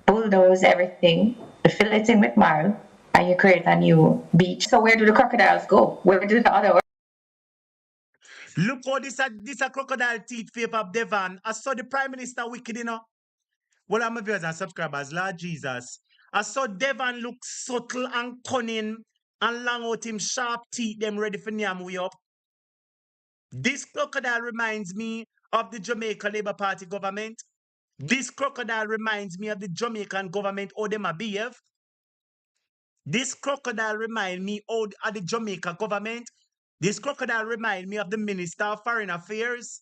bulldoze everything, fill it in with marl, and you create a new beach. So where do the crocodiles go? Where do the other? Look how this a crocodile teeth vape of Devon. I saw the Prime Minister wicked, you know. Well, I'm a viewers and subscribers, Lord Jesus. I saw Devon look subtle and cunning and long out him sharp teeth, them ready for yam we up. This crocodile reminds me of the Jamaica Labour Party government. This crocodile reminds me of the Jamaican government, how them a behave. This crocodile reminds me of the Jamaica government. This crocodile reminds me of the Minister of Foreign Affairs.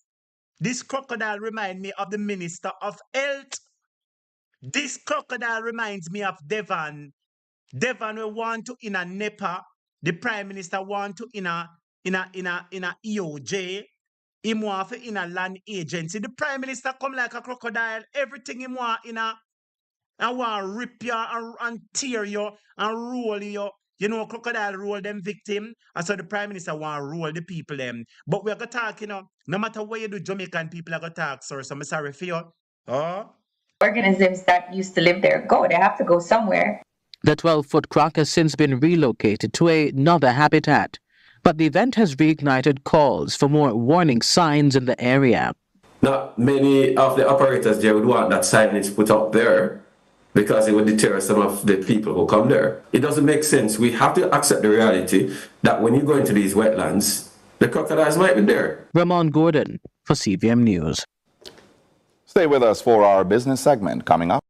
This crocodile reminds me of the Minister of Health. This crocodile reminds me of Devon. Devon will want to in a NEPA. The Prime Minister want to in a EOJ. Him want in a land agency. The Prime Minister come like a crocodile. Everything him want in a and want rip you and tear you and roll you. You know, crocodile roll them victim. And so the Prime Minister want to roll the people them. But we're going to talk, you know, no matter what you do, Jamaican people are going to talk, sir. So I'm sorry for you. Oh? Organisms that used to live there go. They have to go somewhere. The 12-foot croc has since been relocated to another habitat, but the event has reignited calls for more warning signs in the area. Not many of the operators there would want that signage put up there because it would deter some of the people who come there. It doesn't make sense. We have to accept the reality that when you go into these wetlands, the crocodiles might be there. Ramon Gordon for CVM News. Stay with us for our business segment coming up.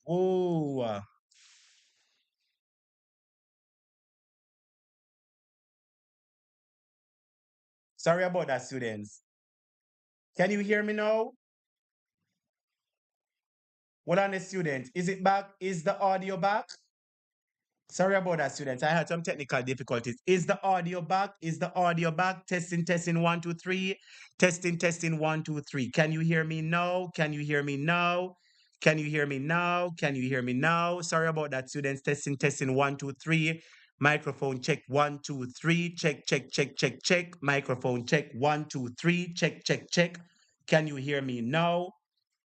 Oh. Sorry about that, students. Can you hear me now? Hold on, the student. Is it back? Is the audio back? Sorry about that, students. I had some technical difficulties. Is the audio back? Is the audio back? Testing, testing, 1, 2, 3. Testing, testing, 1, 2, 3. Can you hear me now? Can you hear me now? Can you hear me now? Can you hear me now? Sorry about that, students. Testing, testing, 1, 2, 3. Microphone check, 1, 2, 3. Check, check, check, check, check. Microphone check, 1, 2, 3. Check, check, check. Can you hear me now?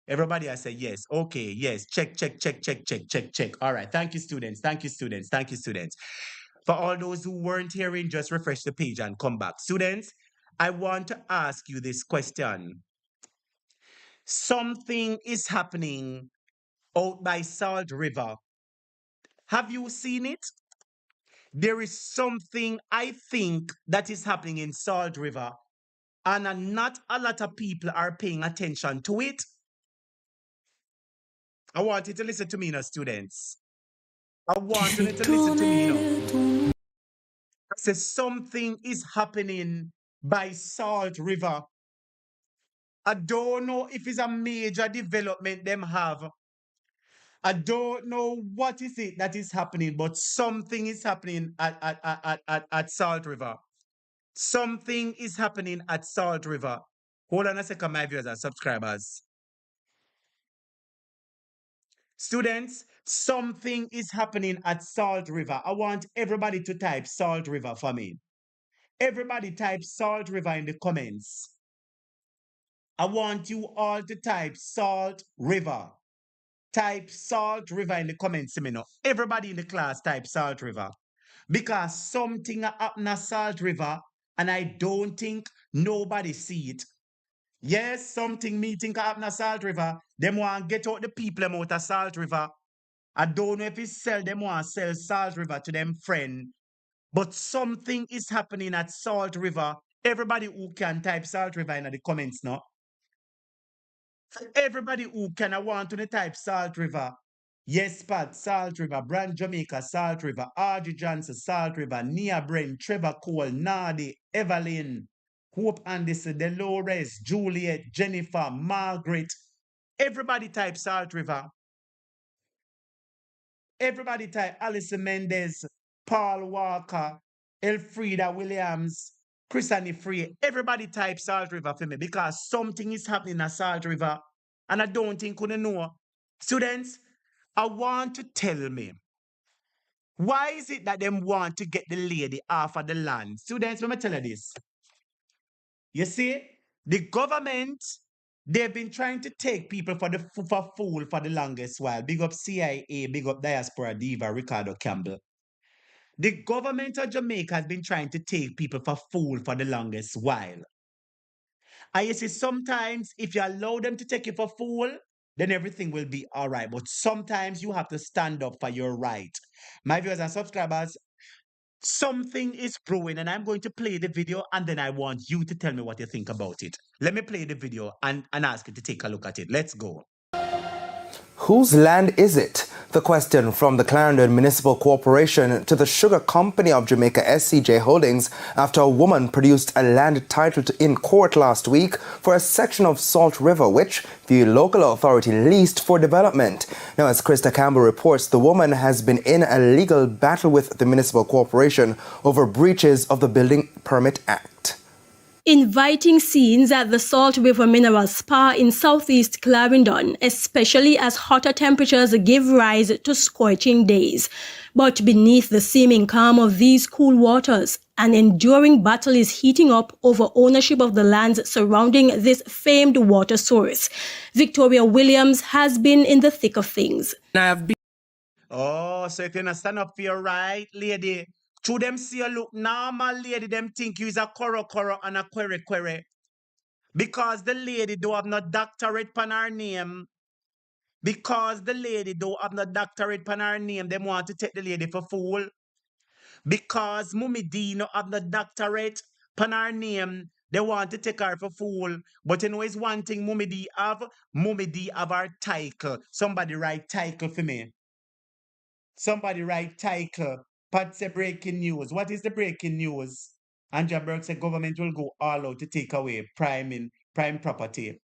Everybody, I say yes. Okay, yes. Check, check, check, check, check, check, check. All right. Thank you, students. Thank you, students. Thank you, students. For all those who weren't hearing, just refresh the page and come back. Students, I want to ask you this question. Something is happening out by Salt River. Have you seen it? There is something I think that is happening in Salt River, and not a lot of people are paying attention to it. I want you to listen to me now, students. I want you to listen to me now. I say something is happening by Salt River. I don't know if it's a major development them have. I don't know what is it that is happening, but something is happening at Salt River. Something is happening at Salt River. Hold on a second, my viewers and subscribers. Students, something is happening at Salt River. I want everybody to type Salt River for me. Everybody type Salt River in the comments. I want you all to type Salt River. Type Salt River in the comments. Everybody in the class type Salt River. Because something happened at Salt River and I don't think nobody see it. Yes, something me think happen at Salt River. Them want get out the people them out of Salt River. I don't know if it's sell them want sell Salt River to them friend. But something is happening at Salt River. Everybody who can type Salt River in the comments now. Everybody who can I want to type Salt River. Yes, Pat, Salt River, Brand Jamaica, Salt River, Audrey Johnson, Salt River, Nia Brent, Trevor Cole, Nardi, Evelyn, Hope Anderson, Dolores, Juliet, Jennifer, Margaret. Everybody type Salt River. Everybody type Alison Mendez, Paul Walker, Elfrida Williams, Chris Free. Everybody type Salt River for me because something is happening at Salt River and I don't think you know. Students, I want to tell me, why is it that them want to get the lady off of the land? Students, let me tell you this. You see, the government, they've been trying to take people for fool for the longest while. Big up CIA, big up Diaspora Diva, Ricardo Campbell. The government of Jamaica has been trying to take people for fool for the longest while. And you see, sometimes if you allow them to take you for fool, then everything will be all right. But sometimes you have to stand up for your right. My viewers and subscribers, something is brewing, and I'm going to play the video, and then I want you to tell me what you think about it. Let me play the video and ask you to take a look at it. Let's go. Whose land is it? The question from the Clarendon Municipal Corporation to the Sugar Company of Jamaica SCJ Holdings after a woman produced a land title in court last week for a section of Salt River which the local authority leased for development. Now, as Krista Campbell reports, the woman has been in a legal battle with the municipal corporation over breaches of the Building Permit Act. Inviting scenes at the Salt River Mineral Spa in southeast Clarendon, especially as hotter temperatures give rise to scorching days. But beneath the seeming calm of these cool waters, an enduring battle is heating up over ownership of the lands surrounding this famed water source. Victoria Williams has been in the thick of things. Oh, so if you're not stand up for your right, lady, to them see you look normal, lady, them think you is a koro and a query. Because the lady don't have no doctorate pan her name. Because the lady don't have no doctorate pan her name, them want to take the lady for fool. Because Mummy D no have no doctorate pan her name, they want to take her for fool. But you know it's one thing Mummy D have her title. Somebody write title for me. Somebody write title. Pat say breaking news. What is the breaking news? Andrea Burke said government will go all out to take away prime property.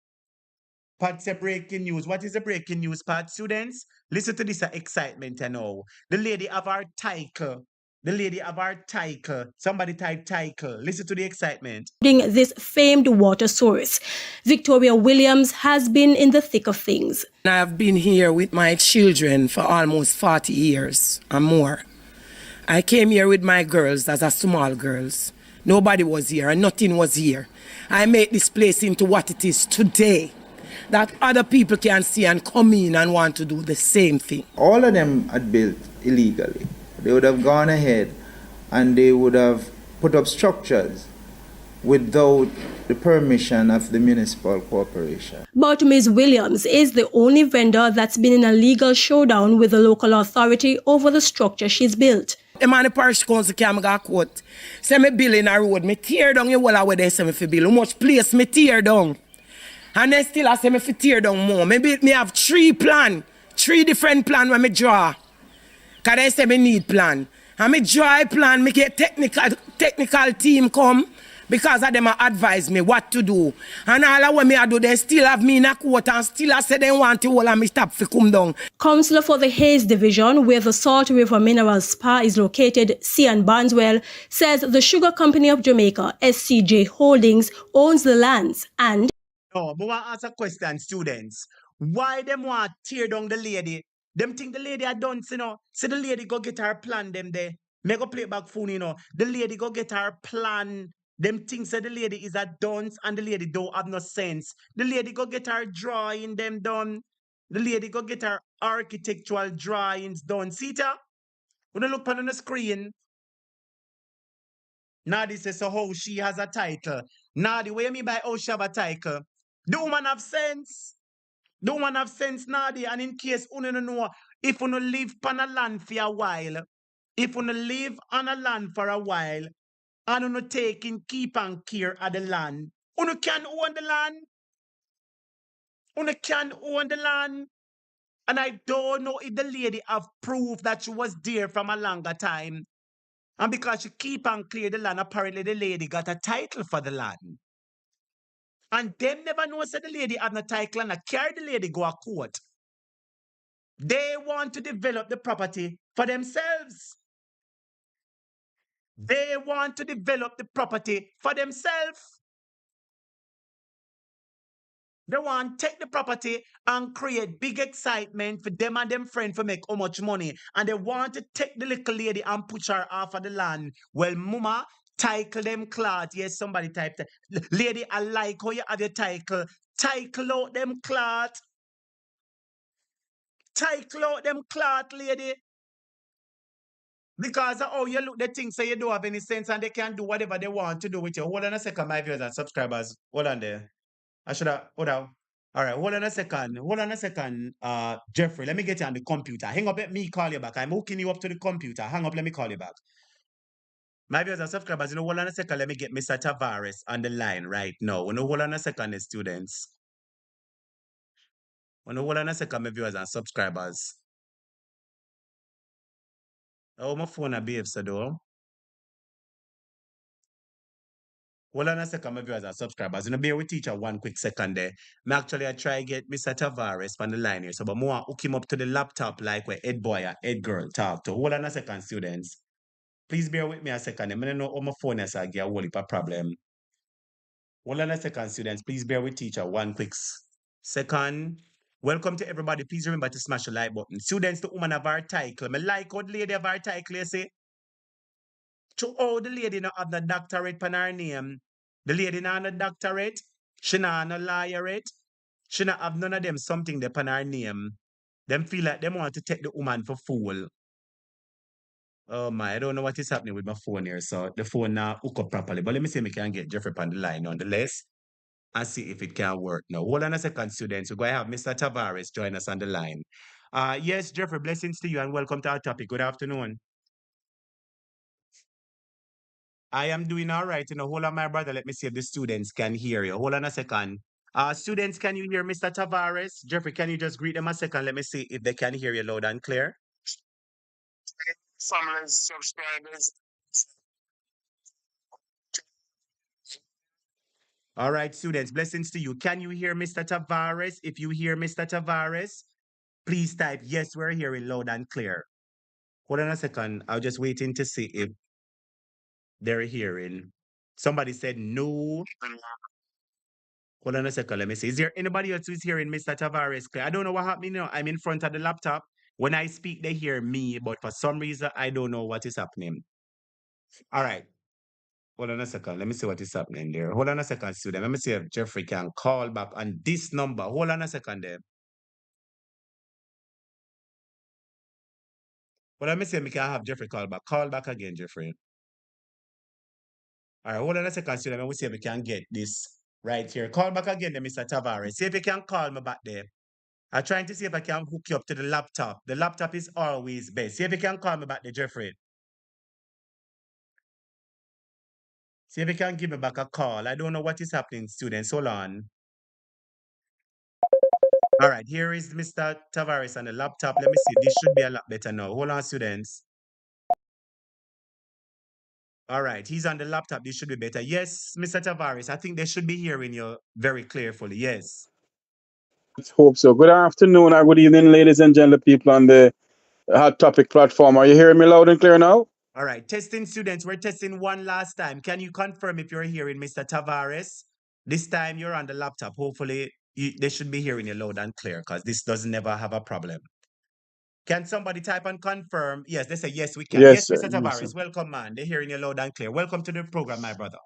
Pat say breaking news. What is the breaking news, Pat? Students, listen to this excitement and all. The lady of our title. The lady of our title. Somebody type title. Listen to the excitement. This famed water source. Victoria Williams has been in the thick of things. I have been here with my children for almost 40 years and more. I came here with my girls as a small girls. Nobody was here and nothing was here. I made this place into what it is today, that other people can see and come in and want to do the same thing. All of them had built illegally. They would have gone ahead and they would have put up structures without the permission of the municipal corporation. But Ms. Williams is the only vendor that's been in a legal showdown with the local authority over the structure she's built. The man the parish council came got quote. Say me build in a road, me tear down your wall away there say me fi build. How much place me tear down? And then still I say me fi tear down more. Me have 3 different plan when me draw. Cause they say me need plan. And me draw a plan, me get technical team come. Because of them advise me what to do. And all of what me I do, they still have me in a quote and still I say they want to hold and me stop for come down. Councillor for the Hayes Division, where the Salt River Mineral Spa is located, Cian Barnswell, says the Sugar Company of Jamaica, SCJ Holdings, owns the lands and... No, but I want to ask a question, students. Why them want to tear down the lady? Them think the lady are done, you know. So the lady go get her plan them there. Me go play back phone, you know. The lady go get her plan. Them things that the lady is a dunce and the lady don't have no sense. The lady go get her drawing them done. The lady go get her architectural drawings done. See it? When you look on the screen, Nadi says, so how she has a title. Nadi, what you mean by how she have a title? The woman have sense. The woman have sense nadi. And in case you don't know, if you live on a land for a while, if you live on a land for a while, and you taking keep and care of the land, you can own the land. You can own the land. And I don't know if the lady have proof that she was there from a longer time. And because she keep and clear the land, apparently the lady got a title for the land. And them never know said the lady had no title and I carry the lady go a court. They want to develop the property for themselves. They want to develop the property for themselves. They want to take the property and create big excitement for them and them friends to make how much money. And they want to take the little lady and push her off of the land. Well, mama, title them cloth. Yes, somebody typed it. Lady, I like how you have your title. Title out them cloth. Title out them cloth, lady. Because of how you look the things so you don't have any sense and they can do whatever they want to do with you. Hold on a second, my viewers and subscribers. Hold on there. I should have, hold on. All right, hold on a second. Hold on a second, Jeffrey. Let me get you on the computer. Hang up, let me call you back. I'm hooking you up to the computer. Hang up, let me call you back. My viewers and subscribers, hold on a second. Let me get Mr. Tavares on the line right now. Hold on a second, students. Hold on a second, my viewers and subscribers. Oh, my phone a behave, so though. Hold on a second, my viewers and subscribers. Bear with teacher 1 quick second there. I try get Mr. Tavares on the line here. So, but more hook him up to the laptop like where Ed boy or Ed girl talk to. Hold on a second, students. Please bear with me a second. I don't know how my phone is get a whole heap of problem. Hold on a second, students. Please bear with teacher 1 quick second. Welcome to everybody. Please remember to smash the like button. Students, the woman of our title. I like how the lady of our title, you see? To all the lady not have the doctorate on her name. The lady not have the doctorate. She not have no lawyerate. She not have none of them something there on her name. Them feel like them want to take the woman for fool. Oh my, I don't know what is happening with my phone here. So the phone now hook up properly. But let me see if I can get Jeffrey on the line nonetheless and see if it can work. Now, hold on a second, students. We're going to have Mr. Tavares join us on the line. Yes, Jeffrey, blessings to you and welcome to our topic. Good afternoon. I am doing all right. Hold on, my brother. Let me see if the students can hear you. Hold on a second. Students, can you hear Mr. Tavares? Jeffrey, can you just greet them a second? Let me see if they can hear you loud and clear. Family subscribers. All right, students, blessings to you. Can you hear Mr. Tavares? If you hear Mr. Tavares, please type yes, we're hearing loud and clear. Hold on a second. I'm just waiting to see if they're hearing. Somebody said no. Hold on a second. Let me see. Is there anybody else who's hearing Mr. Tavares clear? I don't know what happened. I'm in front of the laptop. When I speak, they hear me, but for some reason, I don't know what is happening. All right. Hold on a second. Let me see what is happening there. Hold on a second, student. Let me see if Jeffrey can call back on this number. Hold on a second there. Well, let me see if we can have Jeffrey call back. Call back again, Jeffrey. All right, hold on a second, student. Let me see if we can get this right here. Call back again, then, Mr. Tavares. See if you can call me back there. I'm trying to see if I can hook you up to the laptop. The laptop is always best. See if you can call me back there, Jeffrey. See if you can give me back a call. I don't know what is happening, students. Hold on. All right, here is Mr. Tavares on the laptop. Let me see. This should be a lot better now. Hold on, students. All right, he's on the laptop. This should be better. Yes, Mr. Tavares, I think they should be hearing you very clearly. Yes. Let's hope so. Good afternoon or good evening, ladies and gentlemen, people on the Hot Topic platform. Are you hearing me loud and clear now? All right, testing students. We're testing one last time. Can you confirm if you're hearing Mr. Tavares? This time you're on the laptop. Hopefully, they should be hearing you loud and clear because this doesn't never have a problem. Can somebody type and confirm? Yes, they say, yes, we can. Yes, Yes, sir. Mr. Tavares, welcome, man. They're hearing you loud and clear. Welcome to the program, my brother.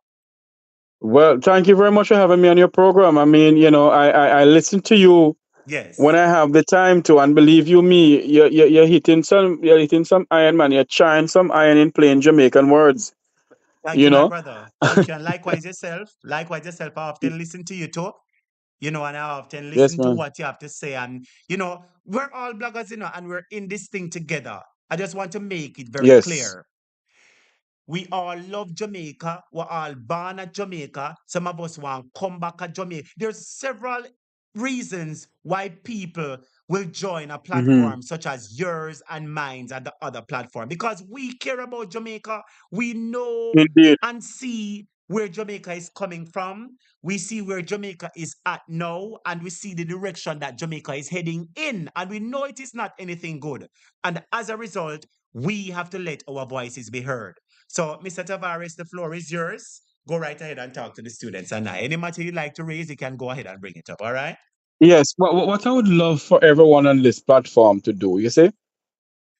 Well, thank you very much for having me on your program. I mean, I listen to you Yes. when I have the time to, and believe you me, you're hitting some iron, man. You're trying some iron in plain Jamaican words. Thank you, my brother. Thank you. And likewise yourself. Likewise yourself. I often listen to you too. and I often Yes, listen to man. what you have to say. And, we're all bloggers, and we're in this thing together. I just want to make it very Yes. clear. We all love Jamaica. We're all born at Jamaica. Some of us want to come back at Jamaica. There's several reasons why people will join a Mm-hmm. platform such as yours and mine's and the other platform because we care about Jamaica. We know Indeed. and see where Jamaica is coming from. We see where Jamaica is at now, and we see the direction that Jamaica is heading in, and we know it is not anything good. And as a result, we have to let our voices be heard. So, Mr. Tavares, the floor is yours. Go right ahead and talk to the students. And any matter you'd like to raise, you can go ahead and bring it up. All right? Yes. What I would love for everyone on this platform to do, you see,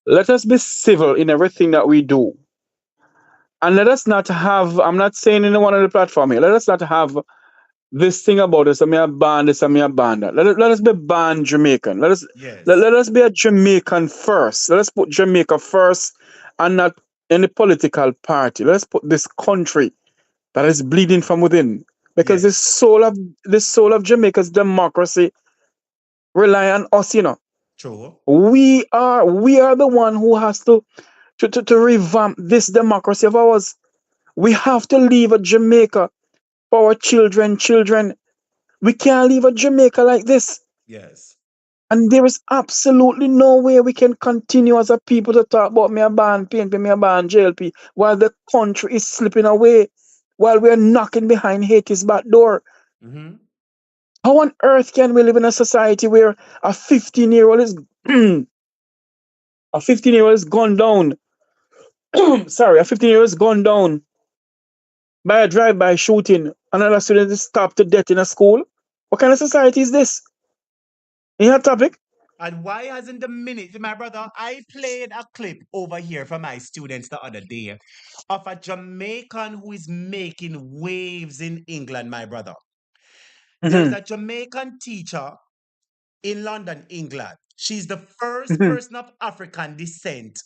let us be civil in everything that we do. And let us not have, I'm not saying anyone on the platform here, let us not have this thing about us, I mean, a band this, I mean, a band that. Let us be band Jamaican. Yes. Let us be a Jamaican first. Let us put Jamaica first and not any political party. Let us put this country that is bleeding from within. Because Yes. the soul of Jamaica's democracy rely on us, True. We are the one who has to revamp this democracy of ours. We have to leave a Jamaica for our children. We can't leave a Jamaica like this. Yes. And there is absolutely no way we can continue as a people to talk about me a ban PNP, me a ban JLP, while the country is slipping away, while we are knocking behind Haiti's back door. Mm-hmm. How on earth can we live in a society where a 15-year-old is a 15-year-old is gone down? Sorry, a 15-year-old is gone down by a drive-by shooting. Another student is stabbed to death in a school. What kind of society is this? In that topic? And why hasn't the minute, my brother? I played a clip over here for my students the other day of a Jamaican who is making waves in England, my brother. There's Mm-hmm. a Jamaican teacher in London, England. She's the first Mm-hmm. person of African descent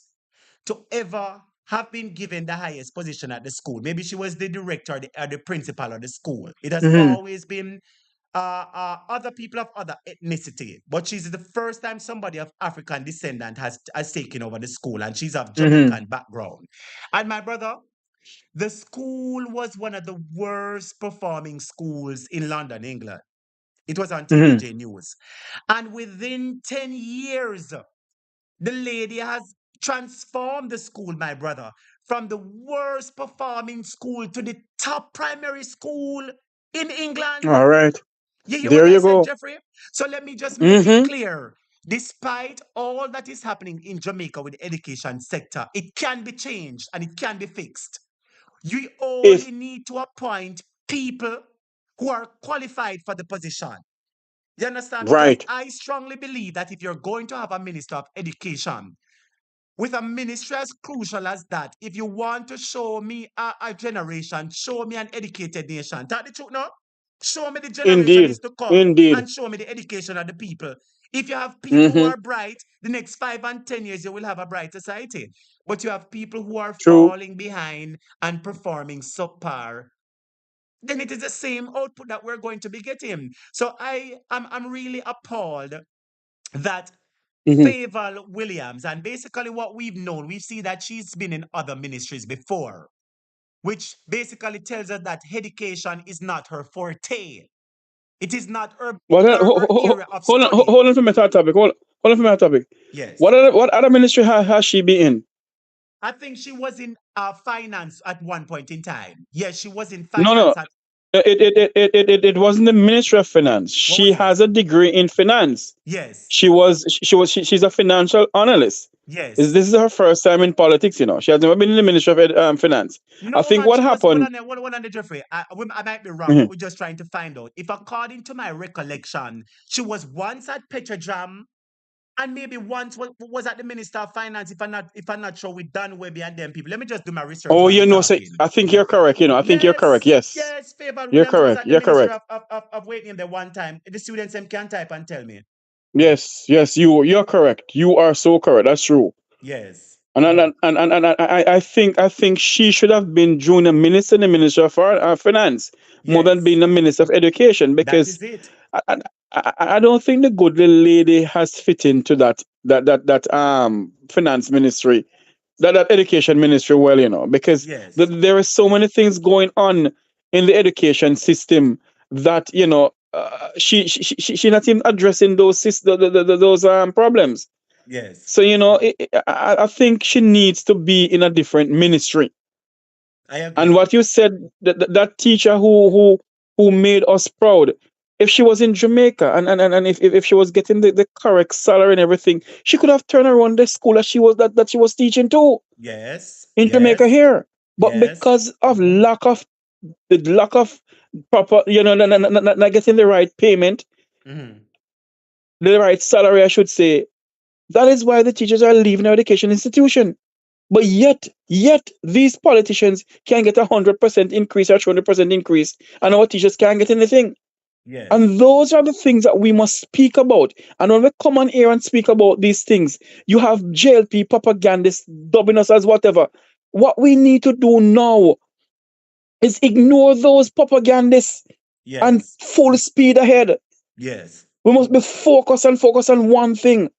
to ever have been given the highest position at the school. Maybe she was the director or the principal of the school. It has Mm-hmm. always been other people of other ethnicity, but she's the first time somebody of African descendant has taken over the school, and she's of Mm-hmm. Jamaican background. And my brother, the school was one of the worst performing schools in London, England. It was on Mm-hmm. TVJ News. And within 10 years, the lady has transformed the school, my brother, from the worst performing school to the top primary school in England. All right. You hear what There I you said, go. Jeffrey? So let me just make it Mm-hmm. clear. Despite all that is happening in Jamaica with the education sector, it can be changed and it can be fixed. You If only need to appoint people who are qualified for the position. You understand? Because right. I strongly believe that if you're going to have a minister of education, with a ministry as crucial as that, if you want to show me a generation, show me an educated nation. Tell the truth now. Show me the generation is Indeed. to come Indeed. and show me the education of the people. If you have people who Mm-hmm. are bright, the next 5 and 10 years, you will have a bright society. But you have people who are True. falling behind and performing subpar, then it is the same output that we're going to be getting. So I'm really appalled that Mm-hmm. Faval Williams, and basically what we've known, we see that she's been in other ministries before, which basically tells us that education is not her forte. It is not her, Well, her area of hold on, study. hold on for my third topic. Hold on for my topic. Yes. What other ministry has she been in? I think she was in finance at one point in time. Yes, she was in No, no. finance at, It wasn't the Ministry of Finance. what She was it? has a degree in finance. Yes. She's a financial analyst. Yes. This is her first time in politics. She has never been in the Ministry of Finance. I No, think man, what she was, hold happened. on there, hold on there, Jeffrey. I might be wrong, but Mhm. we're just trying to find out. If according to my recollection, she was once at Petrojam and maybe once was at the Minister of Finance, if I'm not sure with Dan Webby and them people. Let me just do my research Oh, while we're say, talking. I think you're correct. I think you're correct. Yes, Yes, yes, Favorite you're Williams was correct. at the You're Ministry correct. of waiting there one time. The students them can type and tell me. Yes. You're correct. You are so correct. That's true. Yes. And I think she should have been junior minister in the Ministry of Finance more than Yes. being the Minister of Education That because is it. I don't think the good little lady has fit into that finance ministry, that education ministry well, because Yes. there are so many things going on in the education system that she not even addressing those problems. Yes. So I think she needs to be in a different ministry. I And agree. what you said, that teacher who made us proud, if she was in Jamaica and if she was getting the correct salary and everything, she could have turned around the school that she was teaching to Yes. in Jamaica Yes. here. But Yes. because of lack of proper, not getting the right payment, Hmm. the right salary, I should say, that is why the teachers are leaving our education institution. But yet these politicians can get 100% increase or 200% increase, and our teachers can't get anything. Yes. And those are the things that we must speak about. And when we come on here and speak about these things, you have JLP propagandists dubbing us as whatever. What we need to do now is ignore those propagandists and Yes. full speed ahead. Yes. We must be focused on one thing.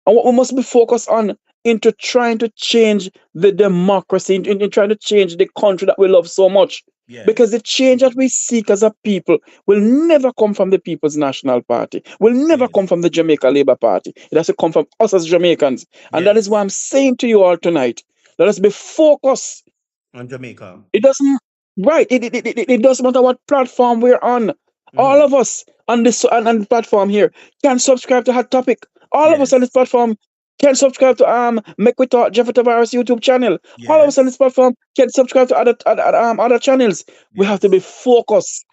And what we must be focused on into trying to change the democracy, in trying to change the country that we love so much. Because Yes. the change that we seek as a people will never come from the People's National Party, will never come Yes. from the Jamaica Labour Party. It has to come from us as Jamaicans. And that is why Yes. I'm saying to you all tonight, let us be focused. On Jamaica. It doesn't right. It doesn't matter what platform we're on. All Hmm. of us on this on the platform here can subscribe to Hot Topic. All of us on Yes. this platform can subscribe to Make We Talk Jeffrey Tavares YouTube channel. All of us on Yes. this platform can subscribe to other channels. We have to Yes. be focused.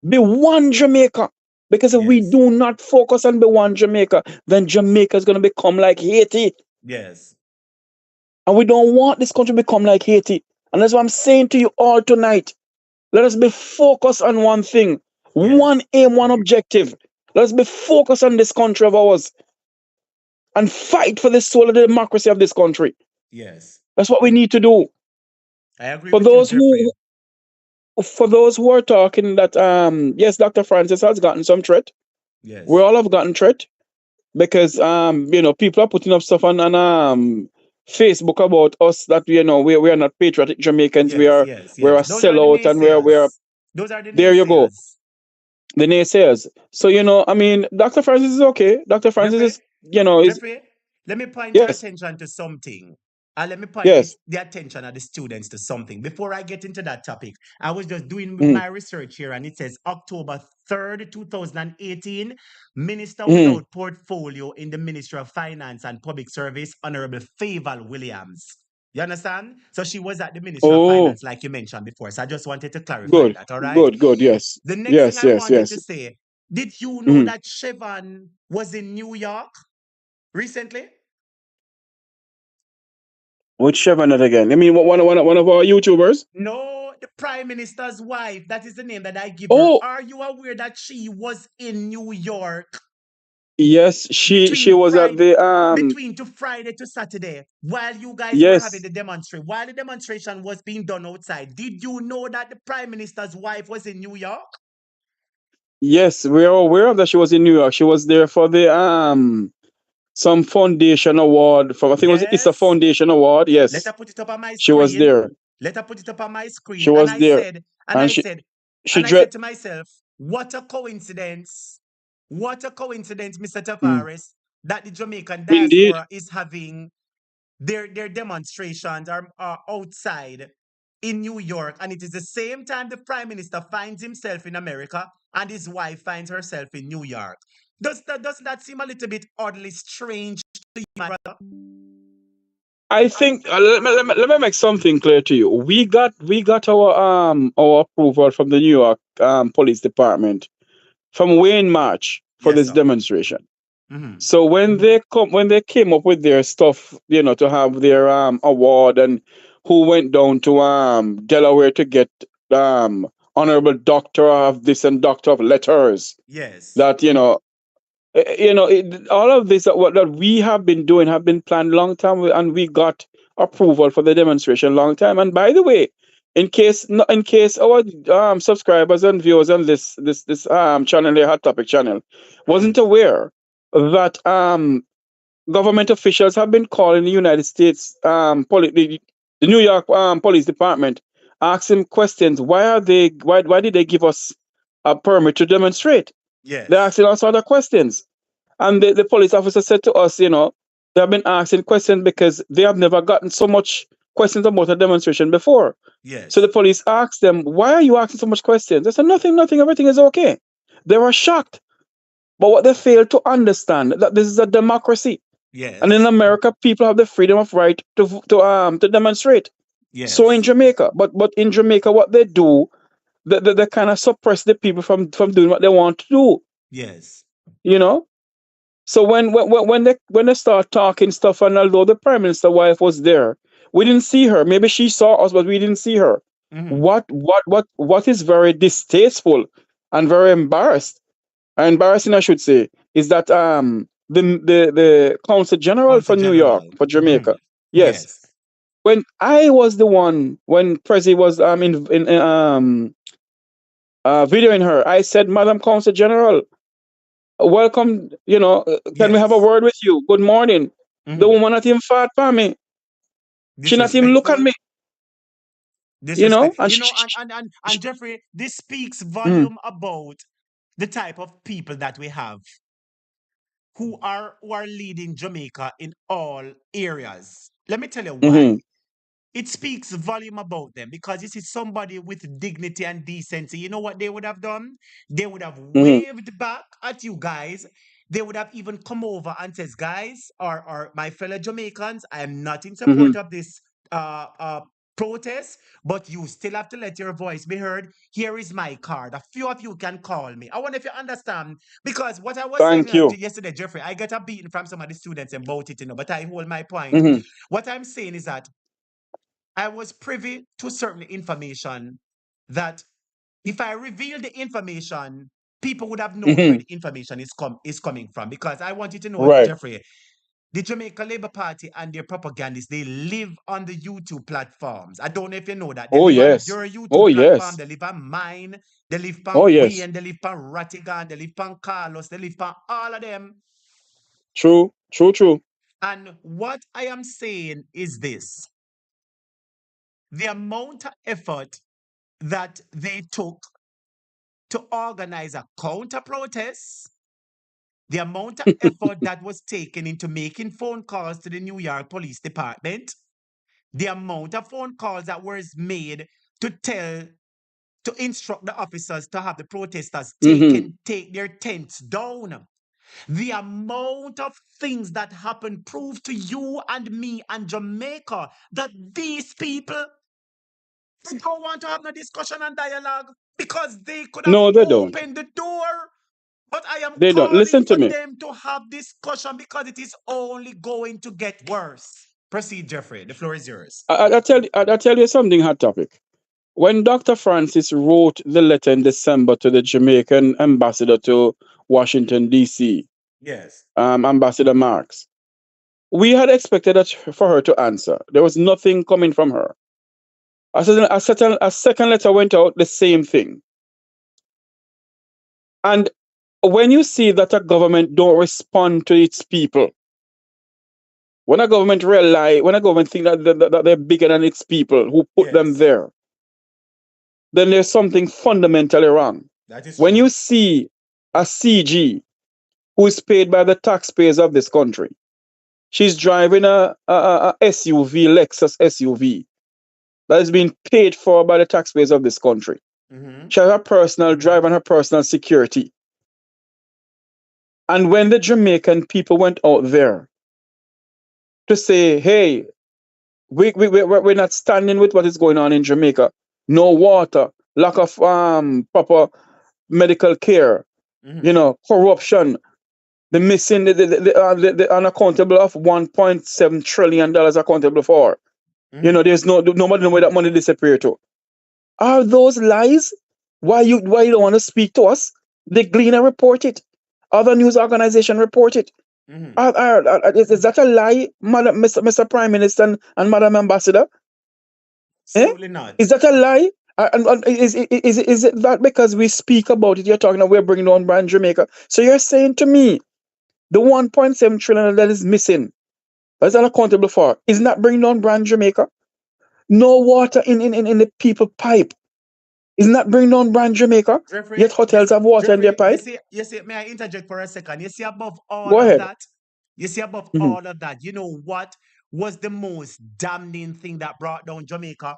Be one Jamaica. Because if we Yes. do not focus on be one Jamaica, then Jamaica is gonna become like Haiti. Yes. And we don't want this country to become like Haiti. And that's what I'm saying to you all tonight. Let us be focused on one thing, Yes. one aim, one objective. Let us be focused on this country of ours and fight for the soul of the democracy of this country. Yes. That's what we need to do. I agree For with you, those Jeffrey. who are talking that yes, Dr. Francis has gotten some threat. We Yes. all have gotten threat because people are putting up stuff on Facebook about us that we are not patriotic Jamaicans. We Yes. are Yes. we're a Yes. Those are the sellout and we're naysayers. Those are the there you go. naysayers. The naysayers. So I mean, Dr. Francis is okay. Dr. Francis Jeffrey. is is Jeffrey, let me point your yes, attention to something. Let me point yes. the attention of the students to something. Before I get into that topic, I was just doing Mm, my research here, and it says October 3rd, 2018, Minister mm. without portfolio in the Ministry of Finance and Public Service, Honorable Faval Williams. You understand? So she was at the Ministry of Oh, Finance, like you mentioned before. So I just wanted to clarify good, that. All right. good. Yes, The next thing yes, I yes, wanted yes. to say, did you know Mm. that Chevron was in New York recently? Whichever not again. I mean, one of our YouTubers. No, the Prime Minister's wife. That is the name that I give her. Oh, Are you aware that she was in New York yes. She between was at Friday, the between to Friday to Saturday, while you guys were having yes, the demonstration? While the demonstration was being done outside, did you know that the Prime Minister's wife was in New York? yes. We are aware of that. She was in New York. She was there for the some foundation award from I think it's a Yes. foundation award. Let Yes, her put it up on my she was screen. there. Let her put it up on my She screen. And was I there, said, and and I she said, she and I dread said to myself, what a coincidence. What a coincidence, Mr. mm, Tavares, that the Jamaican indeed. diaspora is having their demonstrations are outside in New York. And it is the same time the Prime Minister finds himself in America and his wife finds herself in New York. Doesn't that seem a little bit oddly strange to you, my brother? I think let me make something clear to you. We got our approval from the New York Police Department from way in March for Yes, this sir. demonstration. Hmm. So when they came up with their stuff, to have their award, and who went down to Delaware to get honorable doctor of this and doctor of letters, Yes. that all of this that we have been doing have been planned long time, and we got approval for the demonstration long time. And by the way, In case our subscribers and viewers on this channel, the Hot Topic channel, wasn't aware that government officials have been calling the United States the New York Police Department, asking questions. Why did they give us a permit to demonstrate? Yes. They're asking us other questions. And the police officer said to us, they have been asking questions because they have never gotten so much questions about a demonstration before. Yes. So the police asked them, why are you asking so much questions? They said, nothing, everything is okay. They were shocked. But what they failed to understand that this is a democracy. Yes. And in America, people have the freedom of right to demonstrate. Yes. So in Jamaica, but in Jamaica, what they do, they kind of suppress the people from doing what they want to do. Yes. So when they start talking stuff, and although the Prime Minister wife was there, we didn't see her. Maybe she saw us, but we didn't see her. Mhm. What is very distasteful and very embarrassing, I should say, is that the Consul General for New York, for Jamaica, yes. When I was the one, when Prezi was videoing her, I said, Madam Consul General, welcome, can we have a word with you? Good morning. The woman not even fought for me. She not even look at me. Disrespect. And And Jeffrey, this speaks volume about the type of people that we have who are leading Jamaica in all areas. Let me tell you why. It speaks volume about them because this is somebody with dignity and decency. You know what they would have done? They would have waved back at you guys. They would have even come over and says, guys, or my fellow Jamaicans, I am not in support of this protest, but you still have to let your voice be heard. Here is my card. A few of you can call me. I wonder if you understand. Because what I was saying yesterday, Jeffrey, I got a beating from some of the students about it, but I hold my point. What I'm saying is that I was privy to certain information that if I reveal the information, people would have known where the information is coming from. Because I want you to know, Jeffrey, the Jamaica Labour Party and their propagandists, they live on the YouTube platforms. I don't know if you know that. They live on your YouTube platform. They live on mine. They live on Wayne. They live on Rattigan. They live on Carlos. They live on all of them. True. And what I am saying is this. The amount of effort that they took to organize a counter protest, the amount of effort that was taken into making phone calls to the New York Police Department, the amount of phone calls that was made to instruct the officers to have the protesters take their tents down. The amount of things that happened prove to you and me and Jamaica that these people, they don't want to have no discussion and dialogue because they could have opened the door. But I am calling for them to have discussion because it is only going to get worse. Proceed, Jeffrey. The floor is yours. I tell you something, Hot Topic. When Dr. Francis wrote the letter in December to the Jamaican ambassador to Washington, D.C., yes, Ambassador Marks, we had expected for her to answer. There was nothing coming from her. A second letter went out, the same thing. And when you see that a government don't respond to its people, when a government think that they're bigger than its people who put them there, then there's something fundamentally wrong. That is when you see a CG who is paid by the taxpayers of this country, she's driving a SUV, Lexus SUV, that is being paid for by the taxpayers of this country. She has her personal drive and her personal security. And when the Jamaican people went out there to say, hey, we're not standing with what is going on in Jamaica, no water, lack of proper medical care, corruption, the missing, the unaccountable of $1.7 trillion accountable for. There's nobody know where that money disappeared to. Are those lies? Why you don't want to speak to us? The Gleaner report it. Other news organization report it. Is that a lie, Mr. Prime Minister and Madam Ambassador? Absolutely not. Is that a lie? And is it that because we speak about it, you're talking about we're bringing on brand Jamaica? So you're saying to me, the 1.7 trillion that is missing, that's unaccountable for, is not bringing on brand Jamaica? No water in the people pipe. Is not bringing on brand Jamaica? Yet Jeffrey, hotels have water in their Jeffrey, pipe? you see, may I interject for a second? You see, above all Go of ahead. that, you see, above Mhm. all of that, you know what was the most damning thing that brought down Jamaica?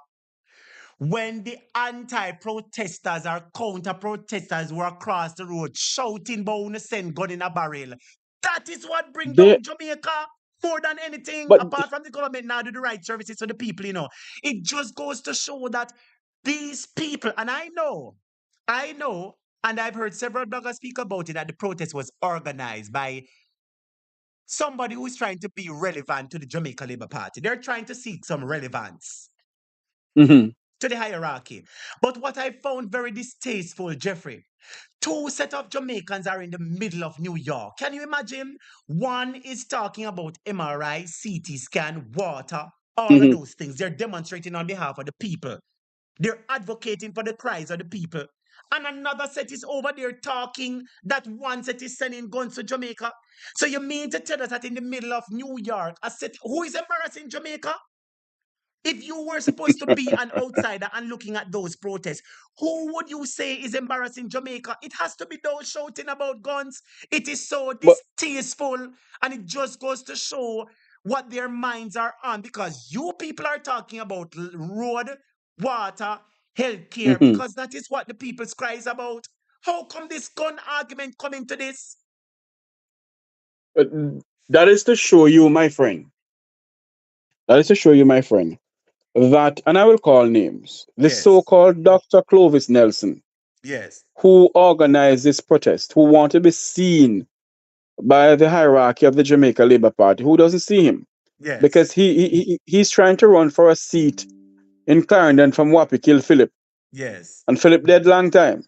When the anti-protesters or counter-protesters were across the road shouting about send gun in a barrel. That is what bring They, down Jamaica more than anything, but apart from the government now do the right services to the people, you know. It just goes to show that these people, and I know, and I've heard several bloggers speak about it, that the protest was organized by somebody who's trying to be relevant to the Jamaica Labour Party. They're trying to seek some relevance Mhm. to the hierarchy. But what I found very distasteful, Jeffrey, two set of Jamaicans are in the middle of New York. Can you imagine? One is talking about MRI, CT scan, water, all of Mhm. those things. They're demonstrating on behalf of the people. They're advocating for the cries of the people. And another set is over there talking that one set is sending guns to Jamaica. So you mean to tell us that in the middle of New York, a set who is embarrassing Jamaica? If you were supposed to be an outsider and looking at those protests, who would you say is embarrassing Jamaica? It has to be those shouting about guns. It is so But distasteful, and it just goes to show what their minds are on, because you people are talking about road, water, healthcare, mhm. because that is what the people's cry is about. How come this gun argument come into this? But that is to show you, my friend. That is to show you, my friend, that, and I will call names, the Yes, so-called Dr. Clovis Nelson, yes, who organized this protest, who want to be seen by the hierarchy of the Jamaica Labour Party, who doesn't see him yes, because he's trying to run for a seat in Clarendon from Wapi, kill Philip, yes. and Philip dead long time,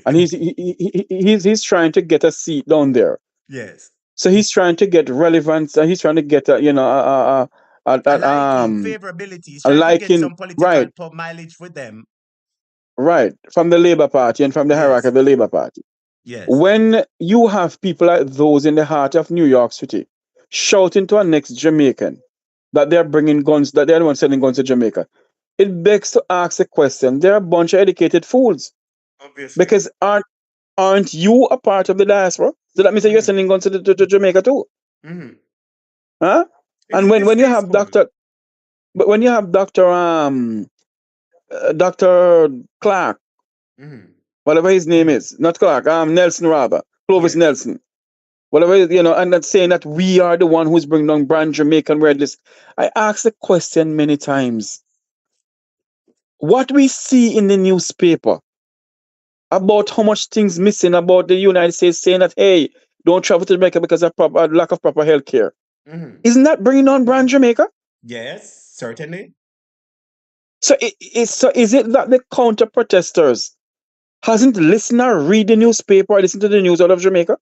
and he's trying to get a seat down there. Yes. So he's trying to get relevance, and he's trying to get A liking, favorability. He's a trying to get liking, some political right, mileage with them. right, from the Labour Party and from the hierarchy Yes, of the Labour Party. yes, When you have people like those in the heart of New York City shouting to a next Jamaican that they're bringing guns, that they're the ones selling guns to Jamaica, it begs to ask the question: they're a bunch of educated fools. obviously. Because aren't you a part of the diaspora? So that means that you're Mm-hmm. sending guns to Jamaica too, Mm-hmm. huh? It And is when you have distasteful. Doctor Clark, Mm-hmm. whatever his name is, not Clark, Nelson rather, Clovis Yes. Nelson, whatever, and that's saying that we are the one who's bringing down brand Jamaican red list. I asked the question many times. What we see in the newspaper about how much things missing about the United States saying that, hey, don't travel to Jamaica because of lack of proper health care. Mm-hmm. Isn't that bringing on brand Jamaica? Yes, certainly. So, so is it that the counter protesters hasn't listened or read the newspaper or listened to the news out of Jamaica?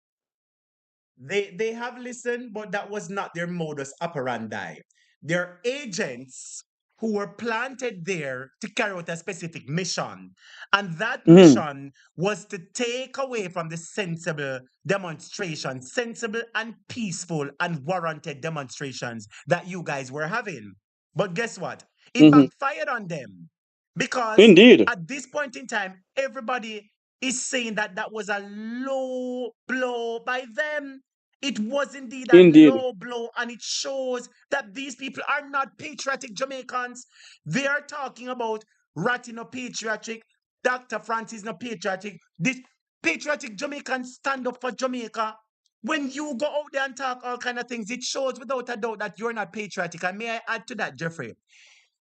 They have listened, but that was not their modus operandi. They're agents who were planted there to carry out a specific mission. And that Mm-hmm. mission was to take away from the sensible demonstrations, sensible and peaceful and warranted demonstrations that you guys were having. But guess what? It Mm-hmm. backfired on them, because Indeed. at this point in time, everybody is saying that that was a low blow by them. It was indeed a Indeed. low blow, and it shows that these people are not patriotic Jamaicans. They are talking about Ratty no patriotic, Dr. Francis no patriotic. This patriotic Jamaicans stand up for Jamaica. When you go out there and talk all kind of things, it shows without a doubt that you're not patriotic. And may I add to that, Jeffrey?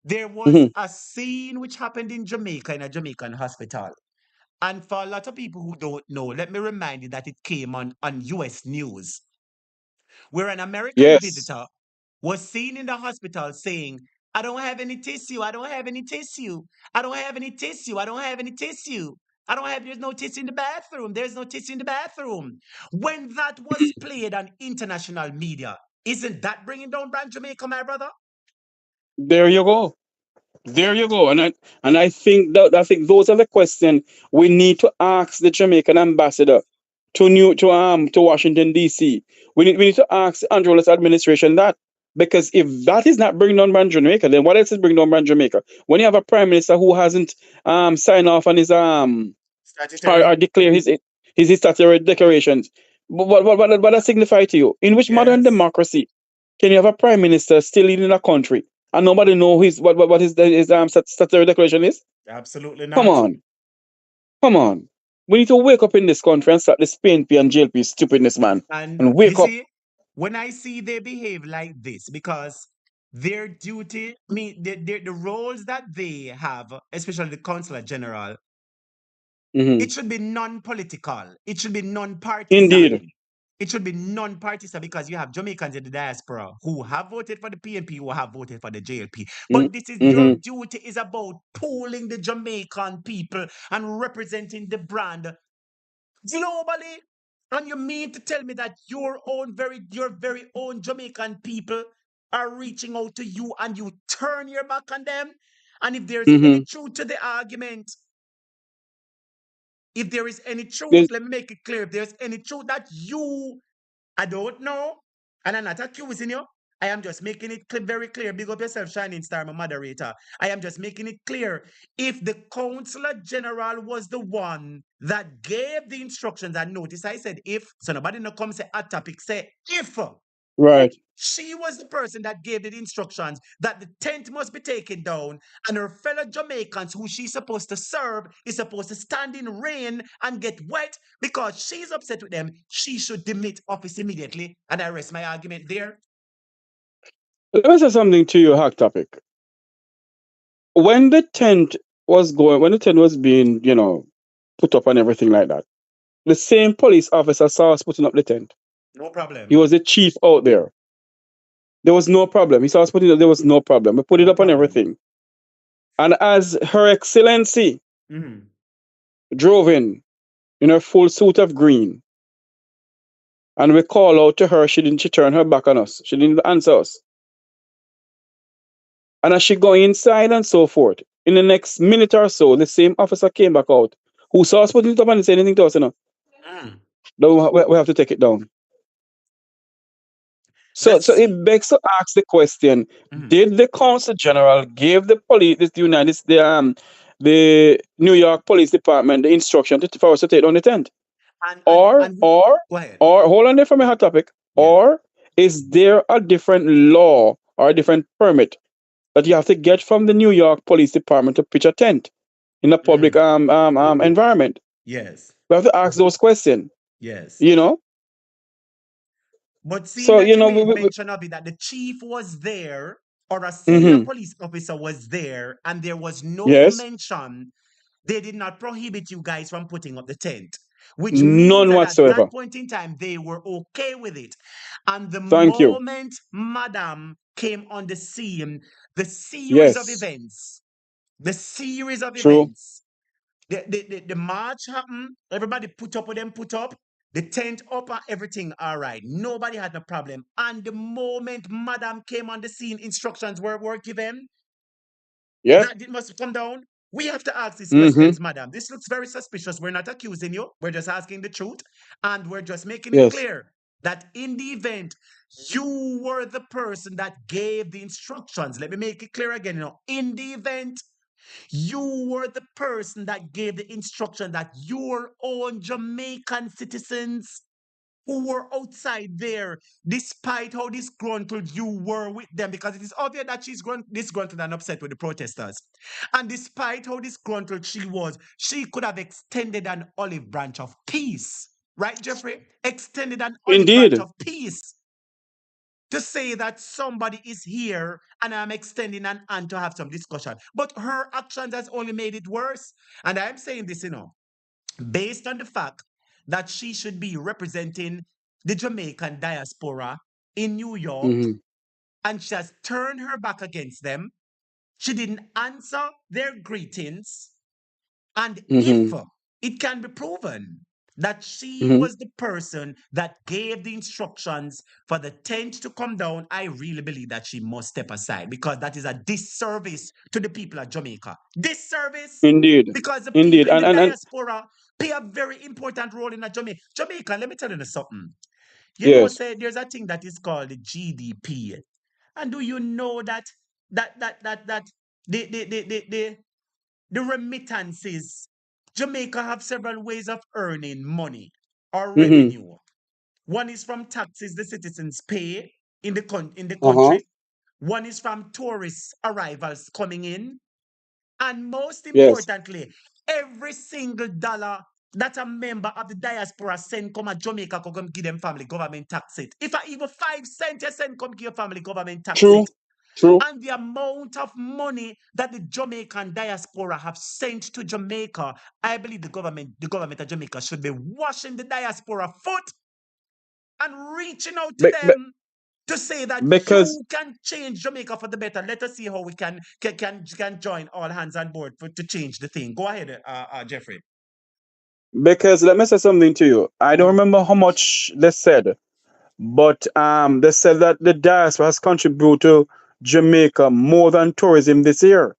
There was Mm-hmm. a scene which happened in Jamaica, in a Jamaican hospital. And for a lot of people who don't know, let me remind you that it came on US News, where an American Yes. visitor was seen in the hospital saying, I don't have any tissue, I don't have any tissue, I don't have any tissue, I don't have any tissue. There's no tissue in the bathroom. There's no tissue in the bathroom. When that was played on international media, isn't that bringing down brand Jamaica, my brother? There you go. There you go. And I think those are the questions we need to ask the Jamaican ambassador to Washington D.C. We need to ask the Androlas administration that, because if that is not bringing down brand Jamaica, then what else is bringing down brand Jamaica? When you have a prime minister who hasn't signed off on his or Statutory. declare his statutory declarations, what that signify to you? In which modern Yes. democracy can you have a prime minister still leading a country and nobody know what his statutory declaration is? Absolutely Come not. on, come on. We need to wake up in this country and stop this PNP and JLP stupidness, man. And And you wake up. see, when I see they behave like this, because their duty, I mean, the roles that they have, especially the consular general, Hmm. it should be non-political. It should be Indeed. non-partisan. It should be non-partisan because you have Jamaicans in the diaspora who have voted for the PNP, who have voted for the JLP. But this is your Mm-hmm. duty is about pooling the Jamaican people and representing the brand globally. And you mean to tell me that your very own Jamaican people are reaching out to you and you turn your back on them? And if there's any Mm-hmm. truth to the argument, if there is any truth, There's, let me make it clear. If there's any truth that I don't know, and I'm not accusing you, I am just making it very clear. Big up yourself, Shining Star, my moderator. I am just making it clear. If the Consular General was the one that gave the instructions, and notice I said if, so nobody no come say a topic, say if. right. She was the person that gave the instructions that the tent must be taken down, and her fellow Jamaicans who she's supposed to serve is supposed to stand in rain and get wet because she's upset with them. She should demit office immediately. And I rest my argument there. Let me say something to you, Hot Topic. When the tent when the tent was being, put up and everything like that, the same police officer saw us putting up the tent. No He problem. was the chief out there. There was no problem. He saw us putting it up, there was no problem. We put it No up and problem. everything. And as Her Excellency Mhm. drove in her full suit of green, and we call out to her, she turned her back on us. She didn't answer us. And as she go inside and so forth, in the next minute or so, the same officer came back out, who saw us putting it up and didn't say anything to us, Mm. No, we have to take it down. So Let's see. it begs to ask the question: Mhm. did the Consul General give the police, the New York Police Department, the instruction for us to take down the tent, or And or go ahead. or hold on there for me, Hot Topic, Yeah. or is there a different law or a different permit that you have to get from the New York Police Department to pitch a tent in a public environment? Yes. We have to ask those questions. Yes. You know. But seeing So that you made mention of it, that the chief was there or a senior mhm. police officer was there, and there was no Yes, mention, they did not prohibit you guys from putting up the tent, which means none that at that whatsoever. point in time, they were okay with it. And the Thank you. moment Madam came on the scene, the series of Yes, events, the series of true. events the march happened. Everybody put up with them, put up. The tent up and everything all right. Nobody had no problem. And the moment Madam came on the scene, instructions were given. Yeah. That it must come down. We have to ask these Mm-hmm. questions, Madam. This looks very suspicious. We're not accusing you. We're just asking the truth. And we're just making it Yes. clear that in the event you were the person that gave the instructions. Let me make it clear again. In the event you were the person that gave the instruction that your own Jamaican citizens who were outside there, despite how disgruntled you were with them, because it is obvious that she's disgruntled and upset with the protesters. And despite how disgruntled she was, she could have extended an olive branch of peace. Right, Jeffrey? Extended an olive branch Indeed. of peace to say that somebody is here and I'm extending an hand to have some discussion. But her actions has only made it worse. And I'm saying this, based on the fact that she should be representing the Jamaican diaspora in New York, Mm-hmm. and she has turned her back against them. She didn't answer their greetings. And if Mm-hmm. it can be proven that she Mhm. was the person that gave the instructions for the tent to come down, I really believe that she must step aside because that is a disservice to the people of Jamaica. Disservice Indeed. because the Indeed. people in the And diaspora play a very important role in Jamaica. Jamaica, let me tell you something. You know, yes. say there's a thing that is called the GDP. And do you know that the remittances, Jamaica have several ways of earning money or Mhm. revenue. One is from taxes the citizens pay in the Uh-huh. country. One is from tourist arrivals coming in. And most Yes. importantly, every single dollar that a member of the diaspora send come at Jamaica come give them family government tax it. If I even 5 cents you send come give your family government tax True. it. True. And the amount of money that the Jamaican diaspora have sent to Jamaica, I believe the government of Jamaica should be washing the diaspora foot and reaching out to Be, be, them to say that because you can change Jamaica for the better. Let us see how we can join all hands on board to change the thing. Go ahead, Jeffrey. because let me say something to you. I don't remember how much they said, but they said that the diaspora has contributed to Jamaica more than tourism this year,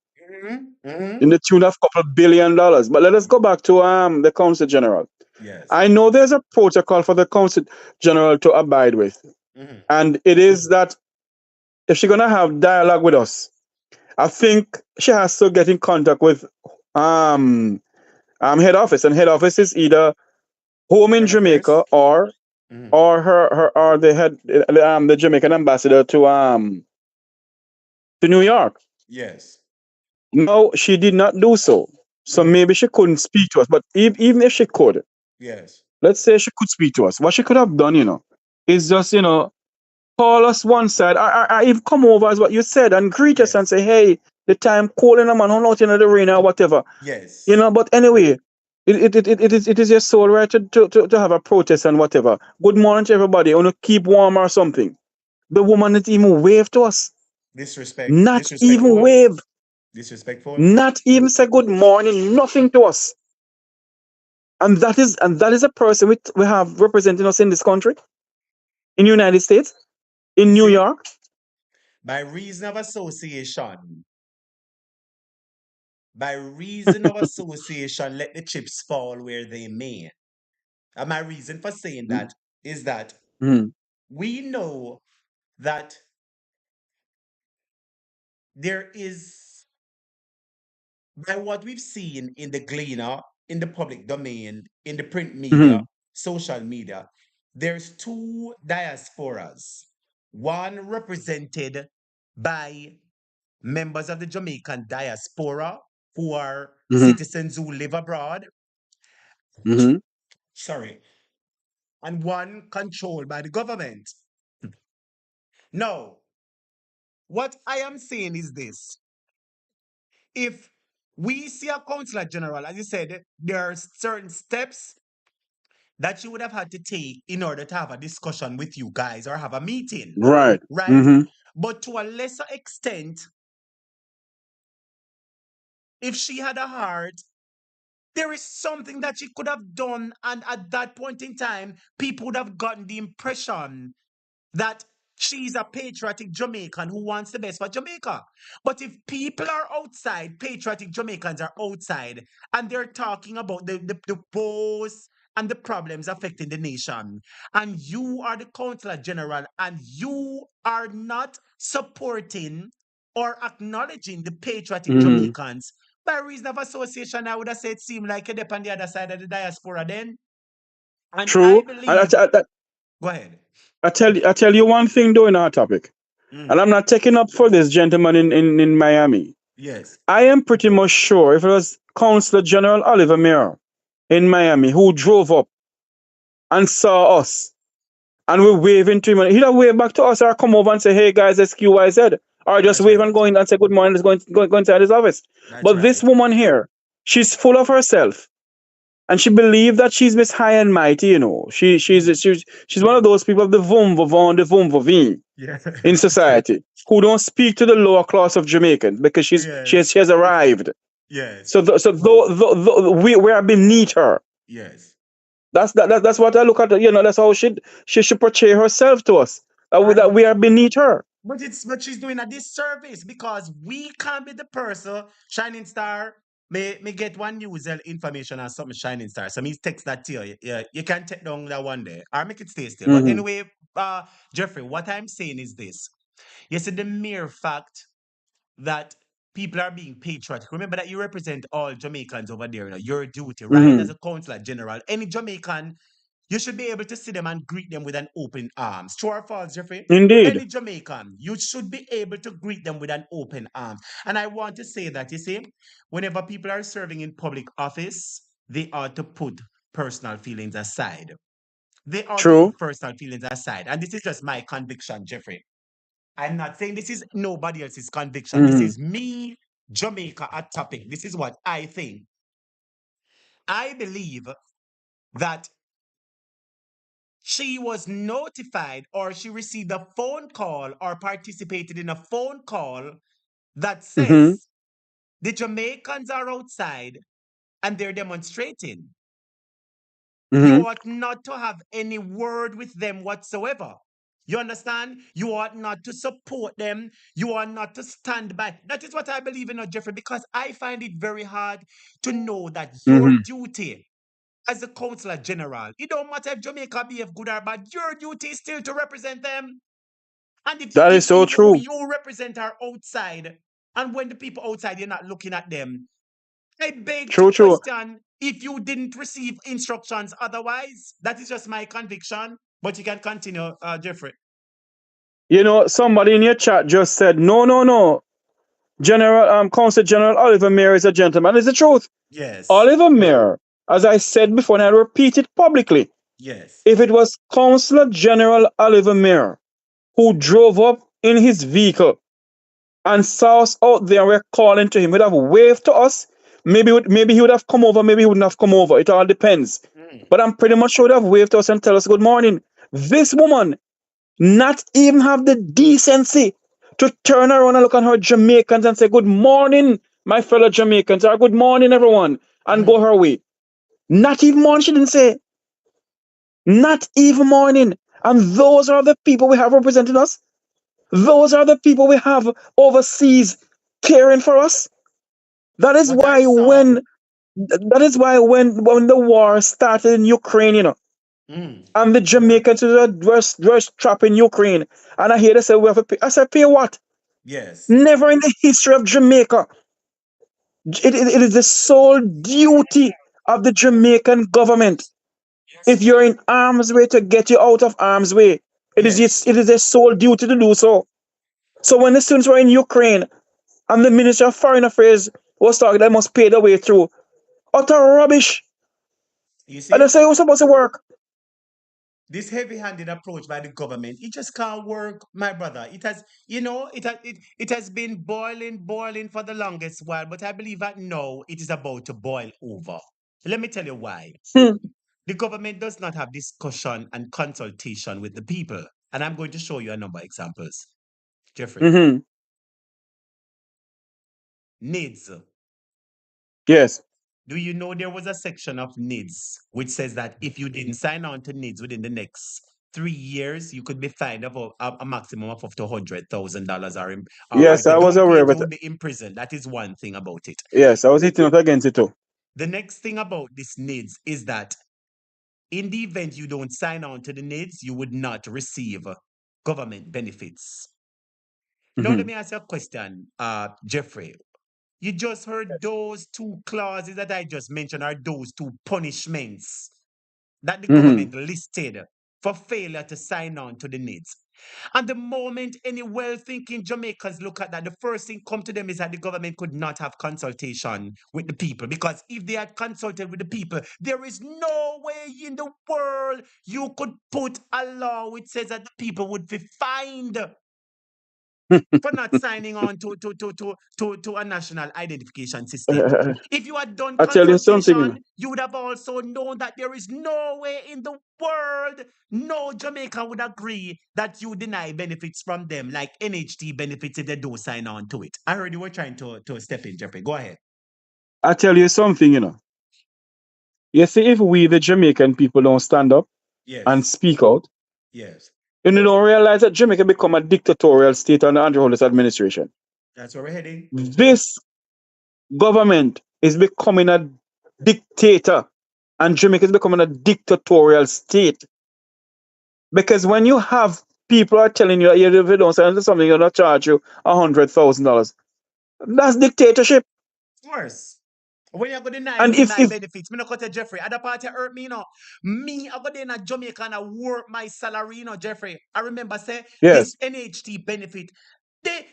in the tune of $2 billion. But let us go back to the Council General. Yes. I know there's a protocol for the Council General to abide with, and it is that if she's gonna have dialogue with us, I think she has to get in contact with head office, and head office is either home in Jamaica or her or the head the Jamaican ambassador to New York. Yes. No, she did not do so. So maybe she couldn't speak to us. But even if she could, Yes. let's say she could speak to us, what she could have done, is just, call us one side, or even come over as what you said and greet us and say, hey, the time calling a man, out in the rain or whatever. Yes. But anyway, it is your soul right to have a protest and whatever. Good morning to everybody. Want to keep warm or something. The woman didn't even wave to us. Not even Disrespectful. wave. Disrespectful. Not even say good morning. Nothing to us. And that is a person we have representing us in this country, in the United States, in New York. By reason of association, let the chips fall where they may. And my reason for saying that is that Mhm. we know that there is, by what we've seen in the Gleaner, in the public domain, in the print media, Mhm. social media, there's two diasporas. One represented by members of the Jamaican diaspora who are Mhm. citizens who live abroad. Mhm. Sorry. And one controlled by the government. Now, what I am saying is this. If we see a consular general, as you said, there are certain steps that you would have had to take in order to have a discussion with you guys or have a meeting, Right. right? Mhm. But to a lesser extent, if she had a heart, there is something that she could have done. And at that point in time, people would have gotten the impression that she's a patriotic Jamaican who wants the best for Jamaica. But if people are outside, patriotic Jamaicans are outside, and they're talking about the woes and the problems affecting the nation, and you are the Consular General, and you are not supporting or acknowledging the patriotic Mhm. Jamaicans, by reason of association, I would have said it seemed like you're on the other side of the diaspora then. And I True. And believe, go ahead. I tell you one thing though in our topic, and I'm not taking up for this gentleman in Miami. Yes. I am pretty much sure if it was Consular General Oliver Mayer in Miami who drove up and saw us and we waving to him, and he'd have wave back to us or come over and say, hey guys, that's QYZ. Or just That's wave right. and go in and say good morning, let's go inside his office. That's But this right. woman here, she's full of herself. And she believed that she's Miss High and Mighty. She's one of those people of the vum vavon, the vum vavin Yeah. in society who don't speak to the lower class of Jamaicans because she has arrived. Yes. So we are beneath her. Yes. That's what I look at. That's how she should portray herself to us. That we are beneath her. But she's doing a disservice because we can't be the person. Shining Star may get one user information on something Shining Star. So me text that to you. Yeah, you can take down that one day or make it stay still. But Mm-hmm. anyway, Jeffrey, what I'm saying is this. You see, the mere fact that people are being patriotic. Remember that you represent all Jamaicans over there. Your duty, right? Mm-hmm. As a consular general, any Jamaican, you should be able to see them and greet them with an open arms. True or false, Jeffrey? Indeed. Any Jamaican, you should be able to greet them with an open arms. And I want to say that, you see, whenever people are serving in public office, they ought to put personal feelings aside. They ought to True. put personal feelings aside. And this is just my conviction, Jeffrey. I'm not saying this is nobody else's conviction. This Mm-hmm. is me, Jamaica, at topic. This is what I think. I believe that she was notified or she received a phone call or participated in a phone call that Mm-hmm. says the Jamaicans are outside and they're demonstrating. You Mm-hmm. ought not to have any word with them whatsoever. You understand? You ought not to support them. You are not to stand by. That is what I believe in, Jeffrey, because I find it very hard to know that your Mm-hmm. duty as a consular general, it don't matter if Jamaica behave good or bad, your duty is still to represent them. And if That is so if who true. you represent are outside, and when the people outside, you're not looking at them, I beg to True. True. question if you didn't receive instructions otherwise. That is just my conviction. But you can continue, Jeffrey. Somebody in your chat just said, no, no, no. Consul General Oliver Mayer is a gentleman. It's the truth. Yes. Oliver Mayer, as I said before, and I repeat it publicly, Yes. if it was Consular General Oliver Mayer who drove up in his vehicle and saw us out there and we're calling to him, would have waved to us. Maybe he would have come over, maybe he wouldn't have come over. It all depends. But I'm pretty much sure he would have waved to us and tell us good morning. This woman not even have the decency to turn around and look at her Jamaicans and say, good morning, my fellow Jamaicans, or good morning, everyone, and go her way. Not even morning, she didn't say. Not even morning. And those are the people we have representing us. Those are the people we have overseas caring for us. That is But I why saw. when the war started in Ukraine, and the Jamaicans were trapped in Ukraine, and I hear they say we have to pay. I said, pay what? Yes. Never in the history of Jamaica. It is the sole duty of the Jamaican government. If you're in harm's way, to get you out of harm's way. It is their sole duty to do so. So when the students were in Ukraine and the Minister of Foreign Affairs was talking, they must pay the way through. Utter rubbish. You And see, they say it was supposed to work. this heavy-handed approach by the government, it just can't work, my brother. It has, it has been boiling for the longest while, but I believe that now it is about to boil over. Let me tell you why. The government does not have discussion and consultation with the people. And I'm going to show you a number of examples. Jeffrey, Mm-hmm. needs. Yes. Do you know there was a section of needs which says that if you didn't sign on to needs within the next 3 years, you could be fined of a maximum of up to $100,000 or Yes, if you I was don't pay aware it, of you it. would be imprisoned. That is one thing about it. Yes, I was hitting up against it too. The next thing about this needs is that in the event you don't sign on to the needs, you would not receive government benefits. Now, let Mm-hmm. me ask you a question, Jeffrey. You just heard those two clauses that I just mentioned are those two punishments that the Mm-hmm. government listed for failure to sign on to the needs. And the moment any well-thinking Jamaicans look at that, the first thing come to them is that the government could not have consultation with the people. Because if they had consulted with the people, there is no way in the world you could put a law which says that the people would be fined for not signing on to a national identification system. If you had done I tell you something. consultation, you would have also known that there is no way in the world no Jamaican would agree that you deny benefits from them, like NHT benefits if they don't sign on to it. I heard you were trying to step in, Jeffrey. Go ahead. I tell you something. You see, if we, the Jamaican people, don't stand up and Yes. speak out, Yes. and you don't realize that Jamaica become a dictatorial state under Andrew Holness administration. That's where we're heading. This government is becoming a dictator, and Jamaica is becoming a dictatorial state. Because when you have people are telling you that if you don't send something, you're not charge you $100,000. That's dictatorship. Worse. When you go deny And me my if benefits, me no cut to Jeffrey. Other party hurt me, you know. Me, I go there in a Jamaica and I work my salary, you know, Jeffrey. I remember say this yes, NHT benefit. They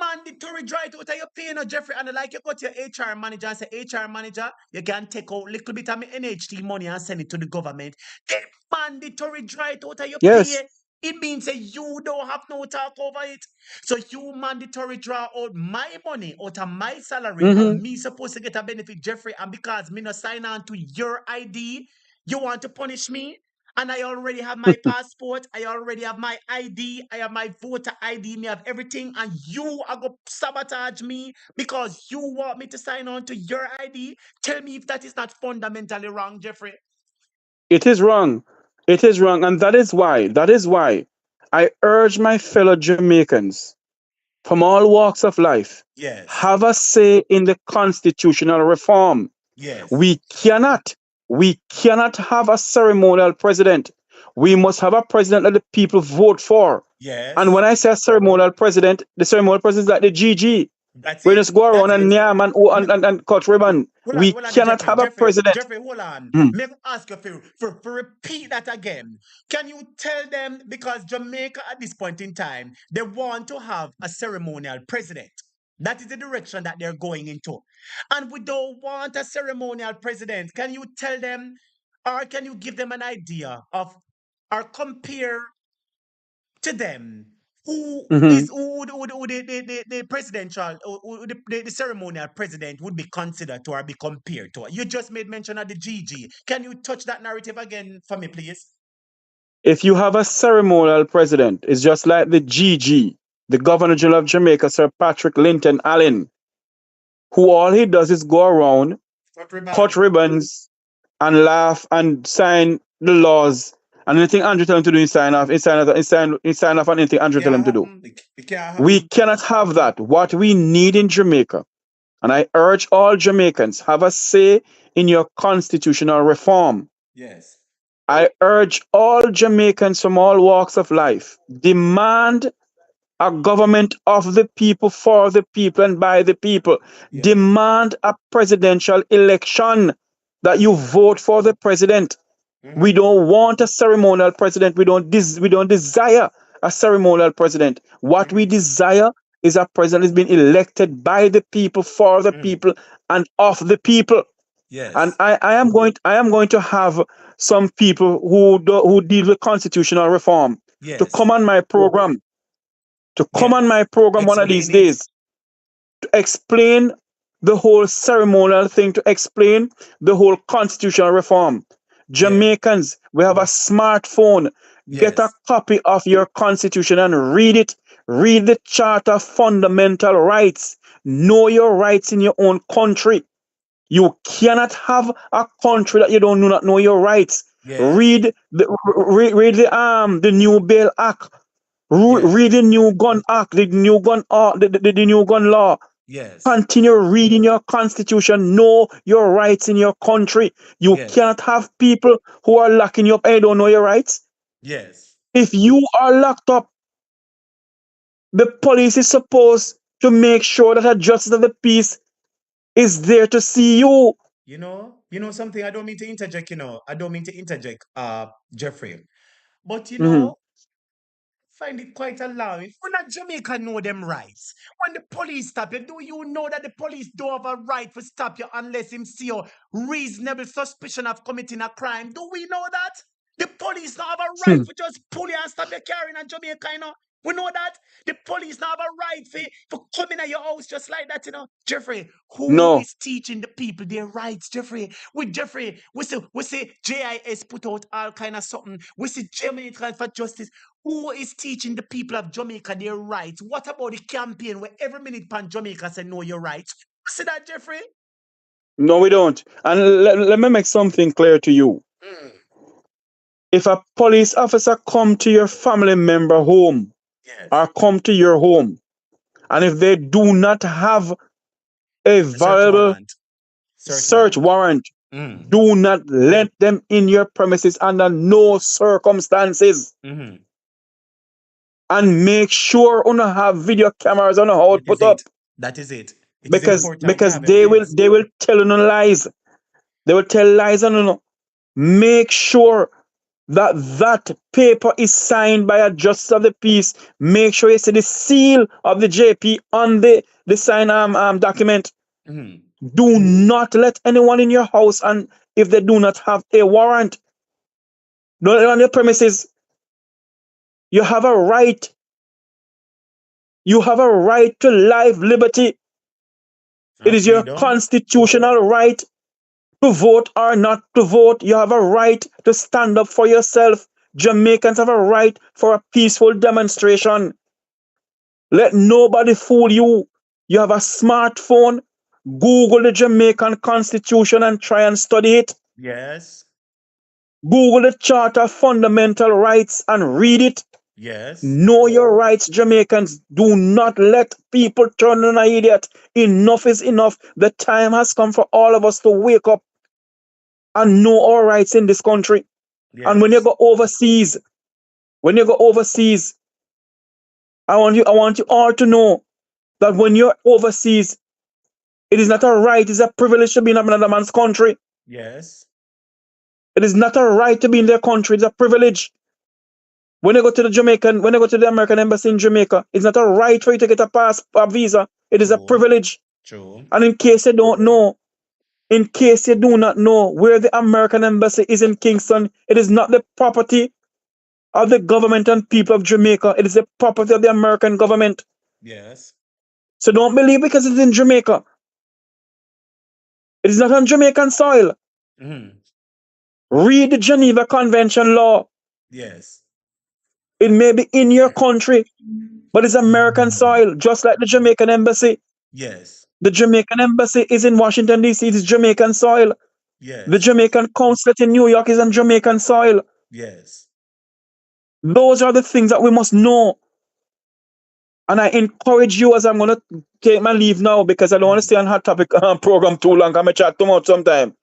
mandatory dry to what you pay, you know, Jeffrey. And like you go to your HR manager and say, HR manager, you can take out a little bit of my NHT money and send it to the government. They mandatory dry to what you yes, pay. It means that you don't have no talk over it. So you mandatory draw out my money out of my salary and hmm me supposed to get a benefit, Jeffrey, and because me not sign on to your ID, you want to punish me? And I already have my passport, I already have my ID, I have my voter ID, me have everything, and you are going to sabotage me because you want me to sign on to your ID? Tell me if that is not fundamentally wrong, Jeffrey. it is wrong. It is wrong. And that is why I urge my fellow Jamaicans from all walks of life, Yes, have a say in the constitutional reform. yes, We cannot, we cannot have a ceremonial president. We must have a president that the people vote for. And yes. when I say ceremonial president, the ceremonial president is like the GG. That's We it. just go around That's and it. yam and cut ribbon. We Hold on, there, cannot Jeffrey. have a Jeffrey, president. Jeffrey, hold on. Hmm. May I ask you for repeat that again? Can you tell them because Jamaica at this point in time they want to have a ceremonial president? That is the direction that they're going into, and we don't want a ceremonial president. Can you tell them, or can you give them an idea of, or compare to them who Mhm. is who the presidential who the ceremonial president would be considered to or be compared to. You just made mention of the GG. Can you touch that narrative again for me, please? If you have a ceremonial president, it's just like the GG, the Governor General of Jamaica, Sir Patrick Linton Allen, who all he does is go around, Cut ribbon. cut ribbons, and laugh and sign the laws. And anything Andrew tell him to do, he sign off on anything Andrew tell Can't him to do. happen. It can't We happen. cannot have that. What we need in Jamaica, and I urge all Jamaicans, have a say in your constitutional reform. Yes. I urge all Jamaicans from all walks of life, demand a government of the people, for the people, and by the people. Yeah. Demand a presidential election that you vote for the president. We don't want a ceremonial president. We don't desire a ceremonial president. What we desire is a president who's been elected by the people, for the people, and of the people. And Yes. I am going to have some people who deal with constitutional reform to Yes. come on my program, Yes. one of these Explain it. days, to explain the whole ceremonial thing, to explain the whole constitutional reform. Yeah. Jamaicans, we have a smartphone. Get a Yes. copy of your constitution and read it. Read the Charter of Fundamental Rights. Know your rights in your own country. You cannot have a country that you do not know your rights. Yes. Read the new Bail Act. Yes. Read the new Gun Act, the new gun the new gun law. Yes. Continue reading your constitution. Know your rights in your country. You Yes. cannot have people who are locking you up and don't know your rights. Yes. If you are locked up, the police is supposed to make sure that a justice of the peace is there to see you. You know something. I don't mean to interject. I don't mean to interject, Jeffrey. But Mhm. find it quite alarming. When a Jamaica know them rights, when the police stop you, do you know that the police don't have a right to stop you unless him see your reasonable suspicion of committing a crime? Do we know that? The police don't have a right Hmm. to just pull you and stop your car in a Jamaica, We know that. The police don't have a right for coming at your house just like that, Jeffrey, who No. is teaching the people their rights, Jeffrey? With Jeffrey, we see JIS put out all kind of something. We see Jamaica for Justice. Who is teaching the people of Jamaica their rights? What about the campaign where every minute pan Jamaica say know your rights? See that, Jeffrey? No, we don't. And let me make something clear to you. If a police officer come to your family member home or come to your home, and if they do not have a valid search warrant, do not let them in your premises under no circumstances. And make sure you have video cameras on how put up. That is it. It is Because important to have they evidence. will tell you no lies. They will tell lies on you. Make sure that that paper is signed by a justice of the peace. Make sure you see the seal of the JP on the sign document. Do not let anyone in your house, and if they do not have a warrant, don't let on your premises. You have a right. You have a right to life, liberty. It is your constitutional right to vote or not to vote. You have a right to stand up for yourself. Jamaicans have a right for a peaceful demonstration. Let nobody fool you. You have a smartphone. Google the Jamaican Constitution and try and study it. Yes. Google the Charter of Fundamental Rights and read it. Yes. Know your rights, Jamaicans. Do not let people turn on an idiot. Enough is enough. The time has come for all of us to wake up and know our rights in this country. Yes. And when you go overseas, I want you all to know that when you're overseas, it is not a right, it's a privilege to be in another man's country. Yes. It is not a right to be in their country, it's a privilege. When you go to the American embassy in Jamaica, it's not a right for you to get a visa. It is a privilege. True. And in case you don't know, in case you do not know where the American embassy is in Kingston, it is not the property of the government and people of Jamaica. It is the property of the American government. Yes. So don't believe because it's in Jamaica. It is not on Jamaican soil. Read the Geneva Convention law. Yes. It may be in your country, but it's American soil, just like the Jamaican embassy. Yes. The Jamaican embassy is in Washington, D.C. It is Jamaican soil. Yes. The Jamaican consulate in New York is on Jamaican soil. Yes. Those are the things that we must know. And I encourage you, as I'm going to take my leave now, because I don't want to stay on Hot Topic program too long. I'm going to chat too much sometime.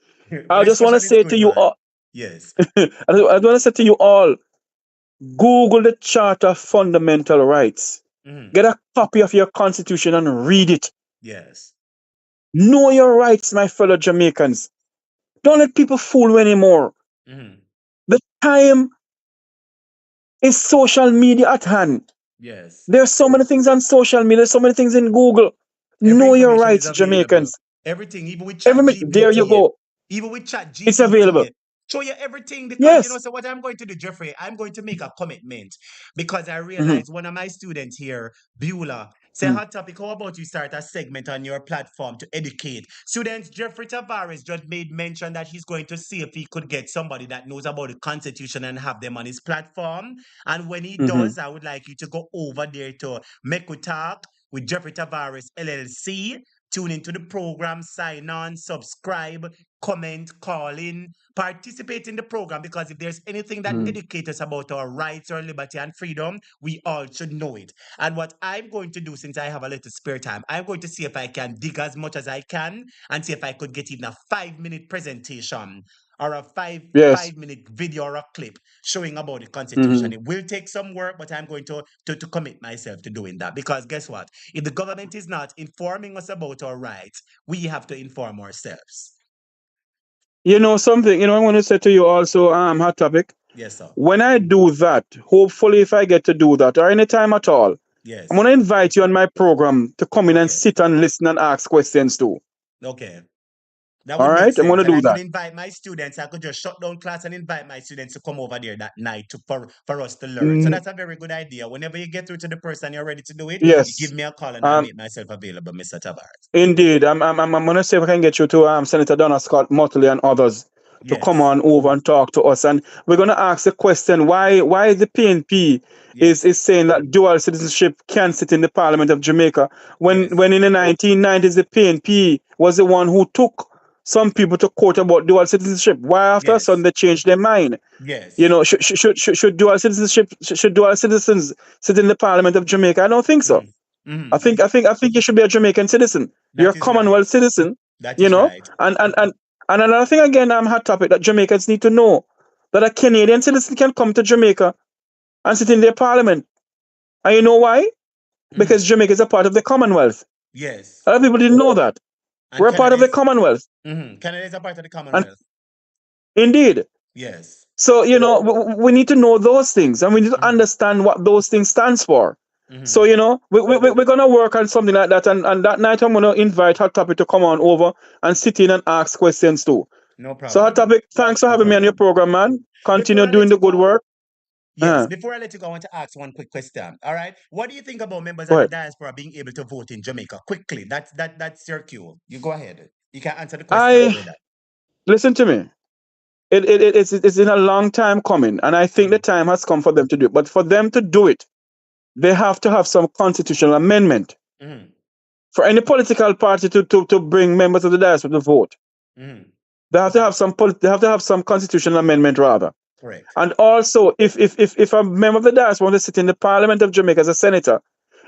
I just want to say to you all, yes. I want to say to you all, Google the Charter of Fundamental Rights. Get a copy of your constitution and read it. Yes. Know your rights, my fellow Jamaicans. Don't let people fool you anymore. The time is social media at hand. Yes. There's so many things on social media, there's so many things in Google. Know your rights, Jamaicans. Everything, even with chat GPT. There you go. Even with chat GPT. It's available. Show you everything because yes. You know, so what I'm going to do, Jeffrey, I'm going to make a commitment because I realize one of my students here, Beulah, say, Hot Topic, how about you start a segment on your platform to educate students? Jeffrey Tavares just made mention that he's going to see if he could get somebody that knows about the Constitution and have them on his platform. And when he does, I would like you to go over there to Make We Talk with Jeffrey Tavares LLC. Tune into the program, sign on, subscribe, comment, call in, participate in the program, because if there's anything that educates us about our rights, our liberty, and freedom, we all should know it. And what I'm going to do, since I have a little spare time, I'm going to see if I can dig as much as I can and see if I could get even a 5-minute presentation or a 5-minute video or a clip showing about the Constitution. It will take some work, but I'm going to commit myself to doing that, because guess what? If the government is not informing us about our rights, we have to inform ourselves. You know something, I want to say to you also, Hot Topic. Yes, sir. When I do that, hopefully if I get to do that, or any time at all, yes, I'm going to invite you on my program to come in and sit and listen and ask questions too. Okay. That all right, I'm going to do that. I could invite my students. I could just shut down class and invite my students to come over there that night for us to learn. So that's a very good idea. Whenever you get through to the person you're ready to do it, yes, you give me a call and I'll make myself available, Mr. Tavares. Indeed. I'm going to see if I can get you to Senator Donna Scott Motley and others to come on over and talk to us. And we're going to ask the question, why the PNP is saying that dual citizenship can sit in the Parliament of Jamaica when in the 1990s the PNP was the one who took some people to quote about dual citizenship. Why after a sudden they change their mind? Yes. You know, should dual citizenship should dual citizens sit in the Parliament of Jamaica? I don't think so. I think you should be a Jamaican citizen. You're a That is Commonwealth right. citizen. That You is know, right. and another thing again, hot topic that Jamaicans need to know that a Canadian citizen can come to Jamaica and sit in their Parliament. And you know why? Because Jamaica is a part of the Commonwealth. Yes. A lot of people didn't know that. And We're a part of the Commonwealth. Canada is a part of the And Commonwealth. indeed. Yes. So, you know, we need to know those things and we need to understand what those things stands for. So, you know, we're going to work on something like that. And that night, I'm going to invite Hot Topic to come on over and sit in and ask questions too. No problem. So, Hot Topic, thanks for having me on your program, man. Continue doing the good work. Yes, before I let you go, I want to ask one quick question. All right. What do you think about members Go of the ahead. diaspora being able to vote in Jamaica? Quickly. That's your cue. You go ahead. You can answer the question, brother. Listen to me. It's in a long time coming, and I think the time has come for them to do it. But for them to do it, they have to have some constitutional amendment for any political party to bring members of the diaspora to vote. They have to have some constitutional amendment rather. Correct. And also, if a member of the diaspora wants to sit in the Parliament of Jamaica as a senator,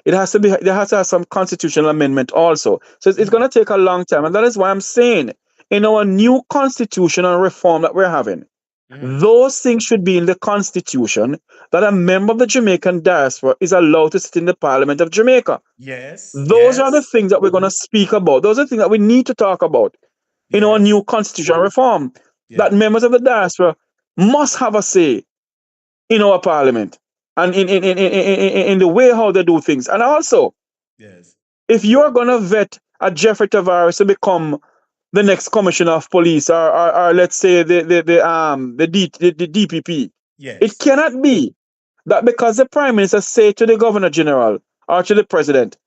there has to have some constitutional amendment also. So it's going to take a long time, and that is why I'm saying in our new constitutional reform that we're having, those things should be in the constitution that a member of the Jamaican diaspora is allowed to sit in the Parliament of Jamaica. Yes. Those are the things that we're going to speak about. Those are the things that we need to talk about in our new constitutional reform. That members of the diaspora must have a say in our parliament and in the way how they do things. And also, if you're going to vet a Jeffrey Tavares to become the next commissioner of police or let's say the DPP, it cannot be that because the prime minister say to the governor general or to the president,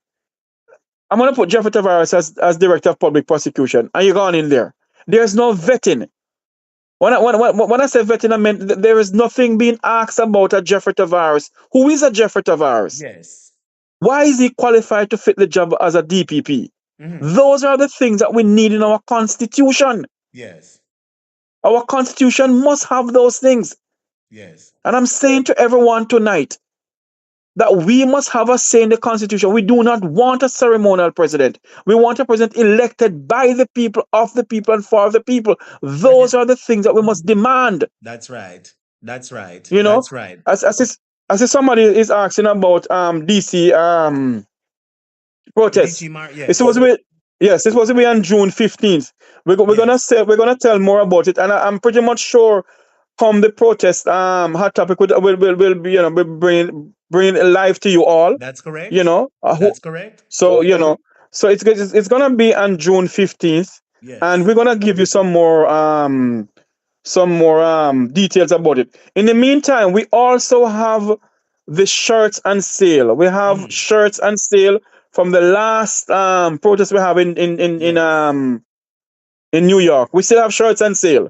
I'm going to put Jeffrey Tavares as director of public prosecution, and you're going in there. There's no vetting. When I say vetting, I mean there is nothing being asked about a Jeffrey Tavares. Who is a Jeffrey Tavares? Yes. Why is he qualified to fit the job as a DPP? Those are the things that we need in our constitution. Yes. Our constitution must have those things. Yes. And I'm saying to everyone tonight that we must have a say in the constitution. We do not want a ceremonial president. We want a president elected by the people, of the people, and for the people. Those are the things that we must demand. That's right. That's right. You know, that's right. As if somebody is asking about DC protests. It's supposed to be, yes, it's supposed to be on June 15th. We're gonna tell more about it, and I'm pretty much sure come the protest hot topic will be, you know, bring it live to you all. That's correct. You know, that's correct. So you know, so it's gonna be on June 15th, and we're gonna give you some more details about it. In the meantime, we also have the shirts on sale. We have shirts on sale from the last protest we have in New York. We still have shirts on sale.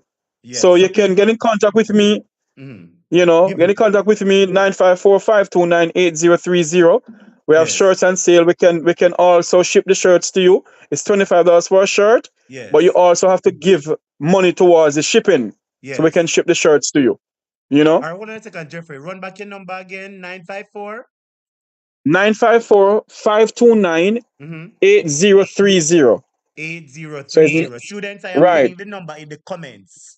So you can get in contact with me. You know, get in contact with me 954-529-8030. We have shirts on sale. We can also ship the shirts to you. It's $25 for a shirt. But you also have to give money towards the shipping. So we can ship the shirts to you. You know? All right, hold on a second, Jeffrey. Run back your number again. 954 530 8030. Students, I am putting the number in the comments.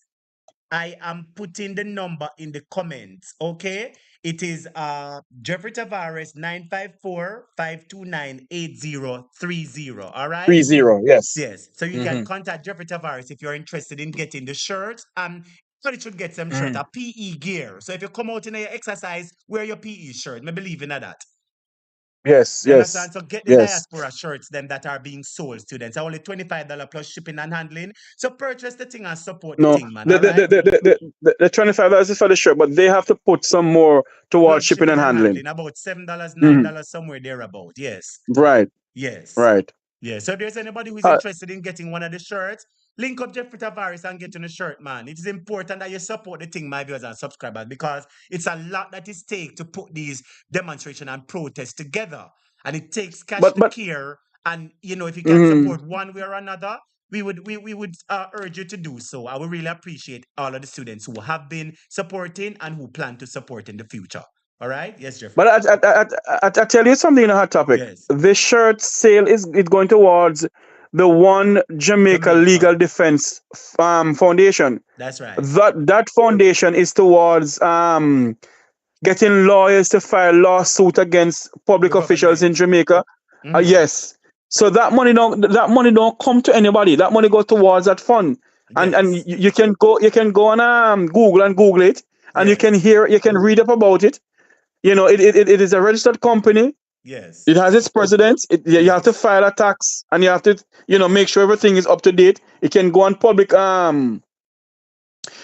I am putting the number in the comments. Okay. It is Jeffrey Tavares 954-529-8030. All right. 30, yes. Yes. So you can contact Jeffrey Tavares if you're interested in getting the shirt. And you should get some shirt, a PE gear. So if you come out in your exercise, wear your PE shirt. I believe in that. Yes, You yes. understand? So get the diaspora shirts them that are being sold, students. Only $25 plus shipping and handling. So purchase the thing and support the thing, man. The $25 is for the shirt, but they have to put some more towards shipping and handling. About $7, $9 somewhere thereabout. Yes. Right. Yes. Right. Yeah. So if there's anybody who's interested in getting one of the shirts, link up Jeffrey Tavares and get on the shirt, man. It is important that you support the thing, my viewers and subscribers, because it's a lot that is take to put these demonstration and protests together. And it takes cash to care. And, you know, if you can support one way or another, we would urge you to do so. I would really appreciate all of the students who have been supporting and who plan to support in the future. All right? Yes, Jeffrey. But I tell you something in a hot topic. Yes. The shirt sale is going towards the One Jamaica Legal Defense Foundation. That's right. That foundation is towards getting lawyers to file lawsuit against public officials in Jamaica. Yes. So that money don't come to anybody. That money goes towards that fund. And you can go on Google it, and you can read up about it. You know, it is a registered company. Yes. It has its president. You have to file a tax, and you have to make sure everything is up to date. It can go on public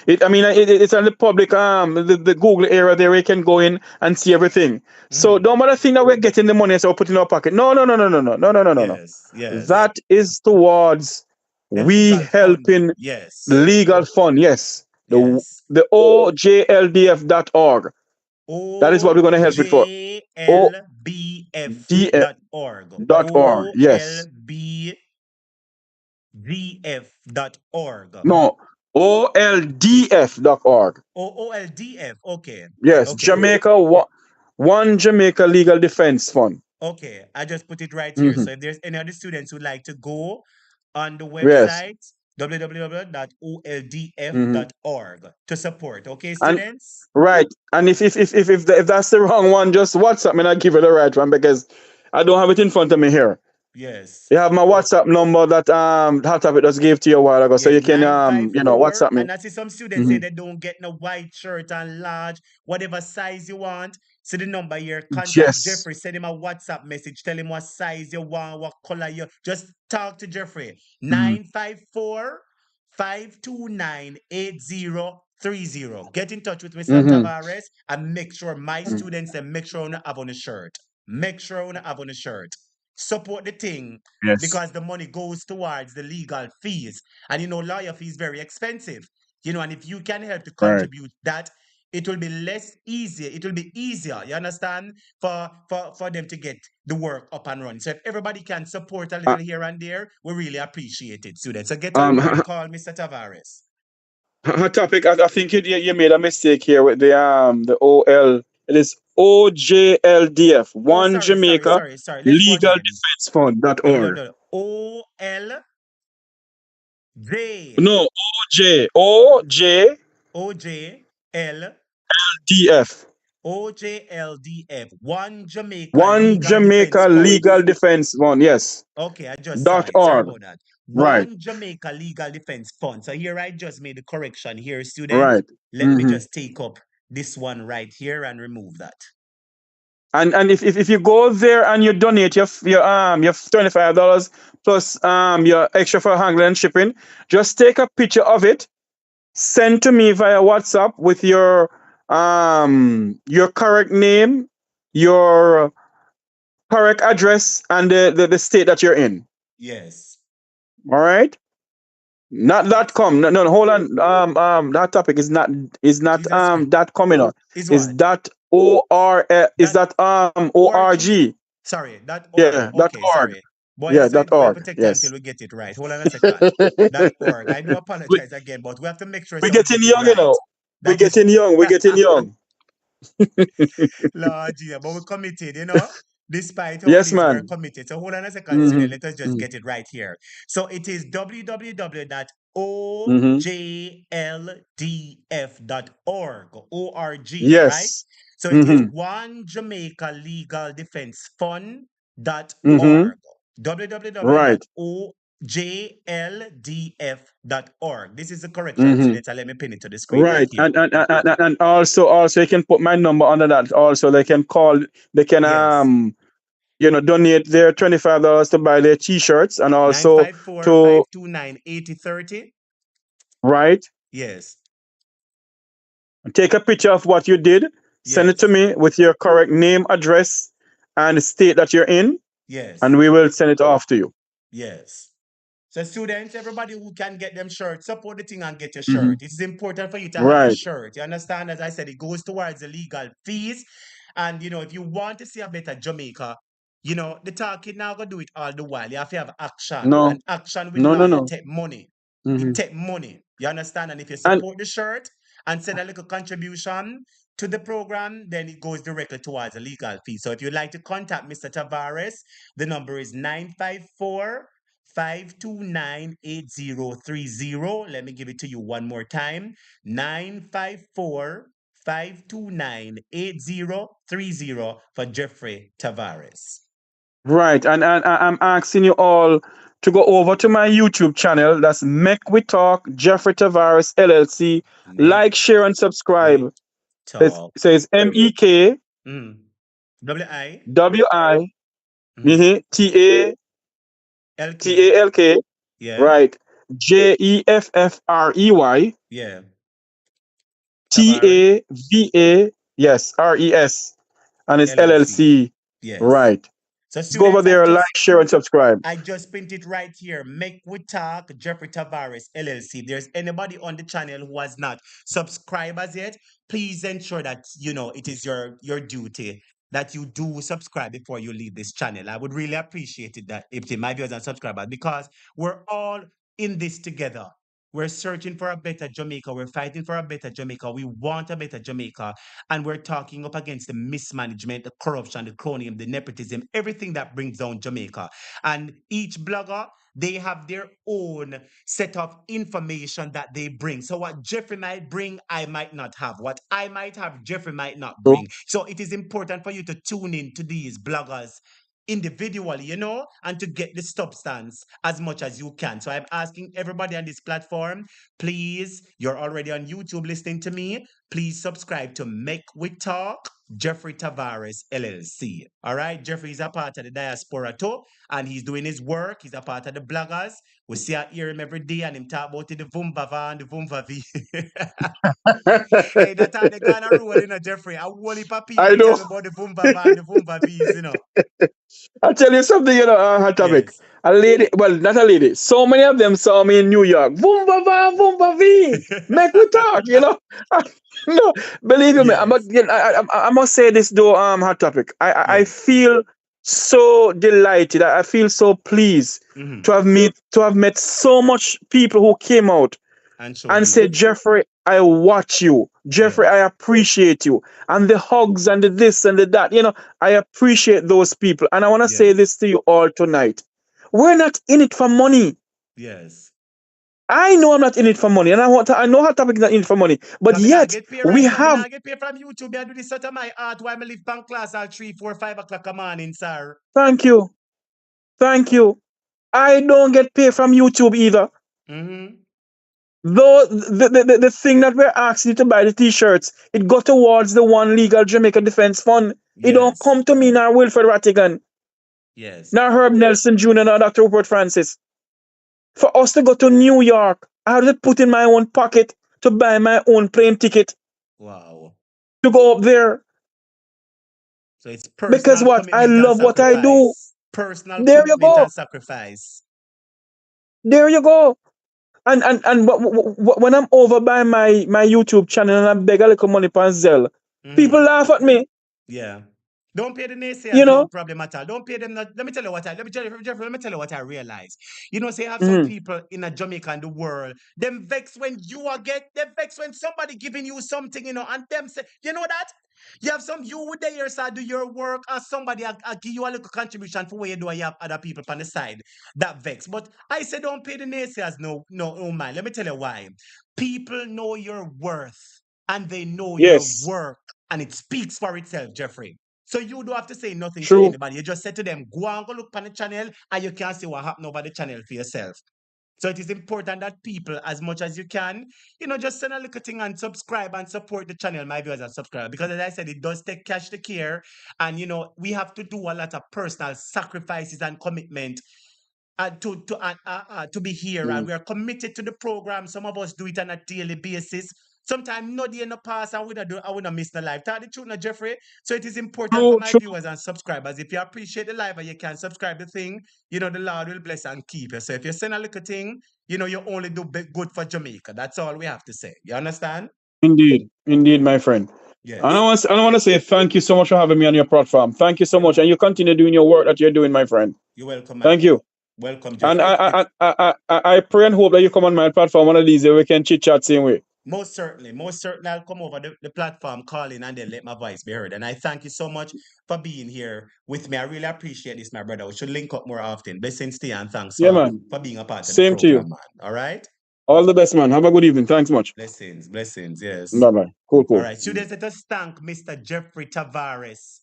it's on the public the Google area there where you can go in and see everything. So don't bother think that we're getting the money so we're putting in our pocket. No. Yes. That is towards we helping legal fund. Yes. The OJLDF.org. That is what we're going to help it for. OJLBF.org. Yes. OLDF.org. No. OLDF.org. OLDF. Okay. Yes. Okay. One Jamaica Legal Defense Fund. Okay. I just put it right here. So if there's any other students who'd like to go on the Yes. website, www.oldf.org to support. Okay, students? Right. And if that's the wrong one, just WhatsApp me and I'll give you the right one because I don't have it in front of me here. Yes. You have my WhatsApp number that Hot Topic just gave to you a while ago, so you can WhatsApp me. And I see some students say they don't get no white shirt and large, whatever size you want. So the number here, contact Jeffrey, send him a WhatsApp message, tell him what size you want, what color you just talk to Jeffrey. 954-529-8030. Get in touch with Mr. Tavares and make sure my students and make sure you have on a shirt. Make sure you have on a shirt. Support the thing because the money goes towards the legal fees. And lawyer fees very expensive. And if you can help to contribute that, it will be less easier. It will be easier, you understand, for them to get the work up and running. So if everybody can support a little here and there, we really appreciate it, students. So get on board, call Mr. Tavares. Hot Topic, I think you made a mistake here with the OL. It is OJLDF, One Jamaica Legal Defense Fund.org. No. OLJ. No, OJL. DF. OJLDF. One Jamaica Legal Defense Fund. Yes. Okay, I just saw it. Sorry about that. One Jamaica Legal Defense Fund. So here I just made the correction here, students. Right. Let me just take up this one right here and remove that. And if you go there and you donate your $25 plus your extra for handling and shipping, just take a picture of it, send to me via WhatsApp with your correct name, your correct address, and the state that you're in. Yes. All right. Not .com. No, hold on. That topic is not that coming out. Is that OR? Is that ORG? Sorry, that org. Yeah, that okay, org. Sorry. Boy, Yeah, that org. Yes. Until we get it right. Hold on a second. That org. I do apologize again, but we have to make sure we're getting young, We're getting young. We're getting young. Lord, yeah, but we're committed, Despite all yes, this, man. we're committed. So hold on a second, student. Let us just get it right here. So it is www.ojdldf.org. ORG, yes. Right? So it is One Jamaica Legal Defense Fund.org. www.ojdldf.org. This is the correction, students. Let me pin it to the screen. Right. And also you can put my number under that. Also, they can call, they can donate their $25 to buy their t-shirts and also 954-529-8030. Right. Yes. Take a picture of what you did, send it to me with your correct name, address, and the state that you're in. Yes. And we will send it off to you. Yes. So students, everybody who can get them shirts, support the thing and get your shirt. It's important for you to have a shirt. You understand? As I said, it goes towards the legal fees. And if you want to see a better Jamaica, You know, the talking now gonna do it all the while. You have to have action. No, And action with no, no, lawyer no. take money. Hmm. It take money. You understand? And if you And support the shirt and send a little contribution to the program, then it goes directly towards a legal fee. So if you'd like to contact Mr. Tavares, the number is 954-529-8030. Let me give it to you one more time. 954-529-8030 for Jeffrey Tavares. right, and I'm asking you all to go over to my YouTube channel. That's Make We Talk, Jeffrey Tavares LLC. Make Like, share, and We subscribe. Talk. It says MEK Mm. W-I. WI Mm. LK. TALK, Yeah. right? JEFFREY Yeah. Tavares TAVA, yes, RES, and it's LLC. LLC, Yes. right? So Let's go over students, there, like, share, and subscribe. I just print it right here. Make We Talk, Jeffrey Tavares, LLC. If there's anybody on the channel who has not subscribed as yet, please ensure that, you know, it is your duty that you do subscribe before you leave this channel. I would really appreciate it that if my viewers and subscribers, because we're all in this together. We're searching for a better Jamaica. We're fighting for a better Jamaica. We want a better Jamaica. And we're talking up against the mismanagement, the corruption, the cronyism, the nepotism, everything that brings down Jamaica. And each blogger, they have their own set of information that they bring. So what Jeffrey might bring, I might not have. What I might have, Jeffrey might not bring. So it is important for you to tune in to these bloggers individually, you know, and to get the substance as much as you can. So I'm asking everybody on this platform, please, you're already on YouTube listening to me, please subscribe to Make We Talk, Jeffrey Tavares, LLC. All right, Jeffrey is a part of the diaspora too, and he's doing his work. He's a part of the bloggers. We see I hear him every day and him talk about the Vumbava and the Vumvavi. Hey, that's how they gonna roll, you know, Jeffrey. A whole heap of I people tell know. me about the Vumbava and the Vumvavis, you know. I'll tell you something, you know, hot topic. Yes. A lady, well, not a lady. So many of them saw me in New York. Vumba va, vumba vi. Make we talk, you know. No, believe me, Yes. I must say this though, hot topic. I Yes. feel so delighted. I feel so pleased Mhm. to have met so much people who came out And show and you said, love. Jeffrey, I watch you. Jeffrey, I appreciate you. And the hugs and the this and the that, you know, I appreciate those people. And I want to say Yes. this to you all tonight. We're not in it for money. Yes. I know I'm not in it for money, and I know Hot Topic is not in it for money. But Cause me not yet get paid we right now. Me have. not get paid from YouTube. I do this out of my art while I live bank class at 3, 4, 5 o'clock a morning, sir. Thank you. Thank you. I don't get paid from YouTube either. Mm-hmm. Though the thing that we're asking you to buy the t-shirts, it go towards the One Legal Jamaica Defense Fund. It don't Yes. come to me nor Wilfred Rattigan, Yes. nor Herb Nelson Jr. nor Dr. Rupert Francis. For us to go to New York, I have to put in my own pocket to buy my own plane ticket Wow. to go up there. So it's Because personal what? I commitment and love what I do. sacrifice. Personal There you commitment go. and sacrifice. There you go. And when I'm over by my YouTube channel and I beg a little money for Zelle, people laugh at me. Yeah. Don't pay the You naysayers, no know? problem at all. Don't pay them. Let me tell you what I let me tell you, Jeffrey, let me tell you what I realize. You know, say have some Mhm. people in a Jamaica and the world, them vex when you are them vex when somebody giving you something, you know, and them say, you know that? You have some you with the years side do your work and somebody I give you a little contribution for what you do, and you have other people on the side that vex. But I say don't pay the naysayers, no mind. Let me tell you why. People know your worth and they know your Yes. work, and it speaks for itself, Jeffrey. So you don't have to say nothing to True. anybody. You just say to them, go and go look on the channel and you can see what happened over the channel for yourself. So it is important that people, as much as you can, you know, just send a little thing and subscribe and support the channel, my viewers and subscribers. Because as I said, it does take cash to care. And, you know, we have to do a lot of personal sacrifices and commitment to be here, and Mm. we are committed to the program. Some of us do it on a daily basis. Sometimes no day in the past, I would not miss the live. Tell the truth, now, Jeffrey. So it is important for True, my true. viewers and subscribers. If you appreciate the live and you can subscribe the thing, you know the Lord will bless and keep you. So if you send a little thing, you know you only do good for Jamaica. That's all we have to say. You understand? Indeed. Indeed, my friend. Yes. And I want to say thank you so much for having me on your platform. Thank you so much, and you continue doing your work that you're doing, my friend. You're welcome, my Thank brother. you. Welcome, And Jeffrey. I pray and hope that you come on my platform one of these days we can chit chat same way. Most certainly, I'll come over the platform, call in, and then let my voice be heard. And I thank you so much for being here with me. I really appreciate this, my brother. We should link up more often. Blessings to you, and thanks Yeah, man. for being a part of the Same to program, you. man. All right? All the best, man. Have a good evening. Thanks much. Blessings, yes. Bye bye. Cool. All right, students, let us thank Mr. Jeffrey Tavares.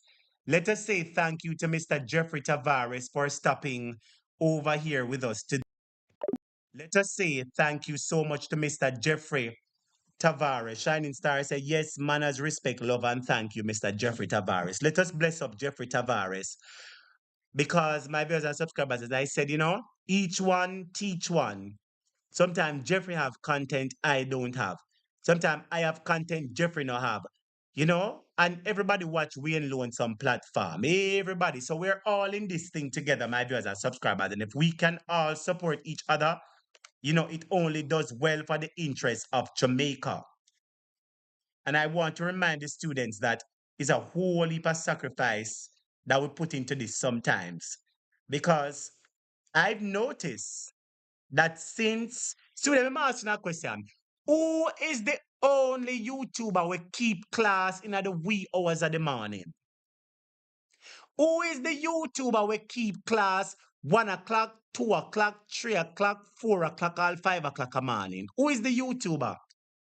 Let us say thank you to Mr. Jeffrey Tavares for stopping over here with us today. Let us say thank you so much to Mr. Jeffrey Tavares. Shining Star said, yes, manners, respect, love, and thank you, Mr. Jeffrey Tavares. Let us bless up Jeffrey Tavares because my viewers and subscribers, as I said, each one teach one. Sometimes Jeffrey have content I don't have. Sometimes I have content Jeffrey no have. And everybody watch Wayne Lonesome platform. Everybody. So we're all in this thing together, my viewers and subscribers. And if we can all support each other, it only does well for the interest of Jamaica. And I want to remind the students that it's a whole heap of sacrifice that we put into this sometimes. Because I've noticed that since, student, let me ask you a question. Who is the only YouTuber we keep class in the wee hours of the morning? Who is the YouTuber we keep class 1 o'clock, 2 o'clock, 3 o'clock, 4 o'clock, or 5 o'clock a morning? Who is the YouTuber?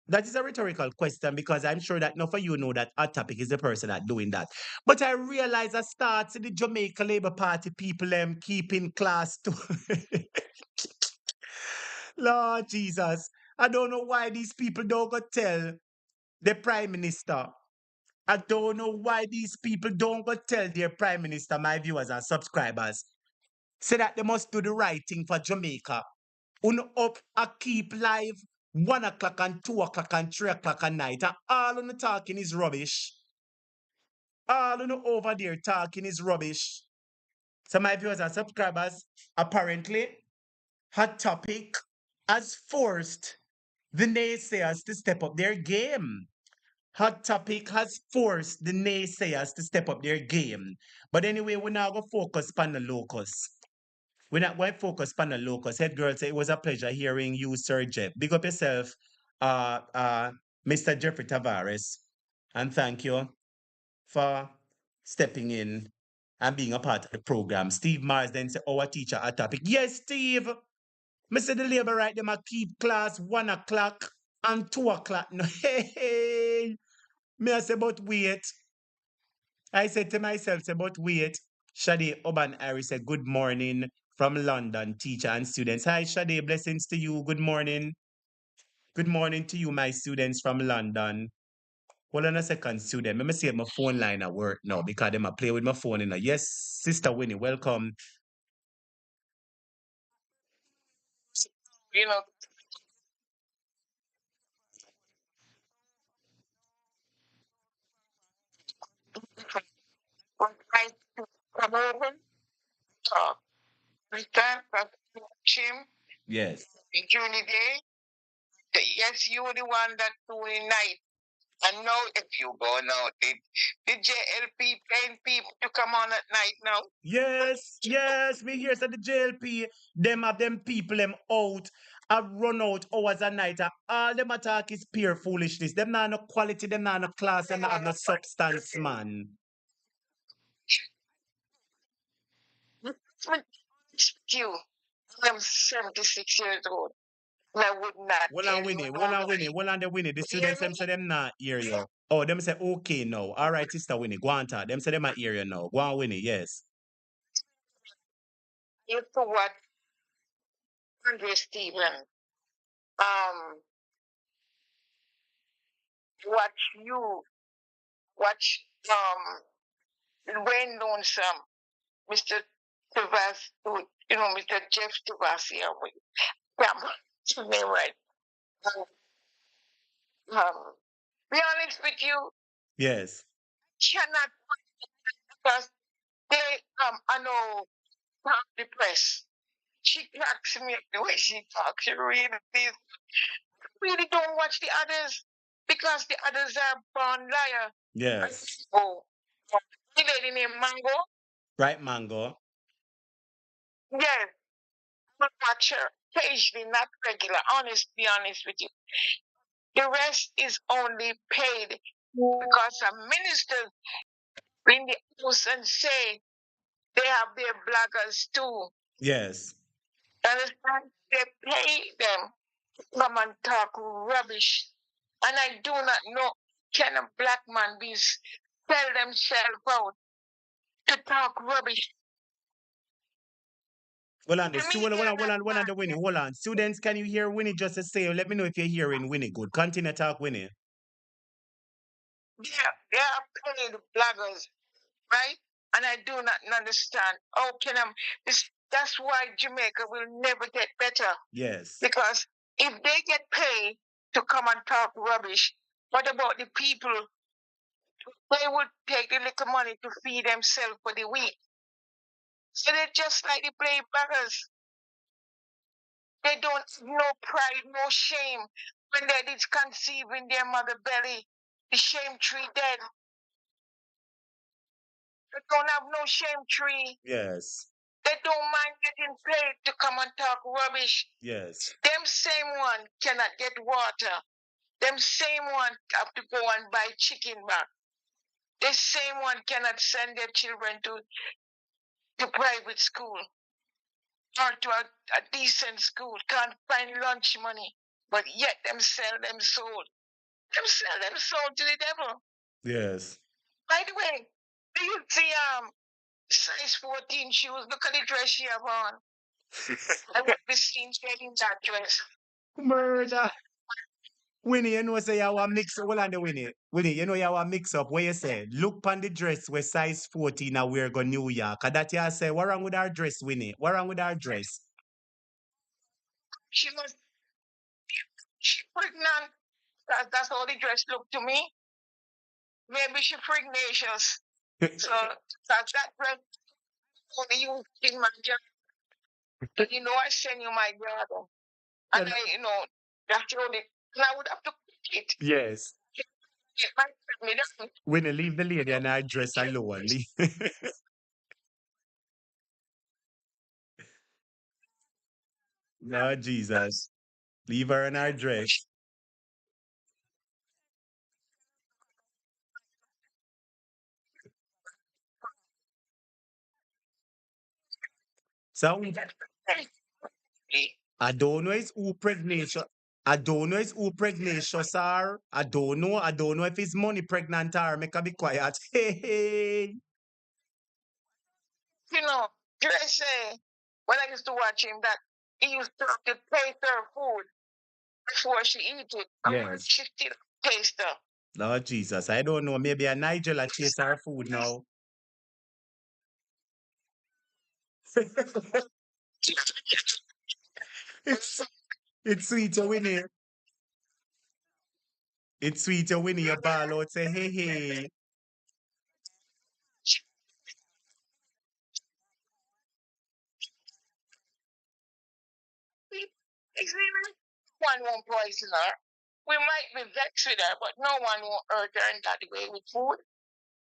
That is a rhetorical question because I'm sure that none of you know that Hot Topic is the person that doing that. But I realize I start to the Jamaica Labour Party people keeping class too. Lord Jesus. I don't know why these people don't go tell the Prime Minister. I don't know why these people don't go tell their Prime Minister, my viewers and subscribers, say that they must do the right thing for Jamaica. Uno up a keep live 1 o'clock and 2 o'clock and 3 o'clock at night. And all on the talking is rubbish. All on the over there talking is rubbish. So my viewers and subscribers, apparently, Hot Topic has forced the naysayers to step up their game. Hot Topic has forced the naysayers to step up their game. But anyway, we're now going to focus on the locus. We're not going to focus on the locus. Head girl say it was a pleasure hearing you, Sir Jeff. Big up yourself, Mr. Jeffrey Tavares. And thank you for stepping in and being a part of the program. Steve Mars then said, our teacher at topic. Yes, Steve. Mr. The labor right them a keep class 1 o'clock and 2 o'clock. No, hey. Me I say, but wait. I said to myself, say, but wait. Shade Oban Harris said, good morning from London, teacher and students. Hi, Shade, blessings to you. Good morning. Good morning to you, my students from London. Hold on a second, student. Let me see if my phone line at work now because them a play with my phone. Yes, Sister Winnie, welcome. You know, when I come over, talk. This time, I watch him Yes. during the day. Yes, you were the one that doing night. And now, if you go now, the JLP paying people to come on at night now. Yes, me hear say the JLP, them have them people them out, have run out hours a night. And all them attack is pure foolishness. Them not no quality, them not no class, them not have no substance, man. You, I'm 76 years old. And I would not Well tell on you. Winnie, the Winnie. The students them say them not hear you. Oh, them say okay now. All right, Sister Winnie, go on talk. Them say them not hear you now. Go on Winnie, yes. You to what Andre Stephen, um, watch watch, Wayne Lonesome, Mr. Tavas, Mr. Jeff Tavasi, yeah, what's his name right? Be honest with you, Yes. cannot because they, I know, depressed. She cracks me up the way she talks. She really don't watch the others. because the others are born liar. Yes. Oh, the lady named Mango. Right, Mango. Yes, but watch her occasionally, not regular. Be honest with you. The rest is only paid because some ministers in the house and say they have their bloggers too. Yes. Understand? They pay them to come and talk rubbish. And I do not know can a black man be sell themselves out to talk rubbish. Hold on, hold on, the Winnie. Hold on. Students, can you hear Winnie just to say? Let me know if you're hearing Winnie good. Continue talk, Winnie. They are paid bloggers, right? And I do not understand. How can that's why Jamaica will never get better. Yes. Because if they get paid to come and talk rubbish, what about the people? They would take the little money to feed themselves for the week. So they're just like the play bloggers. They don't have no pride, no shame. When they did conceive in their mother belly, the shame tree dead. They don't have no shame tree. Yes. They don't mind getting paid to come and talk rubbish. Yes. Them same one cannot get water. Them same one have to go and buy chicken back. The same one cannot send their children to private school or to a decent school. Can't find lunch money. But yet them sell them soul. Them sell them soul to the devil. Yes. By the way, do you see size 14 shoes? Look at the dress she have on. I would be seen getting that dress. Murder. Winnie, you know, say you want mix up. Hold on, the Winnie. Winnie, you know, you want mix up. What you say? Look on the dress where size 14 and we're going New York. And that you say, what wrong with our dress, Winnie? What wrong with our dress? She pregnant. That's how the dress look to me. Maybe she pregnacious. So that dress only you in my job. And you know I send you my brother. And that's the only and I would have to cook it. Yes. It might me down. Winnie, leave the lady and our dress alone. No, Jesus. Leave her in our dress. So I don't know it's who pregnant. I don't know it's who pregnant are. I don't know. I don't know if it's money pregnant or make her be quiet. Hey, hey. Dress when I used to watch him that he used to have to taste her food before she eat it. Yes. She still taste her. Lord Jesus. I don't know. Maybe a Nigel will chase our food now. it's it's sweet to Winnie. It's sweet to Winnie your ball out say hey hey. One won't poison her. We might be vexed with her, but no one won't hurt her in that way with food.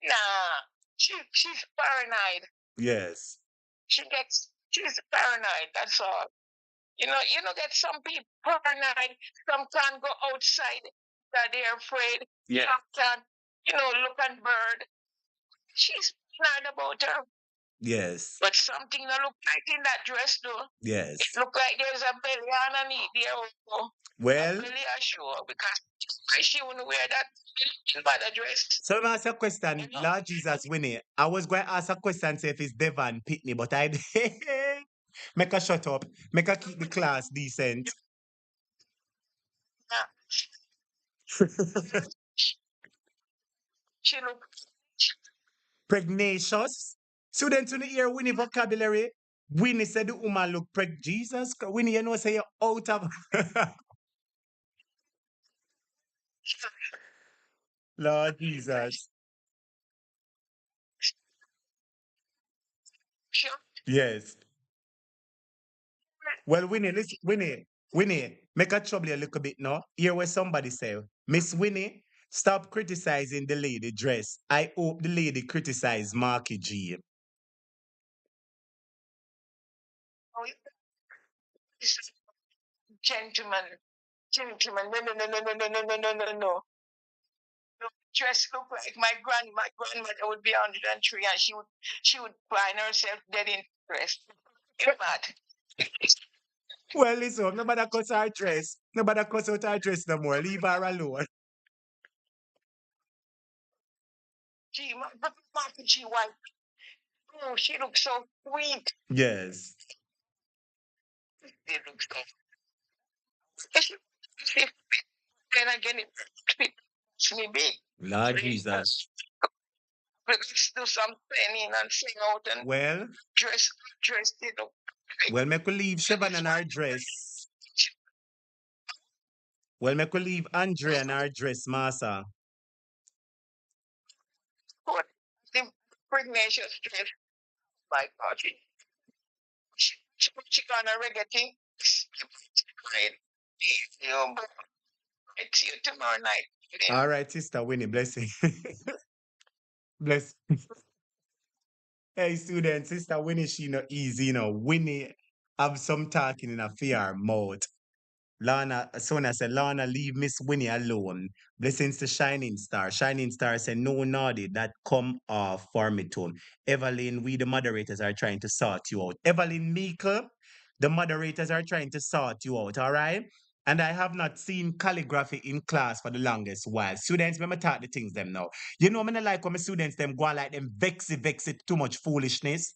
Nah, she's paranoid. Yes. She's paranoid. That's all. Get some people paranoid. Some can't go outside that they're afraid. Yeah. Some can't, look at bird. She's paranoid about her. Yes. But something that look like in that dress though. Yes. It look like there's a belly underneath there. Well, a belly sure because she wouldn't wear that bad dress. so let me ask you a question, Lord Jesus, Winnie. I was going to ask a question, say if it's Devon Pitney, but I make her shut up, make her keep the class decent. She look Pregnacious. Students in the ear, Winnie vocabulary. Winnie said the woman look Jesus. Winnie, you know, say you're out of. Lord Jesus. sure. Yes. Well, Winnie, listen, Winnie. Winnie, make a trouble a little bit now. Hear what somebody say. Miss Winnie, stop criticizing the lady dress. I hope the lady criticize Marky G. Oh, this is gentleman. Gentleman. No. The dress look like my grandmother would be 103 and she would find herself dead in dress. You're mad. Well, listen, nobody cuss her dress. Nobody cuss out her dress no more. Leave her alone. Gee, Marky G white. Oh, she looks so sweet. Yes. She looks so then again it's me big. Lord Jesus. Let's do some planning and sing out and Well, dress it up. well, make we leave Siobhan and her dress. Well, make we leave Andre and her dress, Massa. What the pregnancy dress? My God, she gonna reggae thing. It's you tomorrow night. All right, sister Winnie, blessing. Bless. Hey, student, sister Winnie, she not easy, Winnie have some talking in a fear mouth. Lana, Sona said, Lana, leave Miss Winnie alone. Blessings to Shining Star. Shining Star said, no, Naughty, that come off for me tone. Evelyn, we the moderators are trying to sort you out. Evelyn Meeker, the moderators are trying to sort you out, all right? And I have not seen calligraphy in class for the longest while. Students, remember talk the things them now. You know, I like when my students them go on like them vexy, too much foolishness.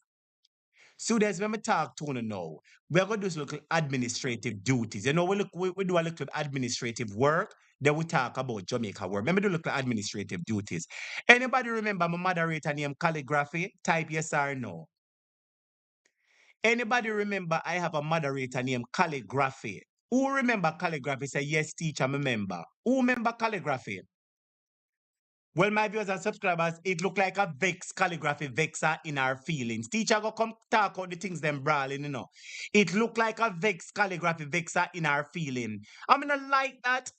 Students, when we talk to you now, we're going to do some little administrative duties. You know, we do a little administrative work, then we talk about Jamaica work. Remember, do a little administrative duties. Anybody remember my moderator named Calligraphy? Type yes or no. Anybody remember I have a moderator named Calligraphy? Who remember Calligraphy? Say, yes, teacher, I remember. Who remember Calligraphy? Well, my viewers and subscribers, it look like a vex calligraphy vexer in our feelings. Teacher go come talk out the things them brawling. It look like a vex calligraphy vexer in our feeling. I'm gonna like that.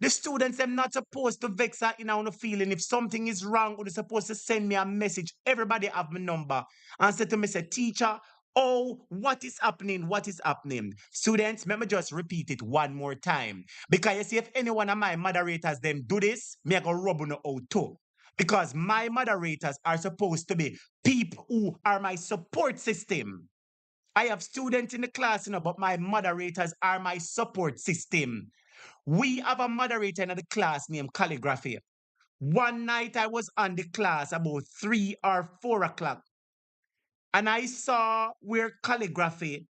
The students them not supposed to vex her in our feeling. If something is wrong, they're supposed to send me a message. Everybody have my number and say to me, say, teacher, oh, what is happening? What is happening? Students, let me just repeat it one more time. Because you see, if any one of my moderators them do this, me I go rub on out too. Because my moderators are supposed to be people who are my support system. I have students in the class, but my moderators are my support system. We have a moderator in the class named Calligraphy. One night I was on the class about 3 or 4 o'clock, and I saw where Calligraphy,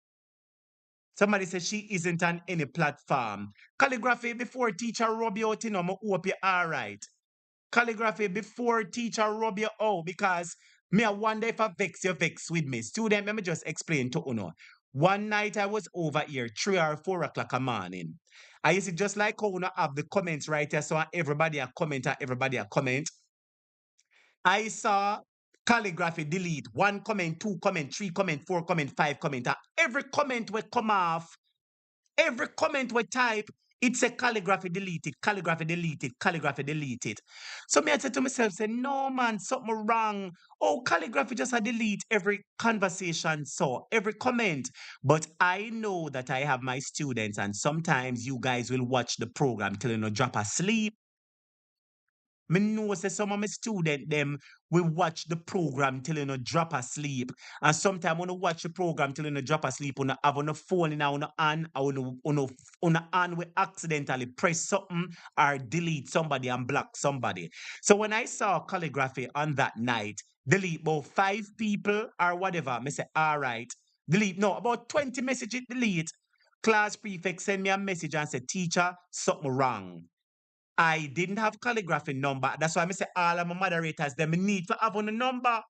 somebody said she isn't on any platform. Calligraphy, before teacher rub you out, I hope you're all right. Calligraphy, before teacher rub you out, because me I wonder if I vex with me. Student, let me just explain to Uno. One night I was over here, 3 or 4 o'clock a morning. I used to just like how Uno have the comments right here, so everybody a comment and everybody a comment. I saw Calligraphy delete 1 comment, 2 comment, 3 comment, 4 comment, 5 comment. And every comment will come off. Every comment we type, it's a Calligraphy deleted, Calligraphy deleted, Calligraphy deleted. So me I said to myself, say, no man, something wrong. Oh, Calligraphy just a delete every conversation, so every comment. But I know that I have my students, and sometimes you guys will watch the program till you drop asleep. Me know say some of my students them will watch the program till drop asleep. And sometimes when you watch the program till drop asleep, you have on the phone in on hand, or on hand we accidentally press something or delete somebody and block somebody. So when I saw Calligraphy on that night, delete about 5 people or whatever, I say, all right, delete. No, about 20 messages delete. Class prefect send me a message and say, teacher, something wrong. I didn't have Calligraphy number. That's why I say all of my moderators, them need to have on a number.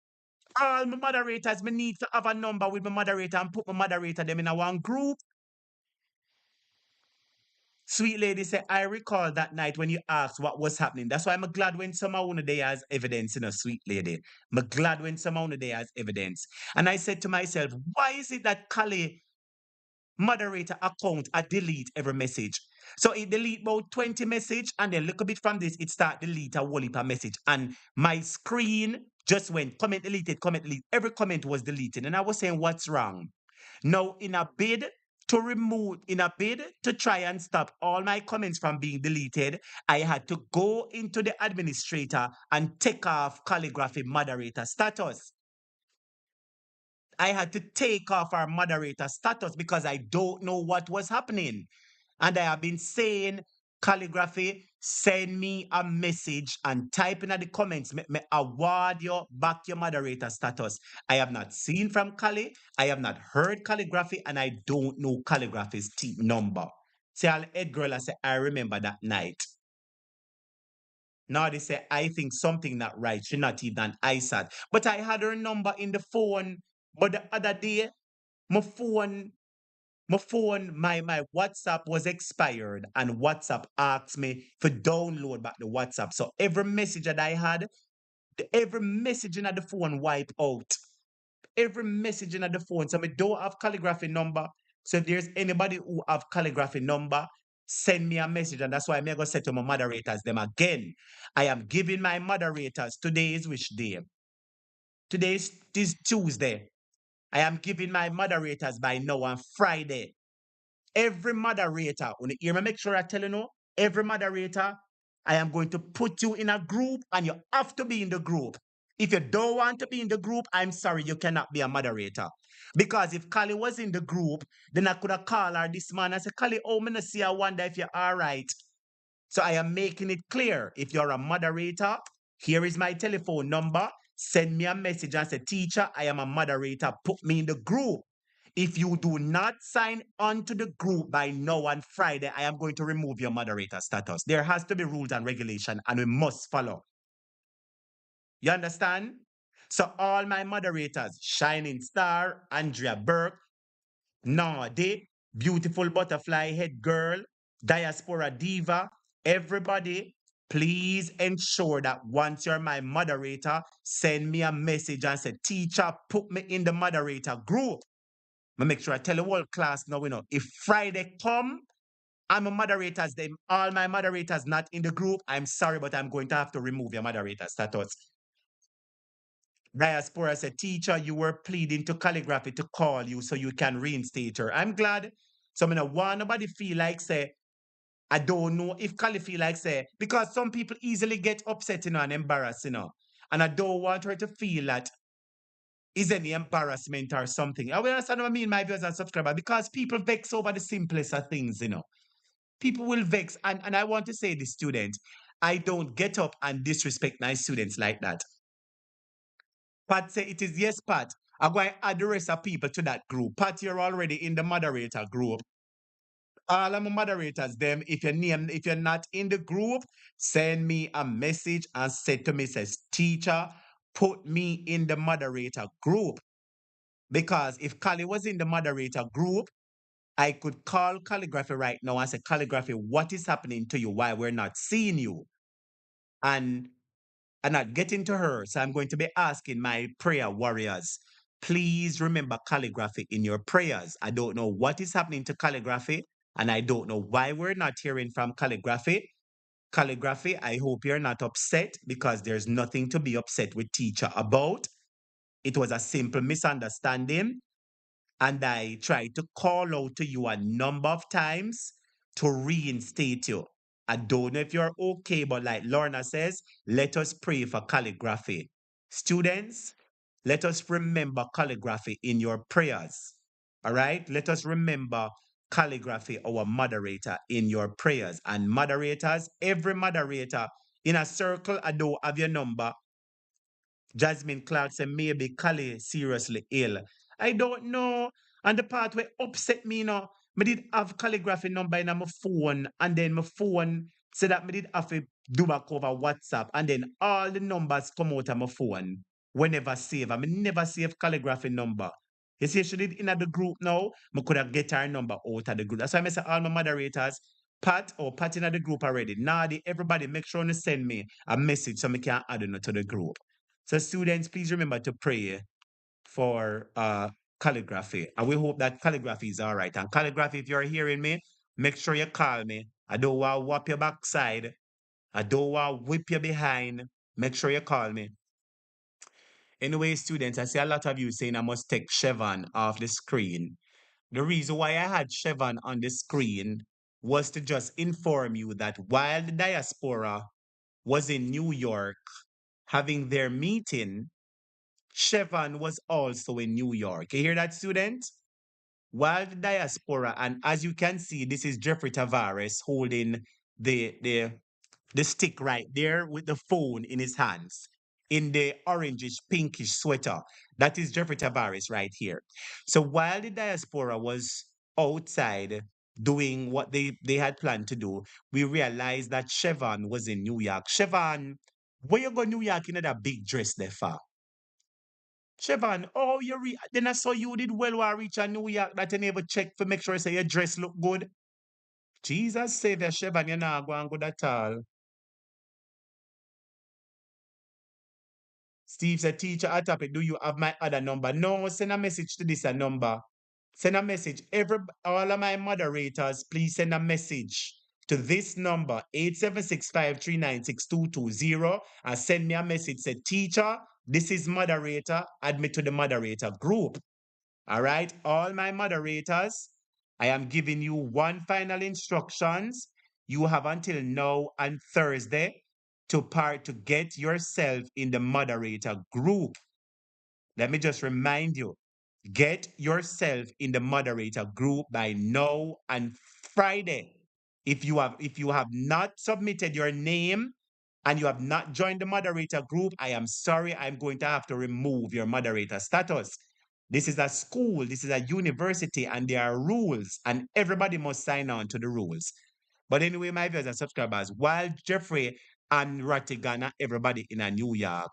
All my moderators, me need to have a number with my moderator and put my moderator them in a one group. Sweet lady said, I recall that night when you asked what was happening. That's why I'm glad when someone there has evidence, sweet lady. I'm glad when someone there has evidence. And I said to myself, why is it that Callie moderator account, I delete every message. So it delete about 20 message, and then look a bit from this, it start delete a whole heap of message. And my screen just went comment deleted, comment delete. Every comment was deleted. And I was saying, what's wrong? Now, in a bid to try and stop all my comments from being deleted, I had to go into the administrator and take off calligraphy moderator status. I had to take off our moderator status because I don't know what was happening. And I have been saying, calligraphy, send me a message and type in the comments, me award you back your moderator status. I have not seen from Cali, I have not heard calligraphy, and I don't know calligraphy's team number. See, I'll head girl, I say, I remember that night. Now they say, I think something not right. She not even an ISAT. But I had her number in the phone. But the other day, my WhatsApp was expired, and WhatsApp asked me to download back the WhatsApp. So every message that I had, every message in the phone wipe out. Every message in the phone. So I don't have calligraphy number. So if there's anybody who have calligraphy number, send me a message. And that's why I'm going to say to my moderators them again. I am giving my moderators, today is which day? Today is Tuesday. I am giving my moderators by now on Friday. Every moderator, when you hear me, make sure I tell you no, every moderator, I am going to put you in a group, and you have to be in the group. If you don't want to be in the group, I'm sorry, you cannot be a moderator. Because if Kali was in the group, then I could have called her this man and said, Kali, oh, me no see, I wonder if you're all right. So I am making it clear. If you're a moderator, here is my telephone number. Send me a message and say, teacher, I am a moderator. Put me in the group. If you do not sign on to the group by now on Friday, I am going to remove your moderator status. There has to be rules and regulation, and we must follow. You understand? So all my moderators, Shining Star, Andrea Burke, Nadi, Beautiful Butterfly Head Girl, Diaspora Diva, everybody, please ensure that once you're my moderator, send me a message and say, teacher, put me in the moderator group. I make sure I tell the whole class now, if Friday come, I'm a moderators, then all my moderators not in the group, I'm sorry, but I'm going to have to remove your moderator status. Diaspora said, teacher, you were pleading to calligraphy to call you so you can reinstate her. I'm glad. So I don't want nobody feel like say, I don't know if Cali feel like say, because some people easily get upset, and embarrassed, and I don't want her to feel that is any embarrassment or something. I will understand what I mean, my viewers and subscribers, because people vex over the simplest of things, People will vex. And I want to say this, student, I don't get up and disrespect my students like that. Pat say it is yes, Pat. I'm going to add the rest of people to that group. Pat, you're already in the moderator group. All of my moderators, them, if you're not in the group, send me a message and say to me, says, teacher, put me in the moderator group. Because if Kali was in the moderator group, I could call calligraphy right now and say, calligraphy, what is happening to you? Why we're not seeing you? And not getting to her. So I'm going to be asking my prayer warriors, please remember calligraphy in your prayers. I don't know what is happening to calligraphy, and I don't know why we're not hearing from calligraphy. Calligraphy, I hope you're not upset, because there's nothing to be upset with teacher about. It was a simple misunderstanding. And I tried to call out to you a number of times to reinstate you. I don't know if you're okay, but like Lorna says, let us pray for calligraphy. Students, let us remember calligraphy in your prayers. All right? Let us remember calligraphy, our moderator, in your prayers. And moderators, every moderator in a circle, I don't have your number. Jasmine Clark said, maybe Kali seriously ill. I don't know. And the part where upset me, I did have calligraphy number in my phone, and then my phone said that I did have to do back over WhatsApp, and then all the numbers come out of my phone. Whenever save, I never save calligraphy number. You see, she did in the group now, I could have get her number out of the group. That's why I say all my moderators, Pat in the group already. Nadi, everybody, make sure you send me a message so I can add it to the group. So students, please remember to pray for calligraphy. And we hope that calligraphy is all right. And calligraphy, if you're hearing me, make sure you call me. I don't want to whop your backside. I don't want to whip you behind. Make sure you call me. Anyway, students, I see a lot of you saying I must take Chevron off the screen. The reason why I had Chevron on the screen was to just inform you that while the diaspora was in New York having their meeting, Chevron was also in New York. You hear that, student? While the diaspora, and as you can see, this is Jeffrey Tavares holding the stick right there with the phone in his hands in the orangish pinkish sweater. That is Jeffrey Tavares right here. So while the diaspora was outside doing what they had planned to do, we realized that Chevron was in New York. Chevron, where you go New York in that big dress there for? Chevron, oh, then I saw you did well while I reach New York that you never check for make sure say your dress look good. Jesus Savior, Chevron, you're not going good at all. Steve said, teacher, at topic, do you have my other number? No, send a message to this number. Send a message. All of my moderators, please send a message to this number, 876-539-6220, and send me a message. Say, teacher, this is moderator. Add me to the moderator group. All right, all my moderators, I am giving you one final instructions. You have until now and Thursday to get yourself in the moderator group. Let me just remind you, get yourself in the moderator group by now and Friday. If you have not submitted your name and you have not joined the moderator group, I am sorry, I'm going to have to remove your moderator status. This is a school, this is a university, and there are rules, and everybody must sign on to the rules. But anyway, my viewers and subscribers, while Jeffrey and Ratigana, everybody in a New York,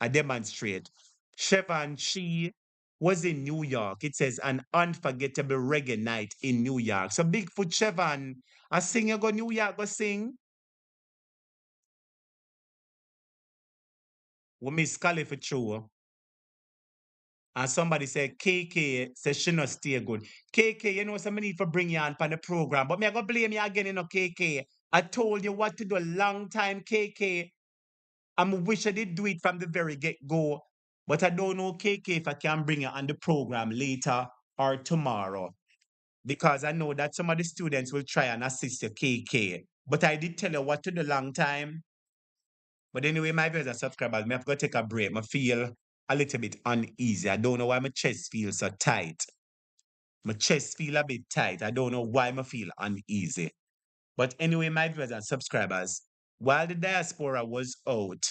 I demonstrate. Chevron, she was in New York. It says an unforgettable reggae night in New York. So Bigfoot Chevron, I sing you go New York, go sing. We miss Scully for true. And somebody said, KK says she not stay good. KK, you know, some need for bring you on for the program. But me I go blame you again, you know, KK. I told you what to do a long time, KK. I wish I did do it from the very get-go. But I don't know, KK, if I can bring you on the program later or tomorrow. Because I know that some of the students will try and assist you, KK. But I did tell you what to do a long time. But anyway, my viewers and subscribers, I have got to take a break. I feel a little bit uneasy. I don't know why my chest feels so tight. My chest feel a bit tight. I don't know why I feel uneasy. But anyway, my viewers and subscribers, while the diaspora was out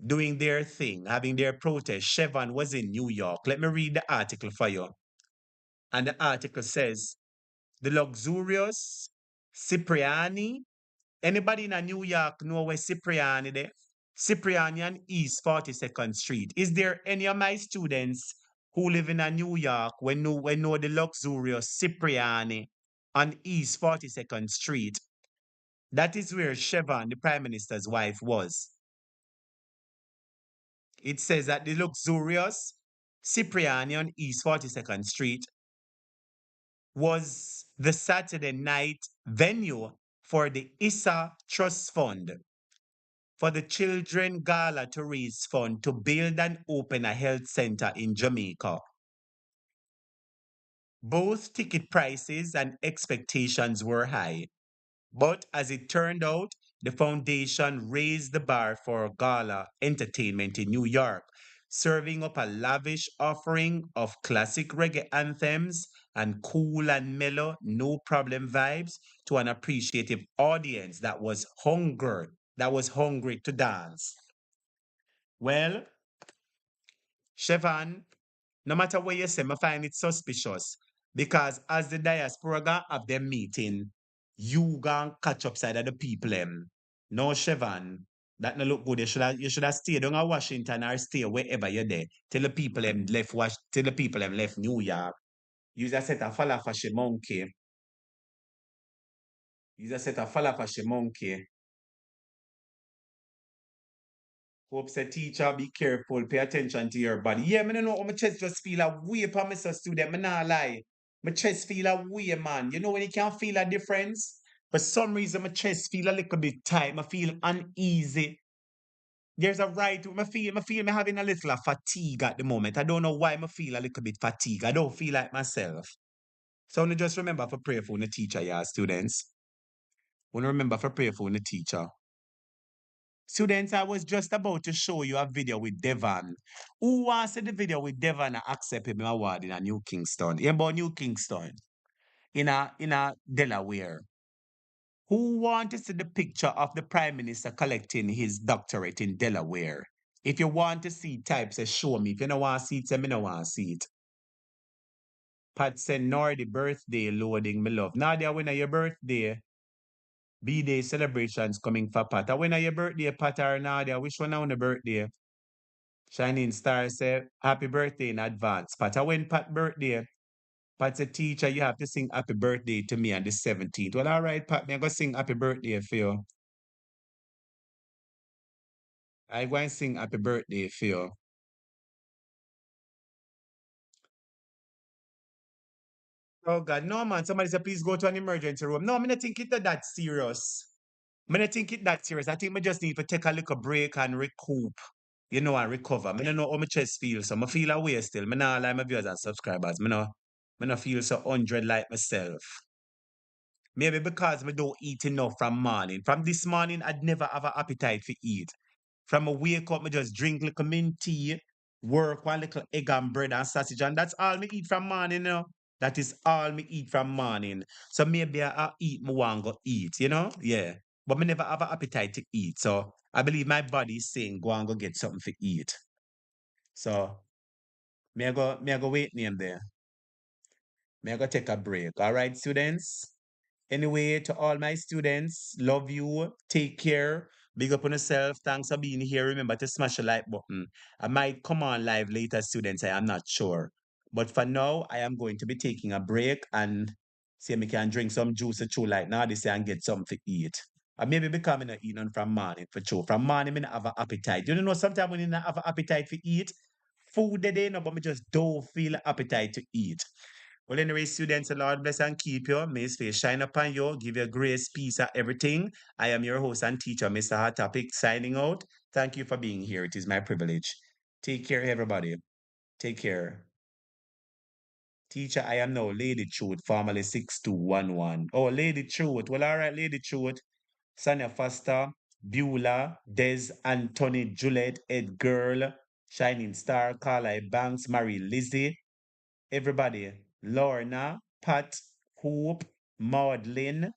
doing their thing, having their protest, Chevron was in New York. Let me read the article for you. And the article says, the luxurious Cipriani. Anybody in a New York know where Cipriani there? Cipriani and East 42nd Street. Is there any of my students who live in a New York when know the luxurious Cipriani on East 42nd Street? That is where Chevron, the Prime Minister's wife, was. It says that the luxurious Cipriani on East 42nd Street was the Saturday night venue for the ISA Trust Fund for the Children Gala to raise funds to build and open a health center in Jamaica. Both ticket prices and expectations were high, but as it turned out, the foundation raised the bar for gala entertainment in New York, serving up a lavish offering of classic reggae anthems and cool and mellow, no problem vibes to an appreciative audience that was hungry to dance. Well, Chevron, no matter what you say, I find it suspicious because as the diaspora gonna have them meeting, you gonna catch up side of the people them. No, Chevron, that no look good. You should have stayed down at Washington or stay wherever you're there till the people them left New York. You just set a falla for she monkey. You just set a falla for she monkey. Hope say teacher be careful, pay attention to your body. Yeah, me no know how my chest just feel a way for me, so student, me nah lie. My chest feel a way, man. You know when you can feel a difference? For some reason, my chest feel a little bit tight. I feel uneasy. There's a right. I feel me having a little of fatigue at the moment. I don't know why I feel a little bit fatigue. I don't feel like myself. So I just remember for pray for the teacher, yeah, students. Want to remember for pray for the teacher. Students, I was just about to show you a video with Devon. Who wants to see the video with Devon and accept him award in a New Kingston? Yeah, about New Kingston. In a Delaware. Who want to see the picture of the Prime Minister collecting his doctorate in Delaware? If you want to see type, say show me. If you don't want to see it, say me no want to see it. Pat said, Nordy birthday loading, me love. Nadia, when are your birthday? B-Day celebrations coming for Pat. When are your birthday, Pat or Nadia? Which one on the birthday? Shining Star said, happy birthday in advance. Pat, when Pat birthday? Pat's a teacher, you have to sing happy birthday to me on the 17th. Well, all right, Pat, me go sing happy birthday for you. I go and sing happy birthday for you. Oh God, no man. Somebody said, please go to an emergency room. No, I don't think it's that serious. I don't think it's that serious. I think I just need to take a little break and recoup, and recover. I don't know how my chest feels. So I feel away still. I not like my viewers and subscribers. I not feel so 100 like myself. Maybe because I don't eat enough from morning. From this morning, I'd never have an appetite for eat. From a wake up, I just drink little mint tea, work one little egg and bread and sausage, and that's all me eat from morning. That is all me eat from morning. So maybe I eat me want go eat, Yeah. But me never have an appetite to eat. So I believe my body is saying go and go get something to eat. So me I go wait name there. Me I go take a break. All right, students? Anyway, to all my students, love you. Take care. Big up on yourself. Thanks for being here. Remember to smash the like button. I might come on live later, students. I am not sure. But for now, I am going to be taking a break and see if I can drink some juice or chew like now this and get something to eat. Or maybe because I'm not eating from morning for sure. From morning, I don't have an appetite. You know, sometimes when you don't have an appetite for eat, food they know, but I just don't feel appetite to eat. Well, anyway, students, the Lord bless and keep you. May His face shine upon you, give you grace, peace, and everything. I am your host and teacher, Mr. Hot Topic, signing out. Thank you for being here. It is my privilege. Take care, everybody. Take care. Teacher, I am now Lady Truth, formerly 6211. Oh, Lady Truth. Well, all right, Lady Truth. Sonia Foster, Beulah, Des, Anthony, Juliet, Ed Girl, Shining Star, Carly Banks, Marie Lizzie, everybody. Lorna, Pat, Hope, Maudlin,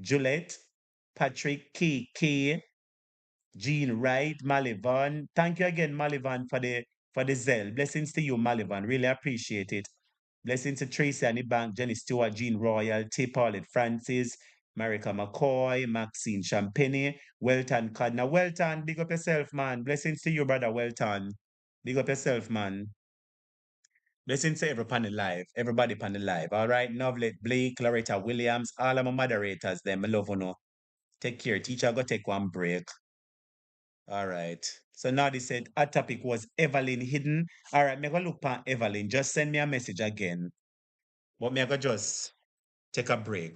Juliet, Patrick, K, Jean Wright, Malivan. Thank you again, Malivan, for the zeal. Blessings to you, Malivan. Really appreciate it. Blessings to Tracy and the Bank, Jenny Stewart, Jean Royal, T. Paulette Francis, Marika McCoy, Maxine Champagne, Welton Cardna. Welton, big up yourself, man. Blessings to you, brother Welton. Big up yourself, man. Blessings to every panel live, everybody panel live. All right, Novlet, Blake, Loretta Williams, all of my moderators, them, I love you know. Take care. Teacher, go take one break. All right. So now they said our topic was Evelyn hidden. All right, me go look for Evelyn. Just send me a message again. But me go just take a break.